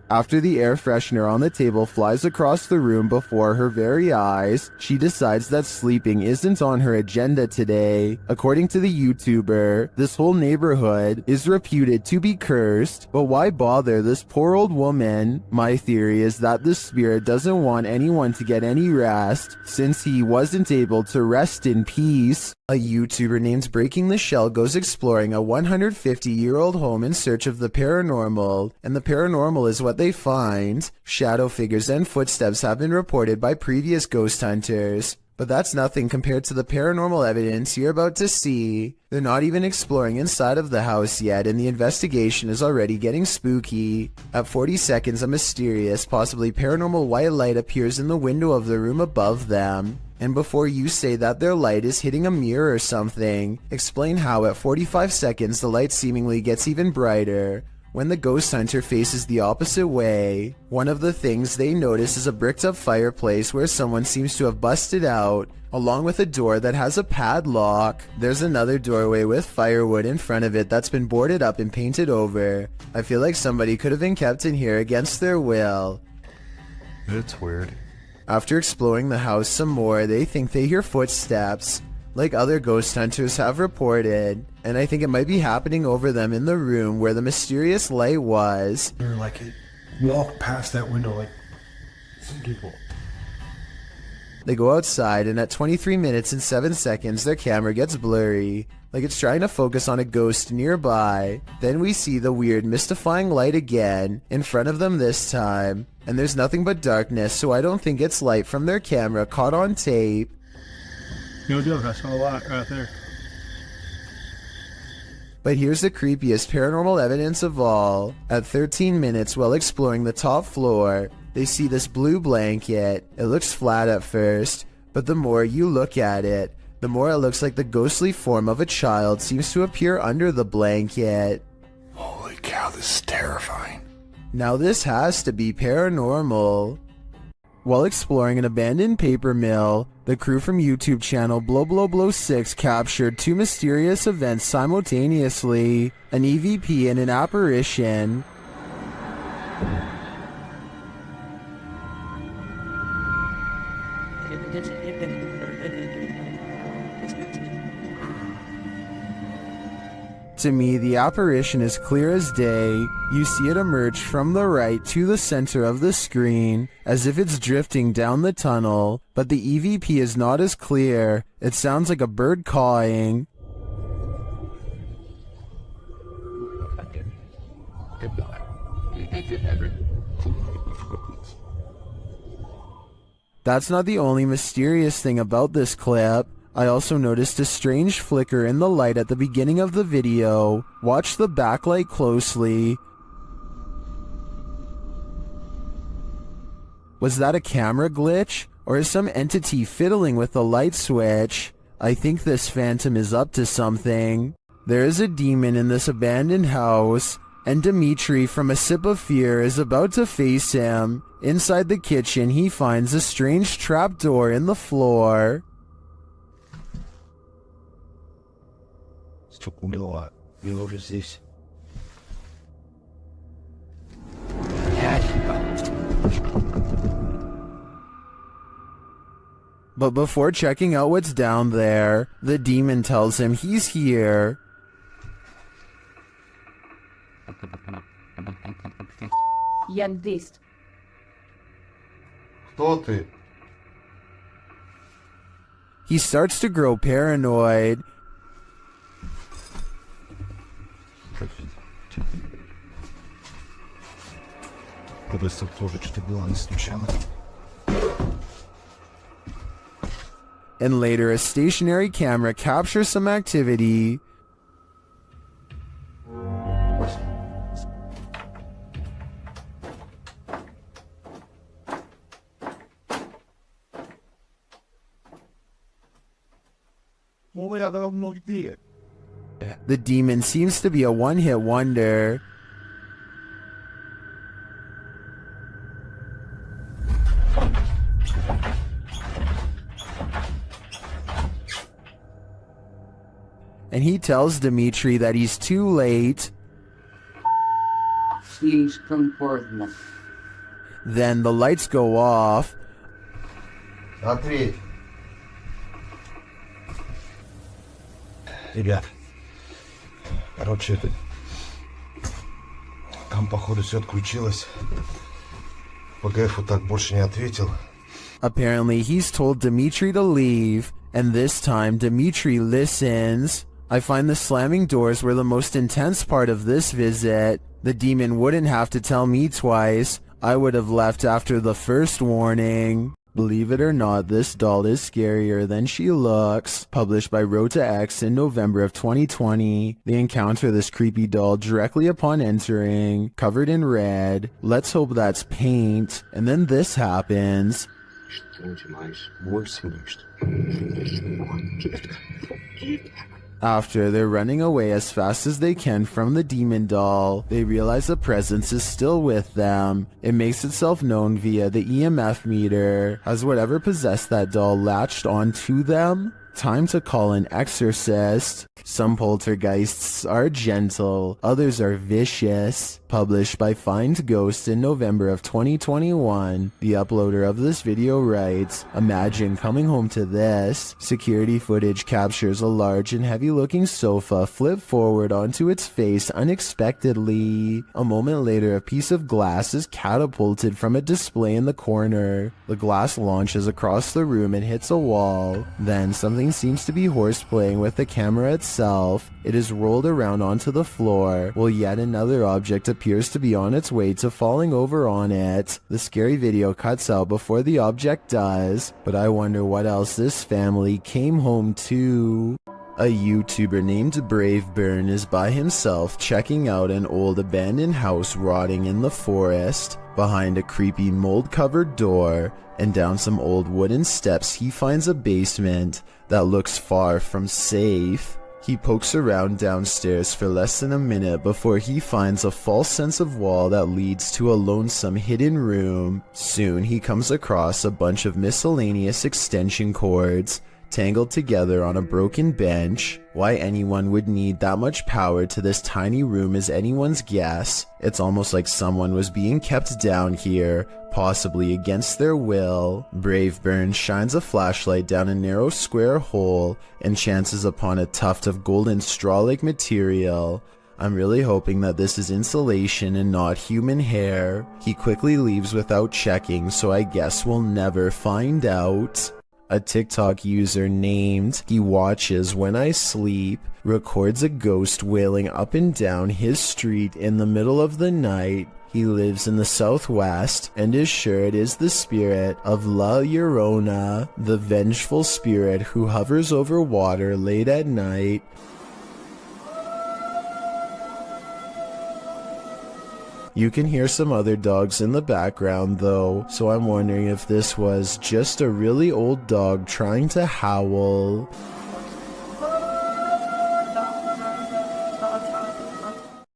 After the air freshener on the table flies across the room before her very eyes, she decides that sleeping isn't on her agenda today. According to the YouTuber, this whole neighborhood is reputed to be cursed, but why bother this poor old woman? My theory is that the spirit doesn't want anyone to get any rest, since he wasn't able to rest in peace. A YouTuber named Breaking the Shell goes exploring a 150-year-old home in search of the paranormal, and the paranormal is what they find. Shadow figures and footsteps have been reported by previous ghost hunters, but that's nothing compared to the paranormal evidence you're about to see. They're not even exploring inside of the house yet, and the investigation is already getting spooky. At 40 seconds, a mysterious, possibly paranormal white light appears in the window of the room above them. And before you say that their light is hitting a mirror or something, explain how at 45 seconds the light seemingly gets even brighter when the ghost hunter faces the opposite way. One of the things they notice is a bricked up fireplace where someone seems to have busted out, along with a door that has a padlock. There's another doorway with firewood in front of it that's been boarded up and painted over. I feel like somebody could have been kept in here against their will. It's weird. After exploring the house some more, they think they hear footsteps. like other ghost hunters have reported, and I think it might be happening over them in the room where the mysterious light was. They're like, walk past that window like some people. They go outside, and at 23 minutes and 7 seconds, their camera gets blurry, like it's trying to focus on a ghost nearby. Then we see the weird, mystifying light again, in front of them this time, and there's nothing but darkness, so I don't think it's light from their camera caught on tape. No joke, I saw a lot right there. But here's the creepiest paranormal evidence of all. At 13 minutes, while exploring the top floor, they see this blue blanket. It looks flat at first, but the more you look at it, the more it looks like the ghostly form of a child seems to appear under the blanket. Holy cow, this is terrifying. Now this has to be paranormal. While exploring an abandoned paper mill, the crew from YouTube channel Blow6 captured two mysterious events simultaneously, an EVP and an apparition. To me, the apparition is clear as day. You see it emerge from the right to the center of the screen, as if it's drifting down the tunnel, but the EVP is not as clear. It sounds like a bird cawing. That's not the only mysterious thing about this clip. I also noticed a strange flicker in the light at the beginning of the video. Watch the backlight closely. Was that a camera glitch? Or is some entity fiddling with the light switch? I think this phantom is up to something. There is a demon in this abandoned house, and Dimitri from A Sip of Fear is about to face him. Inside the kitchen, he finds a strange trapdoor in the floor. Столько умерла. Было уже здесь. But before checking out what's down there, the demon tells him he's here. Я здесь. Кто ты? He starts to grow paranoid. Просто тоже что-то было не случайно. And later, a stationary camera captures some activity. The demon seems to be a one-hit wonder. And he tells Dimitri that he's too late. Then the lights go off. Ответь. Ребят, короче, там, походу, все отключилось. ПГФу так больше не ответил. Apparently, he's told Dimitri to leave, and this time Dimitri listens. I find the slamming doors were the most intense part of this visit. The demon wouldn't have to tell me twice. I would have left after the first warning. Believe it or not, this doll is scarier than she looks. Published by Road to X in November of 2020. They encounter this creepy doll directly upon entering, covered in red. Let's hope that's paint. And then this happens. After they're running away as fast as they can from the demon doll, they realize the presence is still with them. It makes itself known via the EMF meter. Has whatever possessed that doll latched onto them? Time to call an exorcist. Some poltergeists are gentle, others are vicious. Published by Find Ghost in November of 2021, the uploader of this video writes, "Imagine coming home to this." Security footage captures a large and heavy-looking sofa flip forward onto its face unexpectedly. A moment later, a piece of glass is catapulted from a display in the corner. The glass launches across the room and hits a wall. Then something seems to be horseplaying with the camera itself. It is rolled around onto the floor, while yet another object appears to be on its way to falling over on it. The scary video cuts out before the object does, but I wonder what else this family came home to. A YouTuber named Braveburn is by himself checking out an old abandoned house rotting in the forest. Behind a creepy mold-covered door and down some old wooden steps, he finds a basement that looks far from safe. He pokes around downstairs for less than a minute before he finds a false sense of wall that leads to a lonesome hidden room. Soon he comes across a bunch of miscellaneous extension cords tangled together on a broken bench. Why anyone would need that much power to this tiny room is anyone's guess. It's almost like someone was being kept down here, possibly against their will. Braveburn shines a flashlight down a narrow square hole and chances upon a tuft of golden straw-like material. I'm really hoping that this is insulation and not human hair. He quickly leaves without checking, so I guess we'll never find out. A TikTok user named He Watches When I Sleep records a ghost wailing up and down his street in the middle of the night. He lives in the southwest and is sure it is the spirit of La Llorona, the vengeful spirit who hovers over water late at night. You can hear some other dogs in the background though, so I'm wondering if this was just a really old dog trying to howl.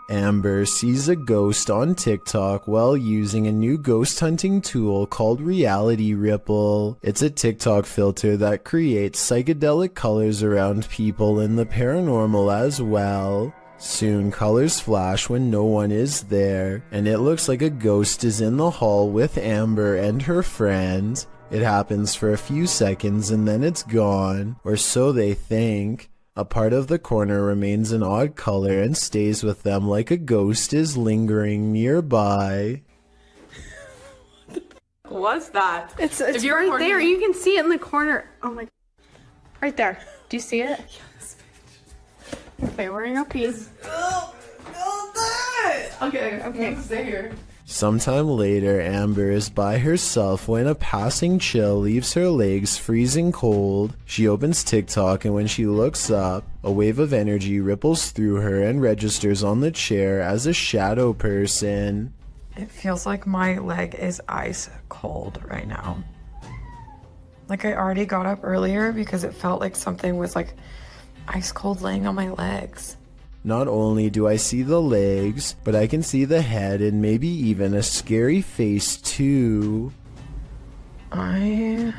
Amber sees a ghost on TikTok while using a new ghost hunting tool called Reality Ripple. It's a TikTok filter that creates psychedelic colors around people in the paranormal as well. Soon colors flash when no one is there, and it looks like a ghost is in the hall with Amber and her friend. It happens for a few seconds and then it's gone, or so they think. A part of the corner remains an odd color and stays with them like a ghost is lingering nearby. What's that? It's If you're right recording- there. You can see it in the corner. Oh my. Right there. Do you see it? Okay, we're in a piece. Okay, stay here. Sometime later, Amber is by herself when a passing chill leaves her legs freezing cold. She opens TikTok and when she looks up, a wave of energy ripples through her and registers on the chair as a shadow person. It feels like my leg is ice cold right now. Like I already got up earlier because it felt like something was like ice cold laying on my legs. Not only do I see the legs, but I can see the head and maybe even a scary face too. I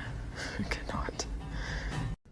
cannot.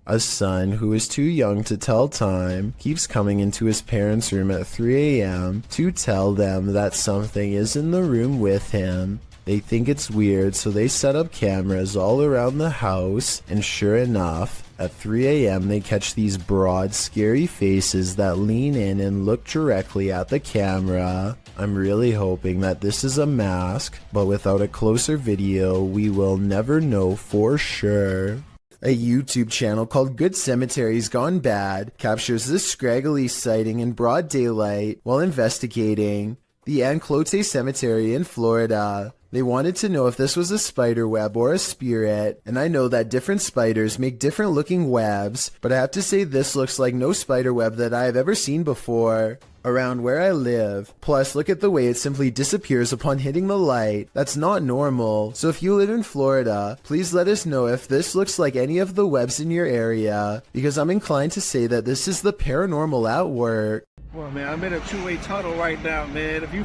A son who is too young to tell time keeps coming into his parents' room at 3 a.m. to tell them that something is in the room with him. They think it's weird, so they set up cameras all around the house, and sure enough, at 3 a.m. they catch these broad, scary faces that lean in and look directly at the camera. I'm really hoping that this is a mask, but without a closer video, we will never know for sure. A YouTube channel called Good Cemeteries Gone Bad captures this scraggly sighting in broad daylight while investigating the Anclote Cemetery in Florida. They wanted to know if this was a spider web or a spirit, and I know that different spiders make different looking webs, but I have to say this looks like no spider web that I have ever seen before around where I live. Plus, look at the way it simply disappears upon hitting the light. That's not normal. So if you live in Florida, please let us know if this looks like any of the webs in your area, because I'm inclined to say that this is the paranormal at work. Well, man, I'm in a two-way tunnel right now, man. If you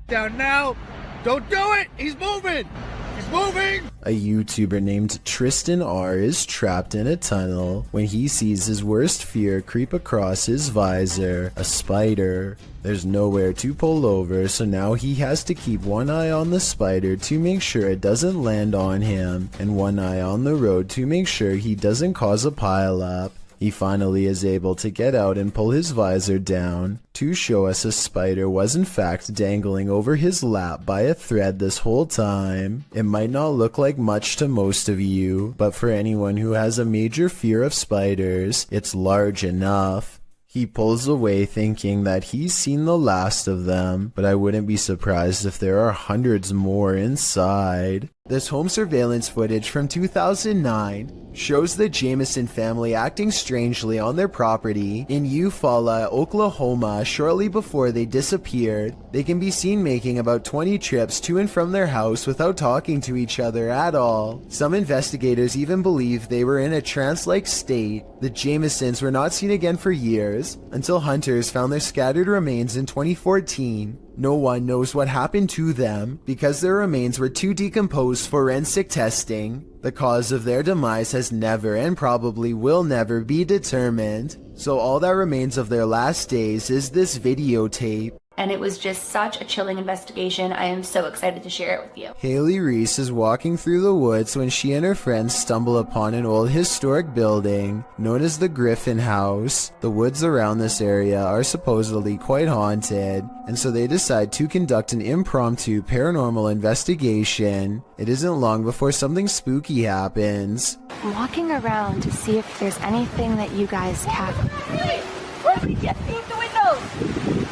down now, don't do it! He's moving! He's moving! A YouTuber named Tristan R is trapped in a tunnel when he sees his worst fear creep across his visor, a spider. There's nowhere to pull over, so now he has to keep one eye on the spider to make sure it doesn't land on him, and one eye on the road to make sure he doesn't cause a pileup. He finally is able to get out and pull his visor down to show us a spider was in fact dangling over his lap by a thread this whole time. It might not look like much to most of you, but for anyone who has a major fear of spiders, it's large enough. He pulls away thinking that he's seen the last of them, but I wouldn't be surprised if there are hundreds more inside. This home surveillance footage from 2009 shows the Jameson family acting strangely on their property in Eufaula, Oklahoma shortly before they disappeared. They can be seen making about 20 trips to and from their house without talking to each other at all. Some investigators even believe they were in a trance-like state. The Jamesons were not seen again for years, until hunters found their scattered remains in 2014. No one knows what happened to them because their remains were too decomposed for forensic testing. The cause of their demise has never and probably will never be determined. So all that remains of their last days is this videotape. And it was just such a chilling investigation. I am so excited to share it with you. Haley Reese is walking through the woods when she and her friends stumble upon an old historic building known as the Griffin House. The woods around this area are supposedly quite haunted, and so they decide to conduct an impromptu paranormal investigation. It isn't long before something spooky happens. I'm walking around to see if there's anything that you guys can. Hey! Where did we get through the windows?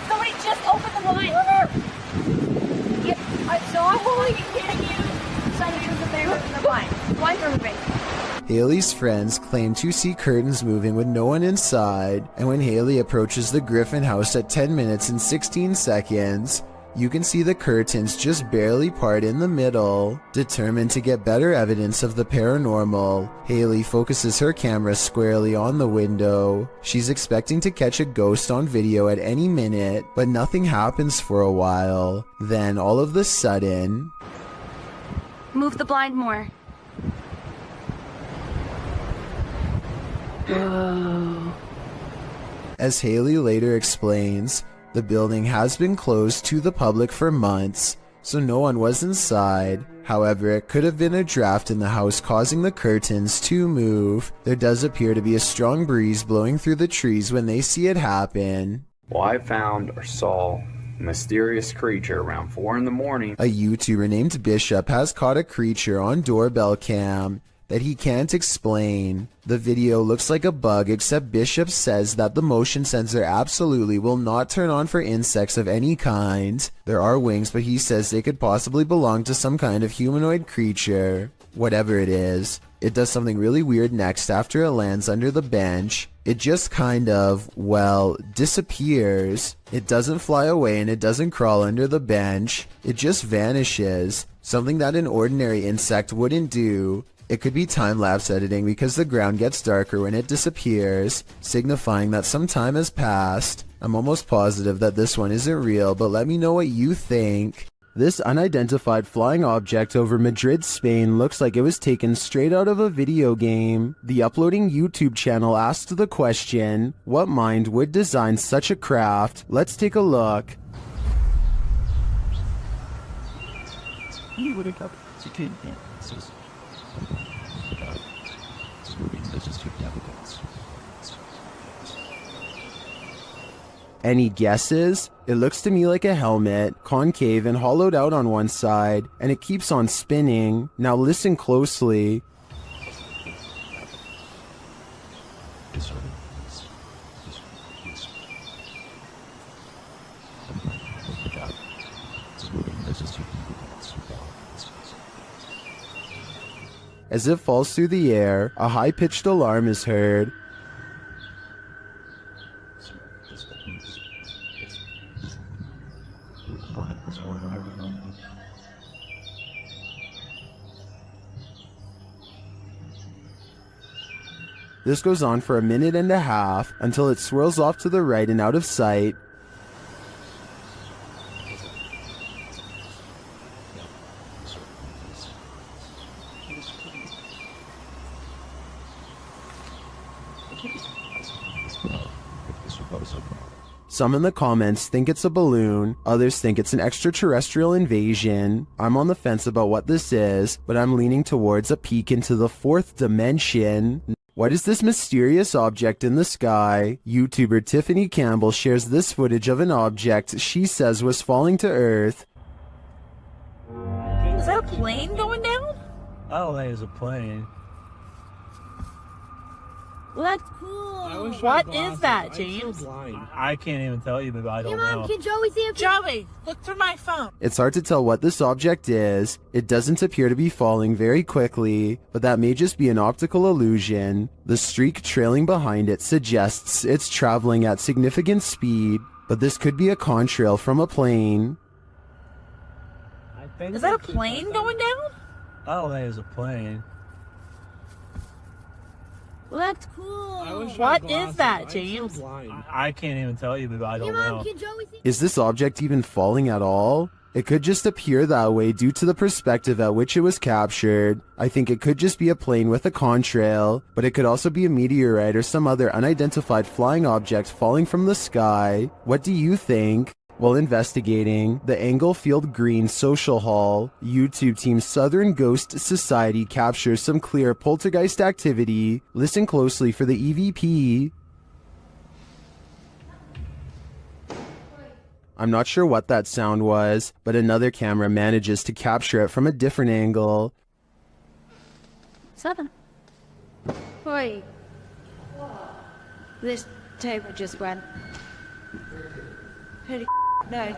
Somebody just opened the blind. Yep, I saw a hole. Are you kidding you? Somebody's up there opening the blind. Blinds are moving. Haley's friends claim to see curtains moving with no one inside, and when Haley approaches the Griffin house at 10 minutes and 16 seconds, you can see the curtains just barely part in the middle. Determined to get better evidence of the paranormal, Haley focuses her camera squarely on the window. She's expecting to catch a ghost on video at any minute, but nothing happens for a while. Then all of a sudden... Move the blind more. Whoa. As Haley later explains, the building has been closed to the public for months, so no one was inside. However, it could have been a draft in the house causing the curtains to move. There does appear to be a strong breeze blowing through the trees when they see it happen. Well, I found or saw a mysterious creature around 4 in the morning. A YouTuber named Bishop has caught a creature on doorbell cam that he can't explain. The video looks like a bug, except Bishop says that the motion sensor absolutely will not turn on for insects of any kind. There are wings, but he says they could possibly belong to some kind of humanoid creature. Whatever it is, it does something really weird next after it lands under the bench. It just kind of, well, disappears. It doesn't fly away and it doesn't crawl under the bench. It just vanishes, something that an ordinary insect wouldn't do. It could be time-lapse editing because the ground gets darker when it disappears, signifying that some time has passed. I'm almost positive that this one isn't real, but let me know what you think. This unidentified flying object over Madrid, Spain looks like it was taken straight out of a video game. The uploading YouTube channel asked the question, what mind would design such a craft? Let's take a look. Any guesses? It looks to me like a helmet, concave and hollowed out on one side, and it keeps on spinning. Now listen closely. As it falls through the air, a high-pitched alarm is heard. This goes on for a minute and a half until it swirls off to the right and out of sight. Some in the comments think it's a balloon, others think it's an extraterrestrial invasion. I'm on the fence about what this is, but I'm leaning towards a peek into the fourth dimension. What is this mysterious object in the sky? YouTuber Tiffany Campbell shares this footage of an object she says was falling to Earth. Is that a plane going down? I don't think it's a plane. Well, that's cool. What is that, James? I can't even tell you, but I don't know. Can Joey see him? Joey, look through my phone. It's hard to tell what this object is. It doesn't appear to be falling very quickly, but that may just be an optical illusion. The streak trailing behind it suggests it's traveling at significant speed, but this could be a contrail from a plane. Is that a plane going down? I don't think it's a plane. Well, that's cool. What is that, James? I can't even tell you, but I don't know. Is this object even falling at all? It could just appear that way due to the perspective at which it was captured. I think it could just be a plane with a contrail, but it could also be a meteorite or some other unidentified flying object falling from the sky. What do you think? While investigating the Englefield Green Social Hall, YouTube team Southern Ghost Society captures some clear poltergeist activity. Listen closely for the EVP. I'm not sure what that sound was, but another camera manages to capture it from a different angle. Southern. Oi. This table just went. Pretty no.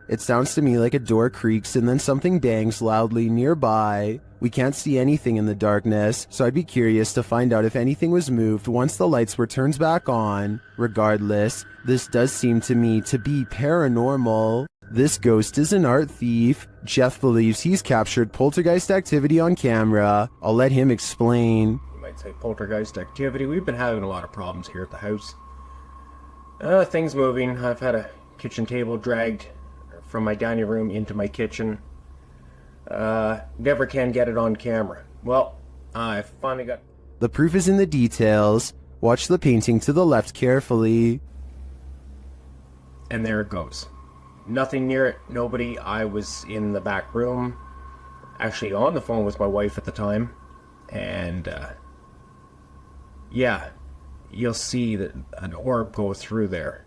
It sounds to me like a door creaks and then something bangs loudly nearby. We can't see anything in the darkness, so I'd be curious to find out if anything was moved once the lights were turned back on. Regardless, this does seem to me to be paranormal. This ghost is an art thief. Jeff believes he's captured poltergeist activity on camera. I'll let him explain. You might say poltergeist activity. We've been having a lot of problems here at the house. Things moving. I've had a kitchen table dragged from my dining room into my kitchen. Never can get it on camera. Well, I finally got... The proof is in the details. Watch the painting to the left carefully. And there it goes. Nothing near it, nobody. I was in the back room, actually on the phone with my wife at the time, and yeah, you'll see that an orb go through there.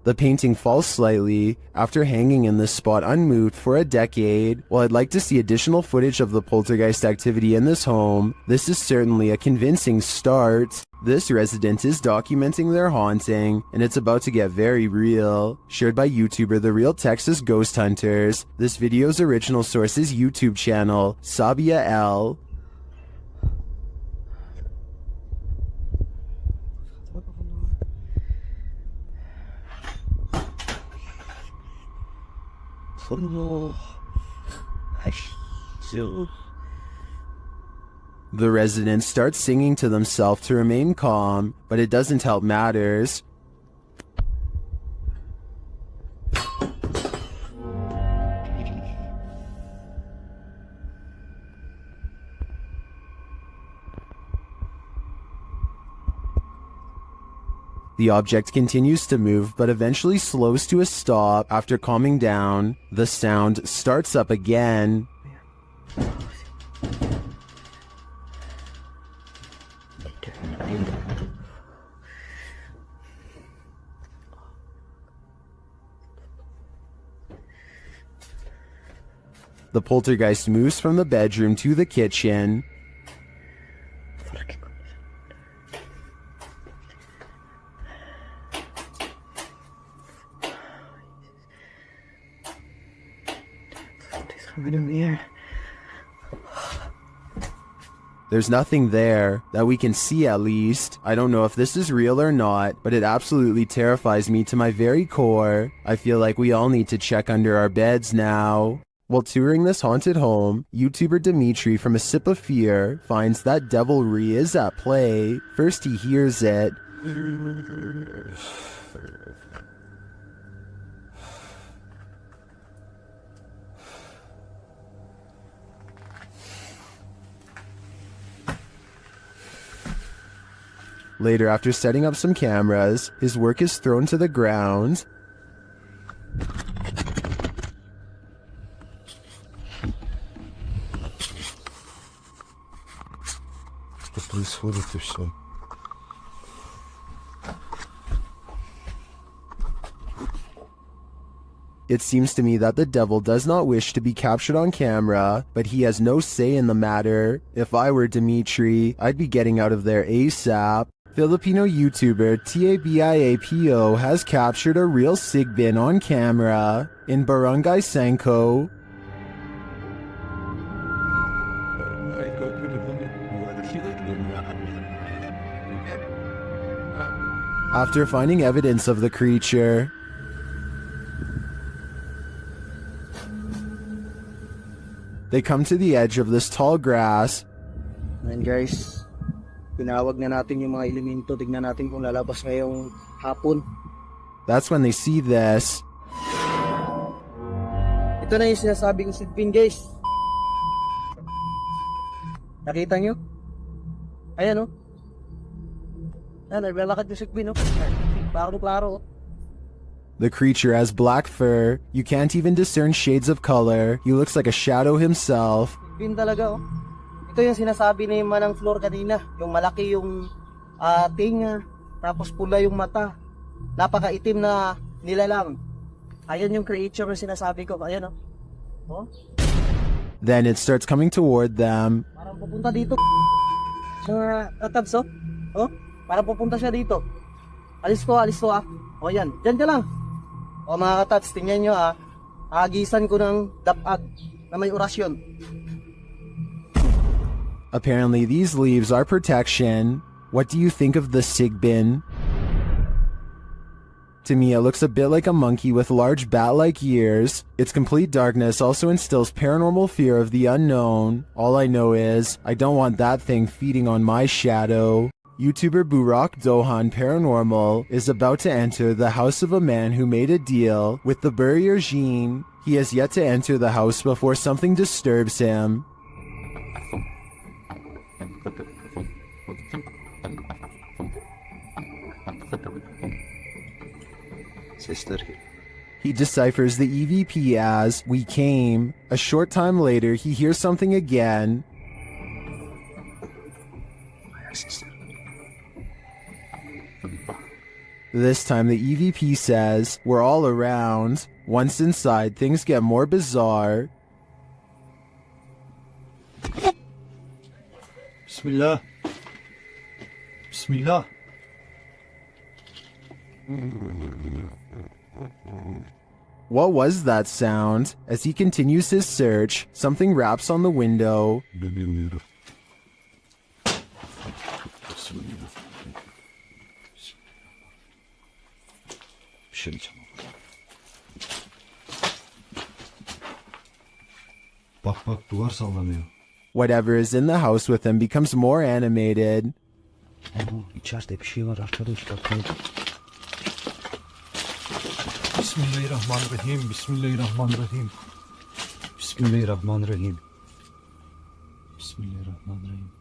The painting falls slightly after hanging in this spot unmoved for a decade. While I'd like to see additional footage of the poltergeist activity in this home, this is certainly a convincing start. This resident is documenting their haunting, and it's about to get very real. Shared by YouTuber The Real Texas Ghost Hunters. This video's original source is YouTube channel, Sabia L. The resident starts singing to themselves to remain calm, but it doesn't help matters. The object continues to move, but eventually slows to a stop after calming down. The sound starts up again. The poltergeist moves from the bedroom to the kitchen. There's nothing there, that we can see at least. I don't know if this is real or not, but it absolutely terrifies me to my very core. I feel like we all need to check under our beds now. While touring this haunted home, YouTuber Dimitri from A Sip of Fear finds that devilry is at play. First he hears it. Later, after setting up some cameras, his work is thrown to the ground. Что происходит и все. It seems to me that the devil does not wish to be captured on camera, but he has no say in the matter. If I were Dimitri, I'd be getting out of there ASAP. Filipino YouTuber Tabiapo has captured a real sigbin on camera in Barangay Sanko. After finding evidence of the creature, they come to the edge of this tall grass. And guys, tinawag na natin yung mga elemento. Tignan natin kung lalabas ngayong hapon. That's when they see this. Ito na yung sinasabing sigbin, guys. Nakita nyo? Ayan, oh. Ayan, naglalakad yung sigbin, oh. Klaro-klaro, oh. The creature has black fur. You can't even discern shades of color. He looks like a shadow himself. Sigbin talaga, oh. Ito yung sinasabi ni Manang Flor kanina. Yung malaki yung tinga, tapos pula yung mata. Napakaitim na nilalang. Ayan yung creature na sinasabi ko. Ayan, oh. Oh? Then it starts coming toward them. Parang pupunta dito. Sa tabs, oh. Oh? Parang pupunta siya dito. Alis ko, ah. O yan, dyan ka lang. O mga katats, tingnan nyo, ah. Agisan ko ng dapag na may orasyon. Apparently these leaves are protection. What do you think of the sigbin? To me, it looks a bit like a monkey with large bat-like ears. Its complete darkness also instills paranormal fear of the unknown. All I know is, I don't want that thing feeding on my shadow. YouTuber Burak Dohan Paranormal is about to enter the house of a man who made a deal with the Burrier Jean. He has yet to enter the house before something disturbs him. Sister. He deciphers the EVP as "we came." A short time later, he hears something again. This time the EVP says, "We're all around." Once inside, things get more bizarre. Bismillah. Bismillah. What was that sound? As he continues his search, something raps on the window. Bak bak, duvar sallanıyor. Whatever is in the house with him becomes more animated. İçeride bir şey var arkadaşlar. Bismillahirrahmanirrahim. Bismillahirrahmanirrahim. Bismillahirrahmanirrahim. Bismillahirrahmanirrahim.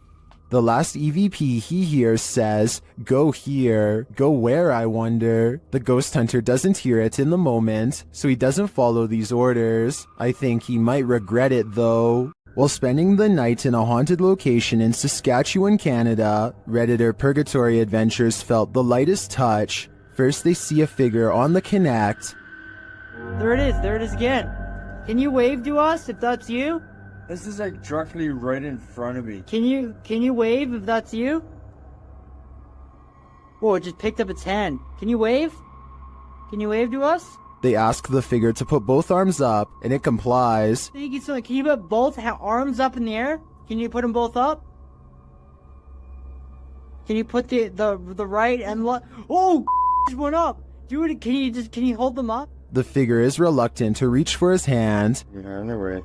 The last EVP he hears says, "Go here." Go where, I wonder? The ghost hunter doesn't hear it in the moment, so he doesn't follow these orders. I think he might regret it though. While spending the night in a haunted location in Saskatchewan, Canada, Redditor Purgatory Adventures felt the lightest touch. First they see a figure on the Connect. There it is again. Can you wave to us if that's you? This is like directly right in front of me. Can you wave if that's you? Whoa, it just picked up its hand. Can you wave? Can you wave to us? They ask the figure to put both arms up, and it complies. Thank you so much. Can you put both arms up in the air? Can you put them both up? Can you put the right and left? Oh, just went up. Dude, can you hold them up? The figure is reluctant to reach for his hand. Yeah, no way.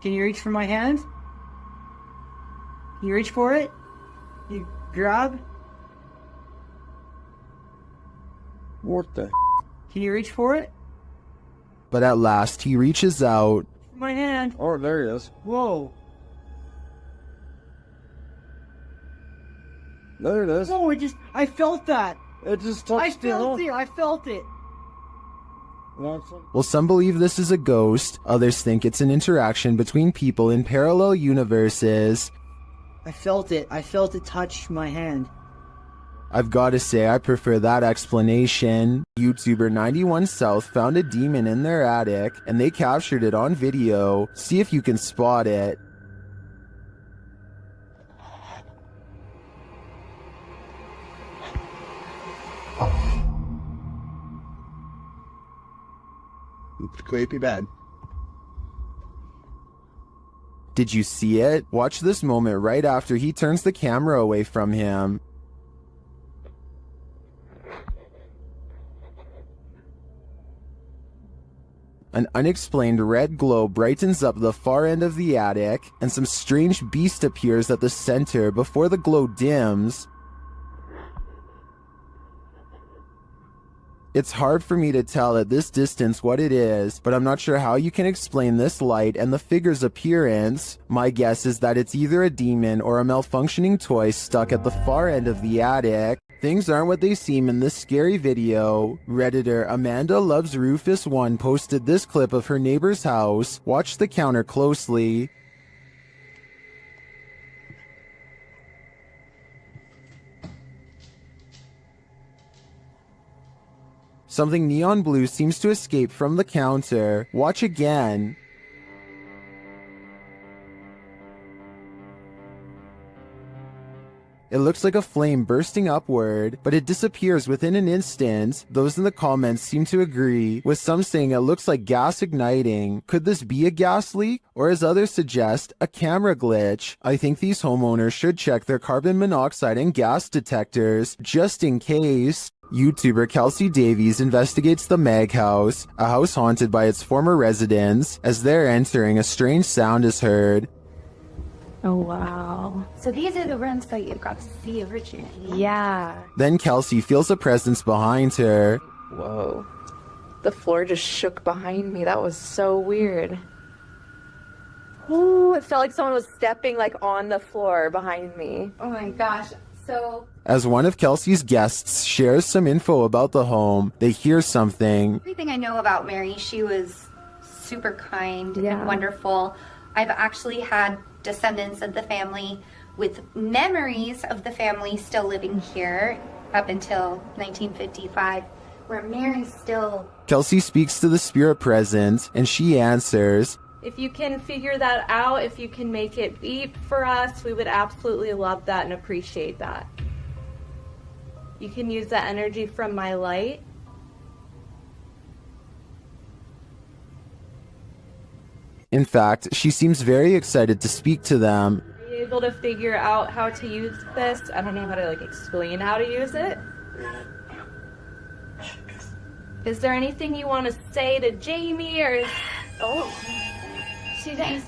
Can you reach for my hand? Can you reach for it? You grab? What the? Can you reach for it? But at last he reaches out. My hand. Oh, there he is. Whoa. There it is. No, I felt that. It just touched I felt it. Well, some believe this is a ghost, others think it's an interaction between people in parallel universes. I felt it touch my hand. I've gotta say, I prefer that explanation. YouTuber 91 South found a demon in their attic, and they captured it on video. See if you can spot it. Could be bad. Did you see it? Watch this moment right after he turns the camera away from him. An unexplained red glow brightens up the far end of the attic, and some strange beast appears at the center before the glow dims. It's hard for me to tell at this distance what it is, but I'm not sure how you can explain this light and the figure's appearance. My guess is that it's either a demon or a malfunctioning toy stuck at the far end of the attic. Things aren't what they seem in this scary video. Redditor Amanda Loves Rufus 1 posted this clip of her neighbor's house. Watch the counter closely. Something neon blue seems to escape from the counter. Watch again. It looks like a flame bursting upward, but it disappears within an instant. Those in the comments seem to agree, with some saying it looks like gas igniting. Could this be a gas leak? Or as others suggest, a camera glitch? I think these homeowners should check their carbon monoxide and gas detectors, just in case. YouTuber Kelsey Davies investigates the Mag House, a house haunted by its former residents. As they're entering, a strange sound is heard. Oh, wow. So these are the rooms that you got to see originally. Yeah. Then Kelsey feels a presence behind her. Whoa. The floor just shook behind me. That was so weird. Ooh, it felt like someone was stepping like on the floor behind me. Oh my gosh. So As one of Kelsey's guests shares some info about the home, they hear something. Everything I know about Mary, she was super kind and wonderful. I've actually had descendants of the family with memories of the family still living here up until 1955, where Mary still... Kelsey speaks to the spirit present, and she answers. If you can figure that out, if you can make it beep for us, we would absolutely love that and appreciate that. You can use that energy from my light. In fact, she seems very excited to speak to them. Are you able to figure out how to use this? I don't know how to explain how to use it. Is there anything you want to say to Jamie or... Oh, she thinks,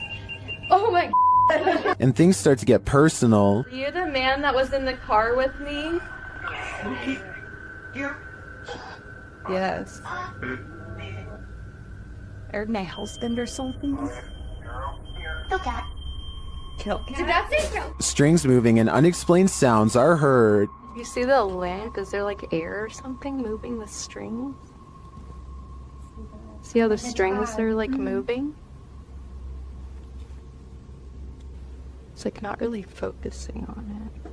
oh my God. And things start to get personal. Are you the man that was in the car with me? Yes. Or my husband or something? Kill cat. Kill cat. Did that say kill? Strings moving and unexplained sounds are heard. You see the lamp? Is there air or something moving the strings? See how the strings are moving? It's not really focusing on it.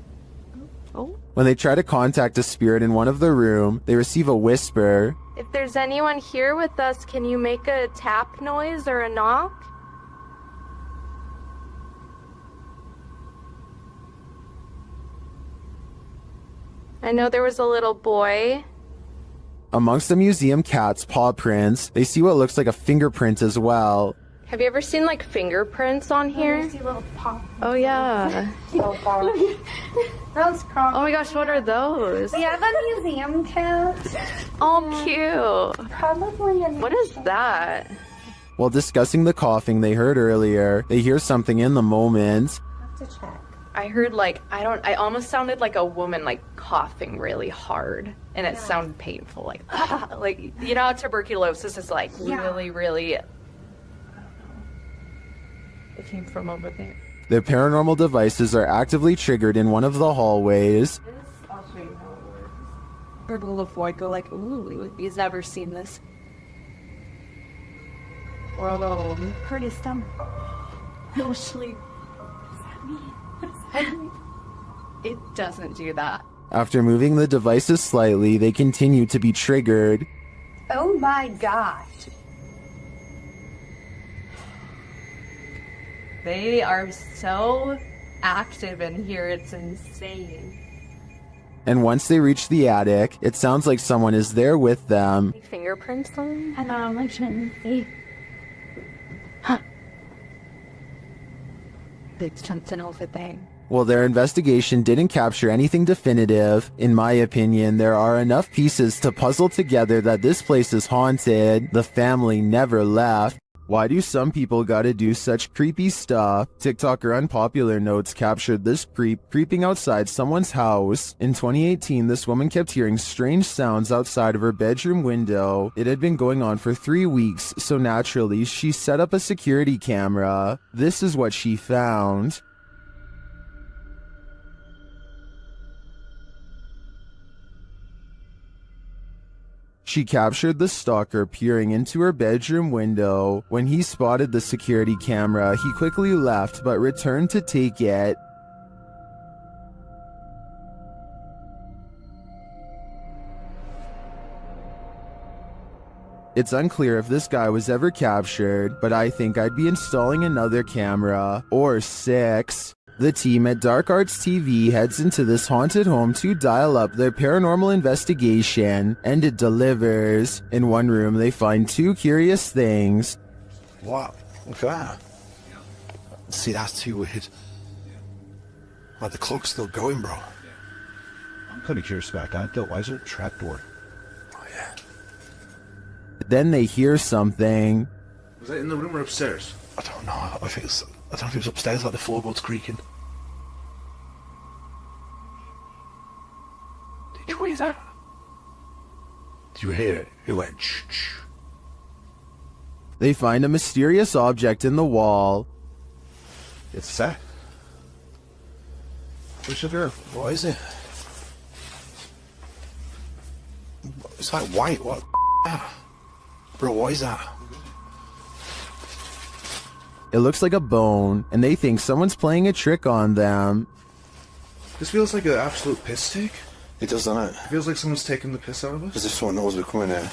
Oh. When they try to contact a spirit in one of the room, they receive a whisper. If there's anyone here with us, can you make a tap noise or a knock? I know there was a little boy. Amongst the museum cat's paw prints, they see what looks like a fingerprint as well. Have you ever seen fingerprints on here? Oh yeah. So far. Those Oh my gosh, what are those? We have a museum cat. Oh, cute. Probably What is that? While discussing the coughing they heard earlier, they hear something in the moment. have to check. I heard I almost sounded like a woman coughing really hard, and it sounded painful, you know how tuberculosis is really, really. It came from over there. Their paranormal devices are actively triggered in one of the hallways. I'll show you how it works. Purple of white go like, ooh, he's never seen this. Or although, Hurt his stomach. no sleep. It doesn't do that. After moving the devices slightly, they continue to be triggered. Oh my god. They are so active in here, it's insane. And once they reach the attic, it sounds like someone is there with them. Fingerprints on? I don't know, I shouldn't see. It's something over there. While their investigation didn't capture anything definitive, in my opinion, there are enough pieces to puzzle together that this place is haunted. The family never left. Why do some people gotta do such creepy stuff? TikToker Unpopular Notes captured this creep creeping outside someone's house. In 2018, this woman kept hearing strange sounds outside of her bedroom window. It had been going on for 3 weeks, so naturally, she set up a security camera. This is what she found. She captured the stalker peering into her bedroom window. When he spotted the security camera, he quickly left but returned to take it. It's unclear if this guy was ever captured, but I think I'd be installing another camera, or 6. The team at Dark Arts TV heads into this haunted home to dial up their paranormal investigation, and it delivers. In one room, they find 2 curious things. What? Look at that. See, that's too weird. Like, the clock's still going, bro. I'm kind of curious about that, though. Why is there a trapdoor? Oh, yeah. Then they hear something. Was that in the room or upstairs? I don't know. I don't know if it was upstairs, like the floorboards creaking. Did you hear that? Did you hear it? It went shh. They find a mysterious object in the wall. It's that. What's it? What is it? It's like white. What? Bro, what is that? It looks like a bone, and they think someone's playing a trick on them. This feels like an absolute piss take. It does, doesn't it? It feels like someone's taking the piss out of us. As if someone knows we're coming here.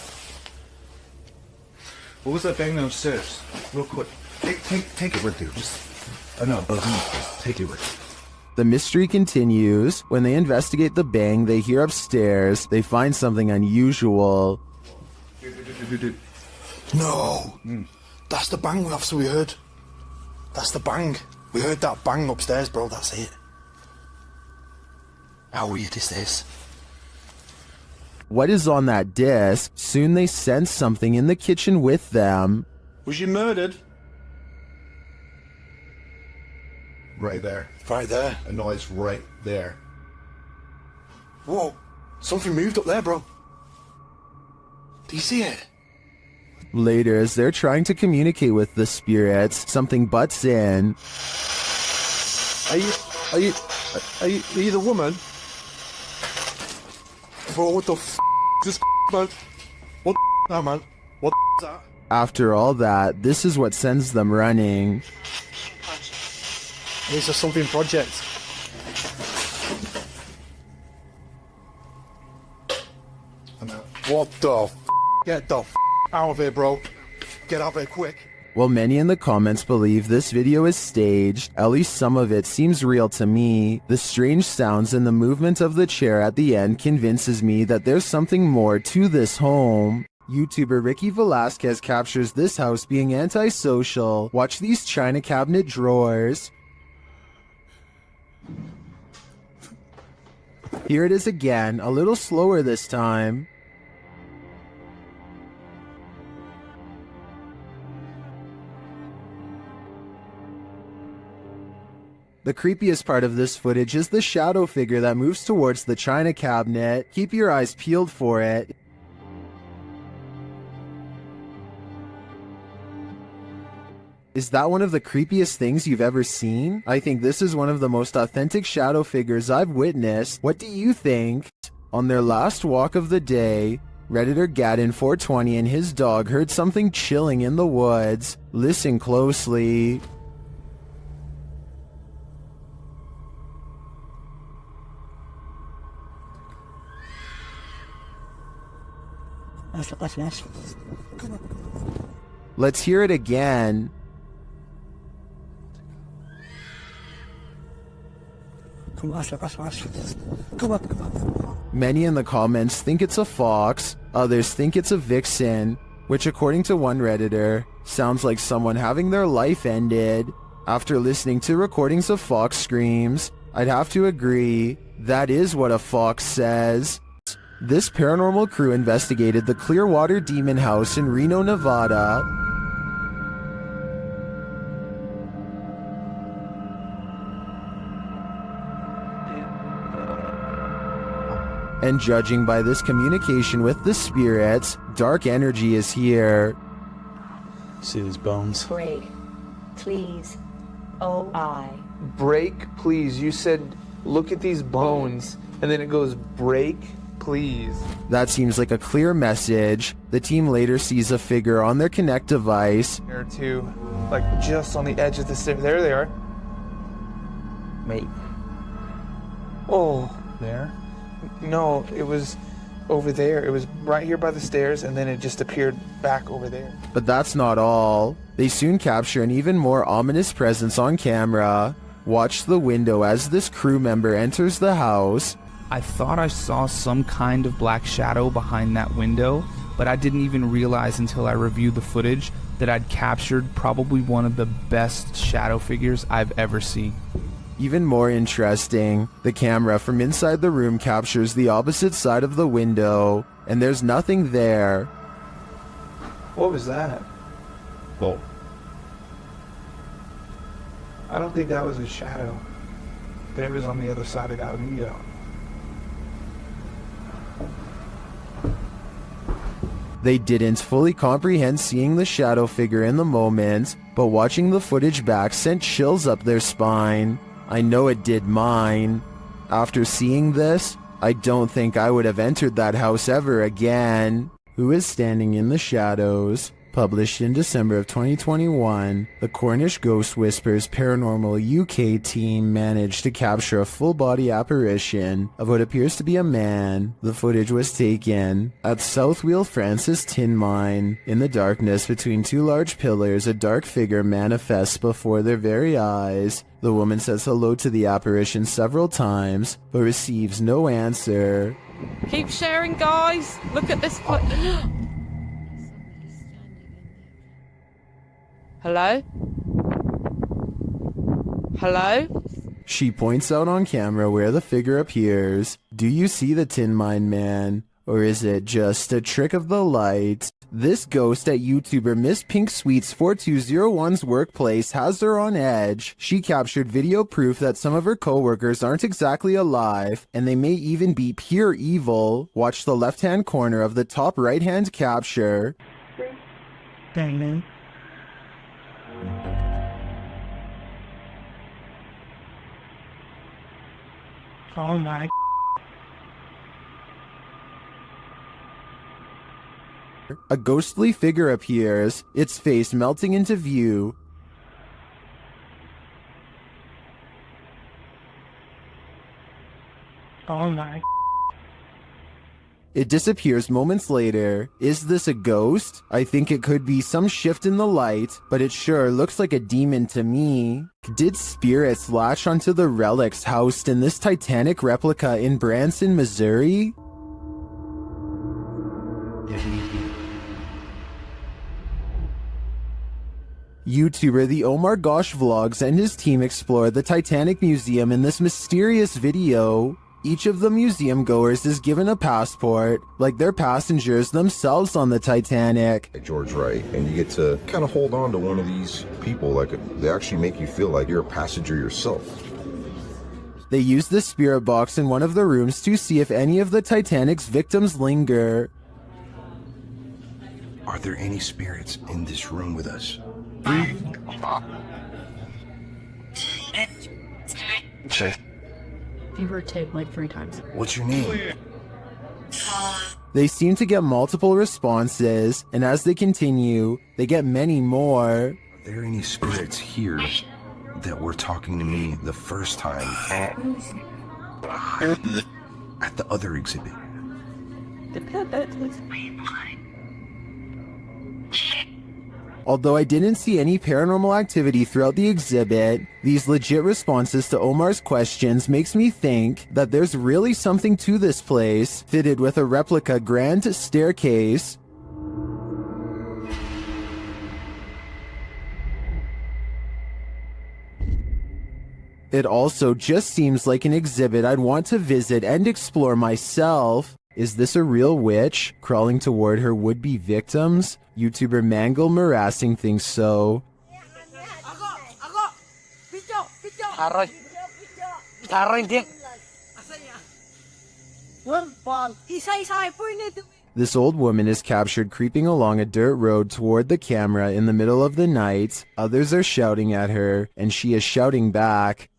What was that bang downstairs? Real quick. Take it with you. Just... I know, but take it with you. The mystery continues. When they investigate the bang they hear upstairs, they find something unusual. No! That's the bang officer we heard. That's the bang. We heard that bang upstairs, bro. That's it. How weird is this? What is on that disc? Soon they sense something in the kitchen with them. Was you murdered? Right there. Right there. A noise right there. Whoa. Something moved up there, bro. Do you see it? Later, as they're trying to communicate with the spirits, something butts in. Are you the woman? Bro, what the f is this man? What the now, man? What the is that? After all that, this is what sends them running. It's a something project. What the f? Get the f out of here, bro. Get out of here quick. While many in the comments believe this video is staged, at least some of it seems real to me. The strange sounds and the movement of the chair at the end convinces me that there's something more to this home. YouTuber Ricky Velasquez captures this house being antisocial. Watch these china cabinet drawers. Here it is again, a little slower this time. The creepiest part of this footage is the shadow figure that moves towards the china cabinet. Keep your eyes peeled for it. Is that one of the creepiest things you've ever seen? I think this is one of the most authentic shadow figures I've witnessed. What do you think? On their last walk of the day, Redditor Gaddin420 and his dog heard something chilling in the woods. Listen closely. Let's hear it again. Many in the comments think it's a fox, others think it's a vixen, which according to one Redditor, sounds like someone having their life ended. After listening to recordings of fox screams, I'd have to agree, that is what a fox says. This paranormal crew investigated the Clearwater Demon House in Reno, Nevada. And judging by this communication with the spirits, dark energy is here. See these bones? Break, please. O-I. Break, please. You said, look at these bones. And then it goes, break, please. That seems like a clear message. The team later sees a figure on their Connect device. There are two, like just on the edge of the stairs. There they are. Wait. Oh. There? No, it was over there. It was right here by the stairs, and then it just appeared back over there. But that's not all. They soon capture an even more ominous presence on camera. Watch the window as this crew member enters the house. I thought I saw some kind of black shadow behind that window, but I didn't even realize until I reviewed the footage that I'd captured probably one of the best shadow figures I've ever seen. Even more interesting, the camera from inside the room captures the opposite side of the window, and there's nothing there. What was that? Well, I don't think that was a shadow. But it was on the other side of that window. They didn't fully comprehend seeing the shadow figure in the moment, but watching the footage back sent chills up their spine. I know it did mine. After seeing this, I don't think I would have entered that house ever again. Who is Standing in the Shadows? Published in December of 2021, the Cornish Ghost Whispers Paranormal UK team managed to capture a full-body apparition of what appears to be a man. The footage was taken at South Wheel Francis Tin Mine. In the darkness between two large pillars, a dark figure manifests before their very eyes. The woman says hello to the apparition several times, but receives no answer. Keep sharing, guys. Look at this. Hello? Hello? She points out on camera where the figure appears. Do you see the Tin Mine Man? Or is it just a trick of the light? This ghost at YouTuber Miss Pink Sweets 4201's workplace has her on edge. She captured video proof that some of her co-workers aren't exactly alive, and they may even be pure evil. Watch the left-hand corner of the top right-hand capture. Dang, man. Oh my. A ghostly figure appears, its face melting into view. Oh my. It disappears moments later. Is this a ghost? I think it could be some shift in the light, but it sure looks like a demon to me. Did spirits latch onto the relics housed in this Titanic replica in Branson, Missouri? YouTuber The Omar Gosh Vlogs and his team explore the Titanic Museum in this mysterious video. Each of the museum goers is given a passport, like they're passengers themselves on the Titanic. George Wright, and you get to kind of hold on to one of these people, like they actually make you feel like you're a passenger yourself. They use the spirit box in one of the rooms to see if any of the Titanic's victims linger. Are there any spirits in this room with us? Fever tape like 3 times. What's your name? They seem to get multiple responses, and as they continue, they get many more. Are there any spirits here that were talking to me the first time at the other exhibit? Although I didn't see any paranormal activity throughout the exhibit, these legit responses to Omar's questions makes me think that there's really something to this place, fitted with a replica grand staircase. It also just seems like an exhibit I'd want to visit and explore myself. Is this a real witch crawling toward her would-be victims? YouTuber Mangle Marassing thinks so. This old woman is captured creeping along a dirt road toward the camera in the middle of the night. Others are shouting at her, and she is shouting back.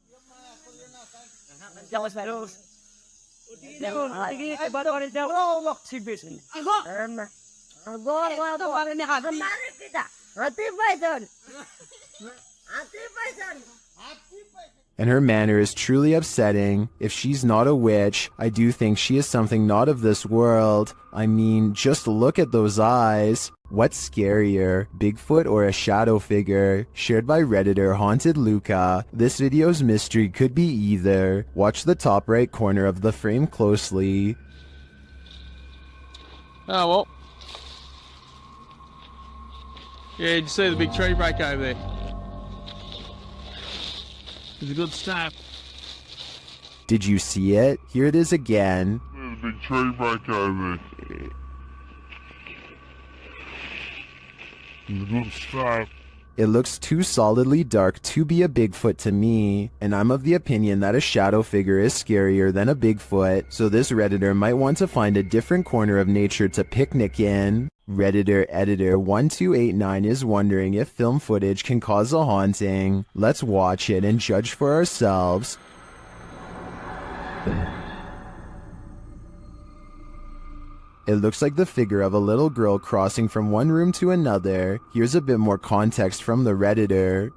And her manner is truly upsetting. If she's not a witch, I do think she is something not of this world. I mean, just look at those eyes. What's scarier, Bigfoot or a shadow figure? Shared by Redditor Haunted Luca. This video's mystery could be either. Watch the top right corner of the frame closely. Oh, well. Yeah, you see the big tree break over there. It's a good start. Did you see it? Here it is again. There's a big tree break over there. It's a good start. It looks too solidly dark to be a Bigfoot to me, and I'm of the opinion that a shadow figure is scarier than a Bigfoot, so this Redditor might want to find a different corner of nature to picnic in. Redditor Editor 1289 is wondering if film footage can cause a haunting. Let's watch it and judge for ourselves. It looks like the figure of a little girl crossing from one room to another. Here's a bit more context from the Redditor.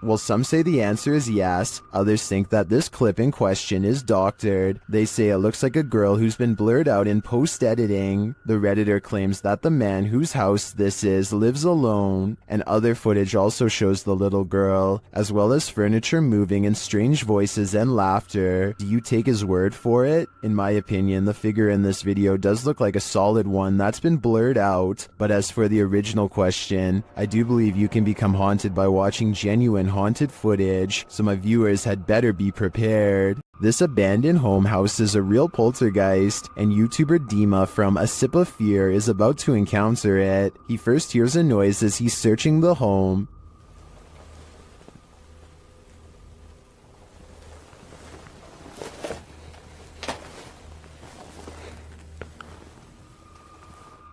Well, some say the answer is yes. Others think that this clip in question is doctored. They say it looks like a girl who's been blurred out in post-editing. The Redditor claims that the man whose house this is lives alone, and other footage also shows the little girl, as well as furniture moving and strange voices and laughter. Do you take his word for it? In my opinion, the figure in this video does look like a solid one that's been blurred out. But as for the original question, I do believe you can become haunted by watching genuine haunted footage, so my viewers had better be prepared. This abandoned home houses a real poltergeist, and YouTuber Dima from A Sip of Fear is about to encounter it. He first hears a noise as he's searching the home.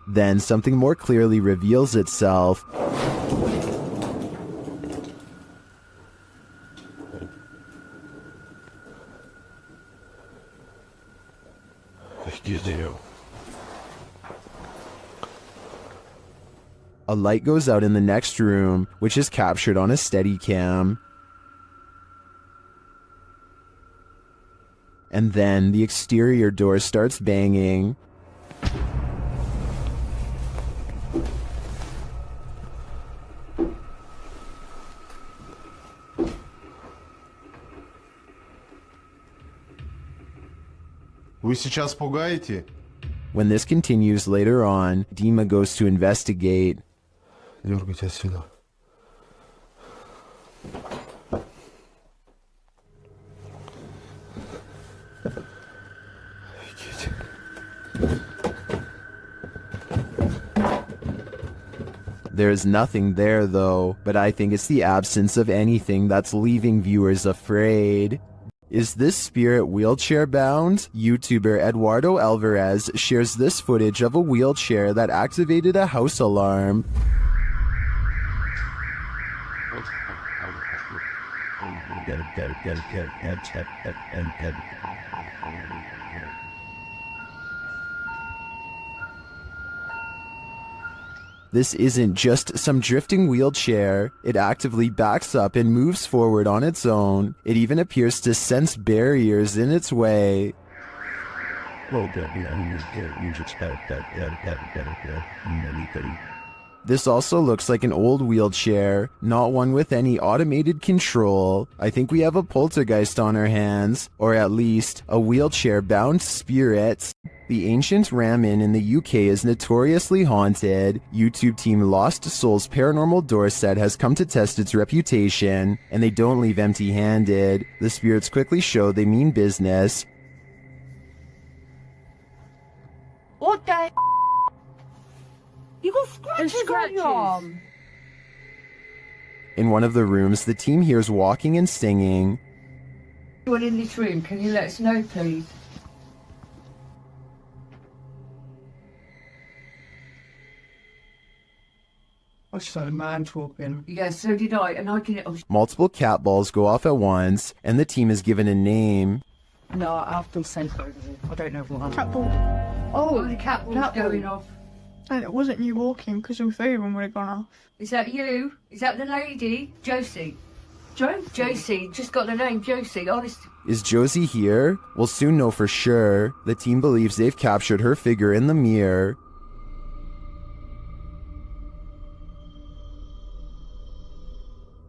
Then something more clearly reveals itself. A light goes out in the next room, which is captured on a Steadicam. And then the exterior door starts banging. Вы сейчас пугаете? When this continues later on, Dima goes to investigate. Дергайте отсюда. There's nothing there though, but I think it's the absence of anything that's leaving viewers afraid. Is this spirit wheelchair bound? YouTuber Eduardo Alvarez shares this footage of a wheelchair that activated a house alarm. This isn't just some drifting wheelchair. It actively backs up and moves forward on its own. It even appears to sense barriers in its way. This also looks like an old wheelchair, not one with any automated control. I think we have a poltergeist on our hands, or at least a wheelchair-bound spirit. The ancient Ramin in the UK is notoriously haunted. YouTube team Lost Souls Paranormal Dorset has come to test its reputation, and they don't leave empty-handed. The spirits quickly show they mean business. What the? You got scratches on your arm. In one of the rooms, the team hears walking and singing. Anyone in this room, can you let us know, please? I saw a man talking. Yeah, so did I, and I can... Multiple cat balls go off at once, and the team is given a name. No, I've been sent over here. I don't know what. Cat ball. Oh, the cat ball's going off. And it wasn't you walking, because your phone would have gone off. Is that you? Is that the lady? Josie. Josie, just got the name Josie, honest. Is Josie here? We'll soon know for sure. The team believes they've captured her figure in the mirror.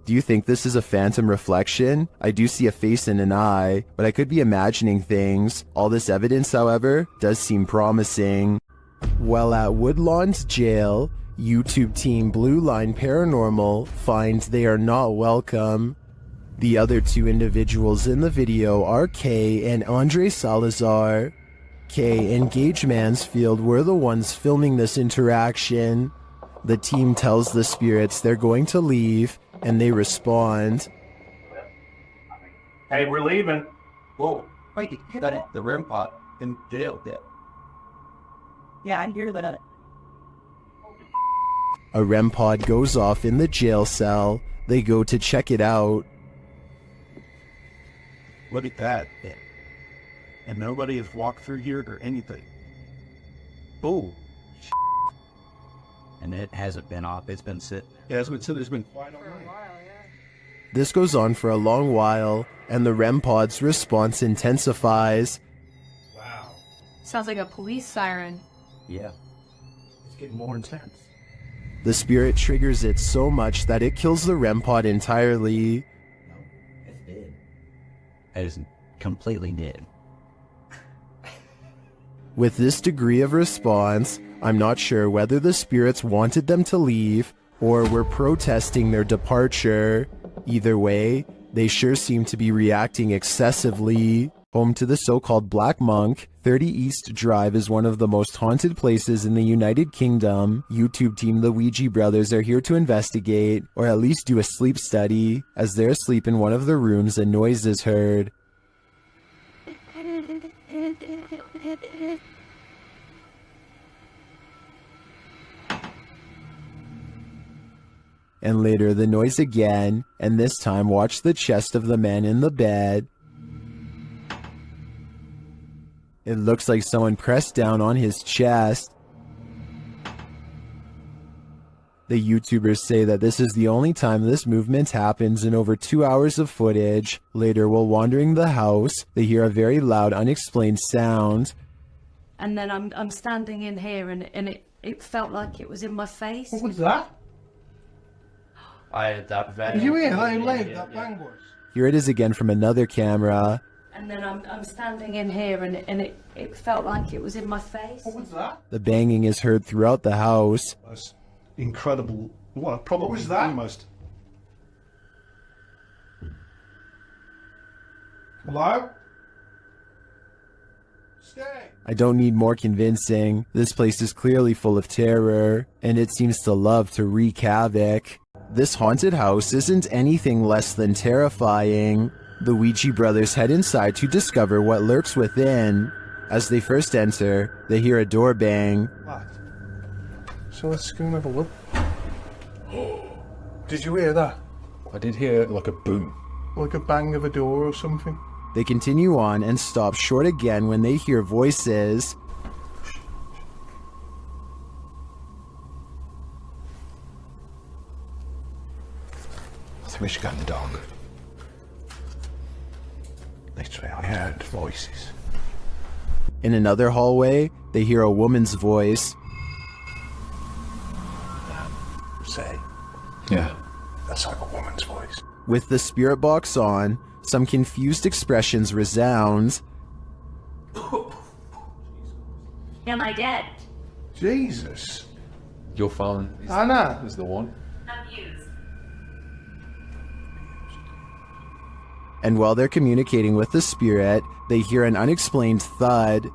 Do you think this is a phantom reflection? I do see a face and an eye, but I could be imagining things. All this evidence, however, does seem promising. While at Woodlawn's jail, YouTube team Blue Line Paranormal finds they are not welcome. The other two individuals in the video are Kay and Andre Salazar. Kay and Gage Mansfield were the ones filming this interaction. The team tells the spirits they're going to leave, and they respond. Hey, we're leaving. Whoa. Wait, the REM pod in jail there. Yeah, I hear that. A REM pod goes off in the jail cell. They go to check it out. Look at that. And nobody has walked through here or anything. Oh. And it hasn't been off. It's been sitting. Yeah, that's what there's been quiet all night. This goes on for a long while, and the REM pod's response intensifies. Wow. Sounds like a police siren. Yeah. It's getting more intense. The spirit triggers it so much that it kills the REM pod entirely. No, it's dead. It is completely dead. With this degree of response, I'm not sure whether the spirits wanted them to leave or were protesting their departure. Either way, they sure seem to be reacting excessively. Home to the so-called Black Monk, 30 East Drive is one of the most haunted places in the United Kingdom. YouTube team The Ouija Brothers are here to investigate, or at least do a sleep study. As they're asleep in one of the rooms, a noise is heard. And later the noise again, and this time watch the chest of the man in the bed. It looks like someone pressed down on his chest. The YouTubers say that this is the only time this movement happens in over 2 hours of footage. Later, while wandering the house, they hear a very loud, unexplained sound. And then I'm standing in here, and it felt like it was in my face. What was that? Did you hear how loud that bang was? Here it is again from another camera. And then I'm standing in here, and it felt like it was in my face. What was that? The banging is heard throughout the house. That's incredible. What was that? Almost. Hello? I don't need more convincing. This place is clearly full of terror, and it seems to love to wreak havoc. This haunted house isn't anything less than terrifying. The Ouija brothers head inside to discover what lurks within. As they first enter, they hear a door bang. What? So let's go and have a look. Did you hear that? I did hear like a boom. Like a bang of a door or something. They continue on and stop short again when they hear voices. I think we should go in the dark. Literally, I heard voices. In another hallway, they hear a woman's voice. Say. Yeah, that's like a woman's voice. With the spirit box on, some confused expressions resound. Am I dead? Jesus. Your phone Anna is the one. Abused. And while they're communicating with the spirit, they hear an unexplained thud.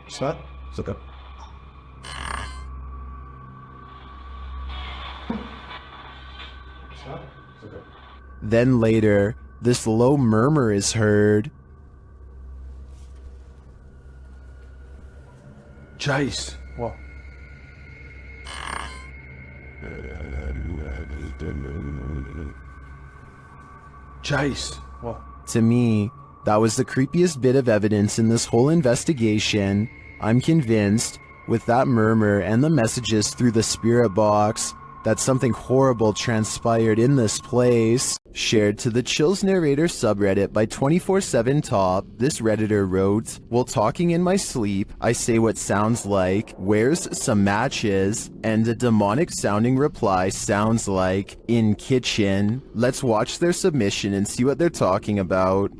What's that? It's like a... Then later, this low murmur is heard. Chase. What? Chase. What? To me, that was the creepiest bit of evidence in this whole investigation. I'm convinced, with that murmur and the messages through the spirit box, that something horrible transpired in this place. Shared to the Chills Narrator subreddit by 24/7 Top, this redditor wrote, "While talking in my sleep, I say what sounds like, 'Where's some matches?' And a demonic sounding reply sounds like, 'In kitchen.' Let's watch their submission and see what they're talking about."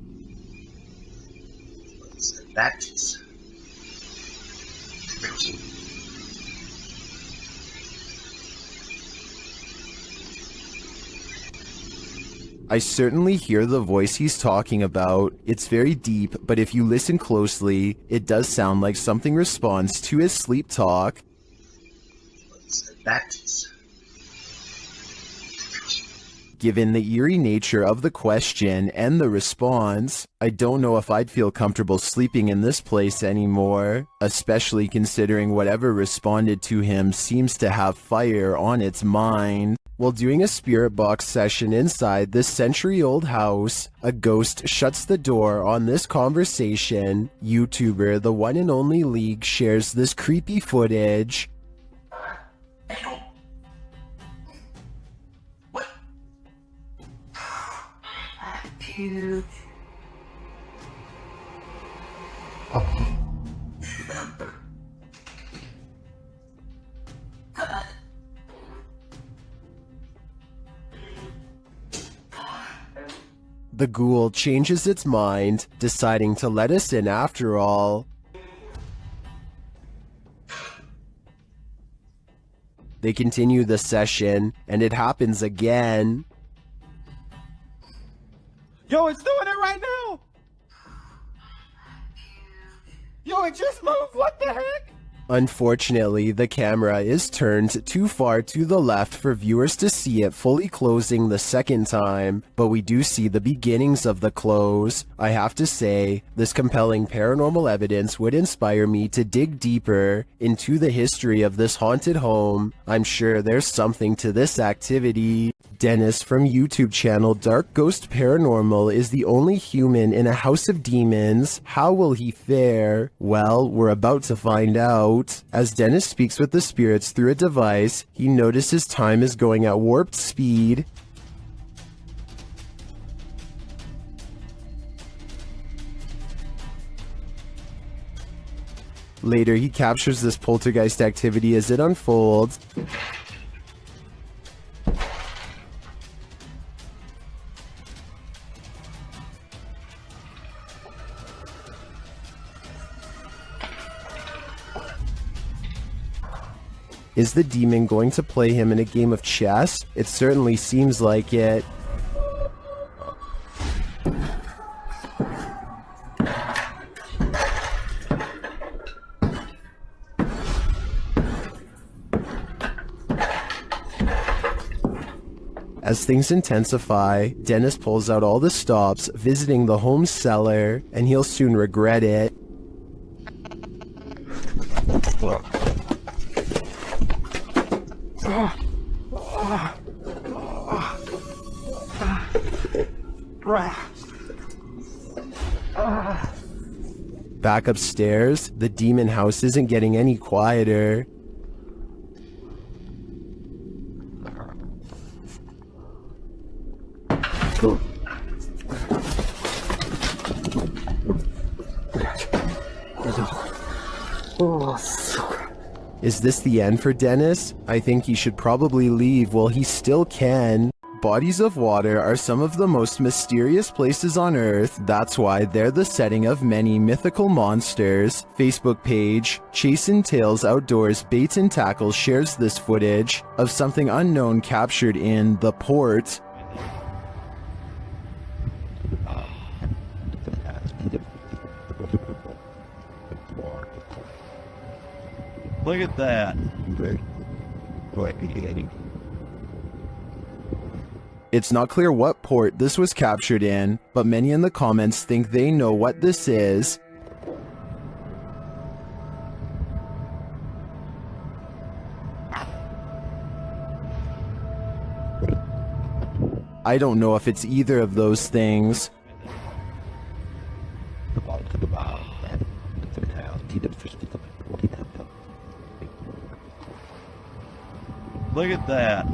Matches. I certainly hear the voice he's talking about. It's very deep, but if you listen closely, it does sound like something responds to his sleep talk. Matches. Given the eerie nature of the question and the response, I don't know if I'd feel comfortable sleeping in this place anymore, especially considering whatever responded to him seems to have fire on its mind. While doing a spirit box session inside this century-old house, a ghost shuts the door on this conversation. YouTuber The One and Only League shares this creepy footage. Dude. The ghoul changes its mind, deciding to let us in after all. They continue the session, and it happens again. Yo, it's doing it right now! Yo, it just moved! What the heck? Unfortunately, the camera is turned too far to the left for viewers to see it fully closing the second time, but we do see the beginnings of the close. I have to say, this compelling paranormal evidence would inspire me to dig deeper into the history of this haunted home. I'm sure there's something to this activity. Dennis from YouTube channel Dark Ghost Paranormal is the only human in a house of demons. How will he fare? Well, we're about to find out. As Dennis speaks with the spirits through a device, he notices time is going at warped speed. Later, he captures this poltergeist activity as it unfolds. Is the demon going to play him in a game of chess? It certainly seems like it. As things intensify, Dennis pulls out all the stops, visiting the home's cellar, and he'll soon regret it. Back upstairs, the demon house isn't getting any quieter. Is this the end for Dennis? I think he should probably leave while he still can. Bodies of water are some of the most mysterious places on Earth. That's why they're the setting of many mythical monsters. Facebook page Chasing Tales Outdoors Baits and Tackle shares this footage of something unknown captured in the port. Look at that. It's not clear what port this was captured in, but many in the comments think they know what this is. I don't know if it's either of those things. Look at that.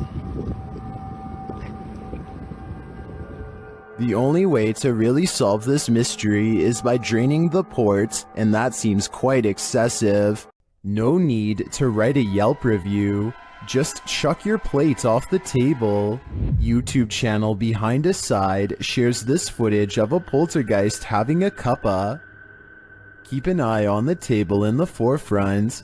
The only way to really solve this mystery is by draining the port, and that seems quite excessive. No need to write a Yelp review, just chuck your plate off the table. YouTube channel Behind a Side shares this footage of a poltergeist having a cuppa. Keep an eye on the table in the forefront.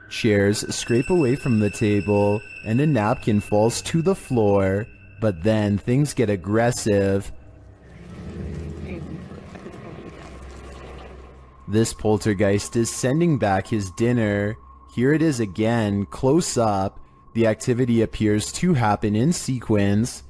Chairs scrape away from the table, and a napkin falls to the floor, but then things get aggressive. This poltergeist is sending back his dinner. Here it is again, close up. The activity appears to happen in sequence.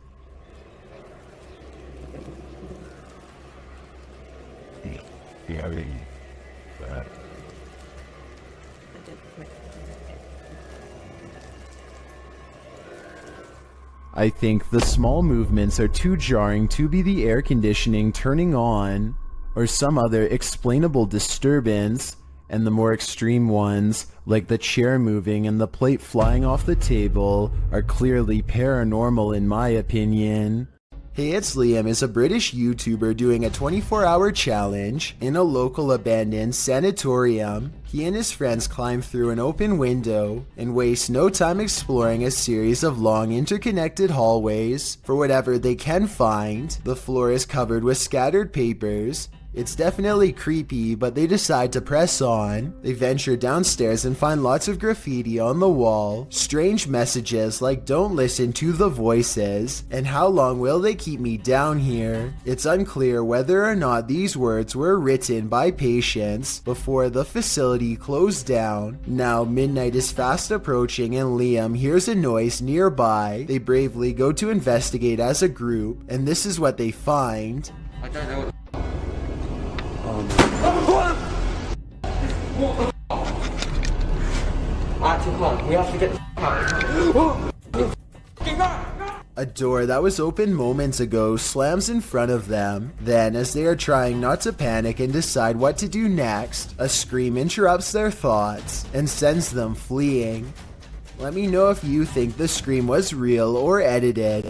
I think the small movements are too jarring to be the air conditioning turning on, or some other explainable disturbance, and the more extreme ones, like the chair moving and the plate flying off the table, are clearly paranormal in my opinion. Hey, It's Liam is a British YouTuber doing a 24-hour challenge in a local abandoned sanatorium. He and his friends climb through an open window and waste no time exploring a series of long interconnected hallways for whatever they can find. The floor is covered with scattered papers. It's definitely creepy, but they decide to press on. They venture downstairs and find lots of graffiti on the wall. Strange messages like "Don't listen to the voices" and "How long will they keep me down here?" It's unclear whether or not these words were written by patients before the facility closed down. Now midnight is fast approaching and Liam hears a noise nearby. They bravely go to investigate as a group, and this is what they find. We have to get A door that was open moments ago slams in front of them. Then, as they are trying not to panic and decide what to do next, a scream interrupts their thoughts and sends them fleeing. Let me know if you think the scream was real or edited.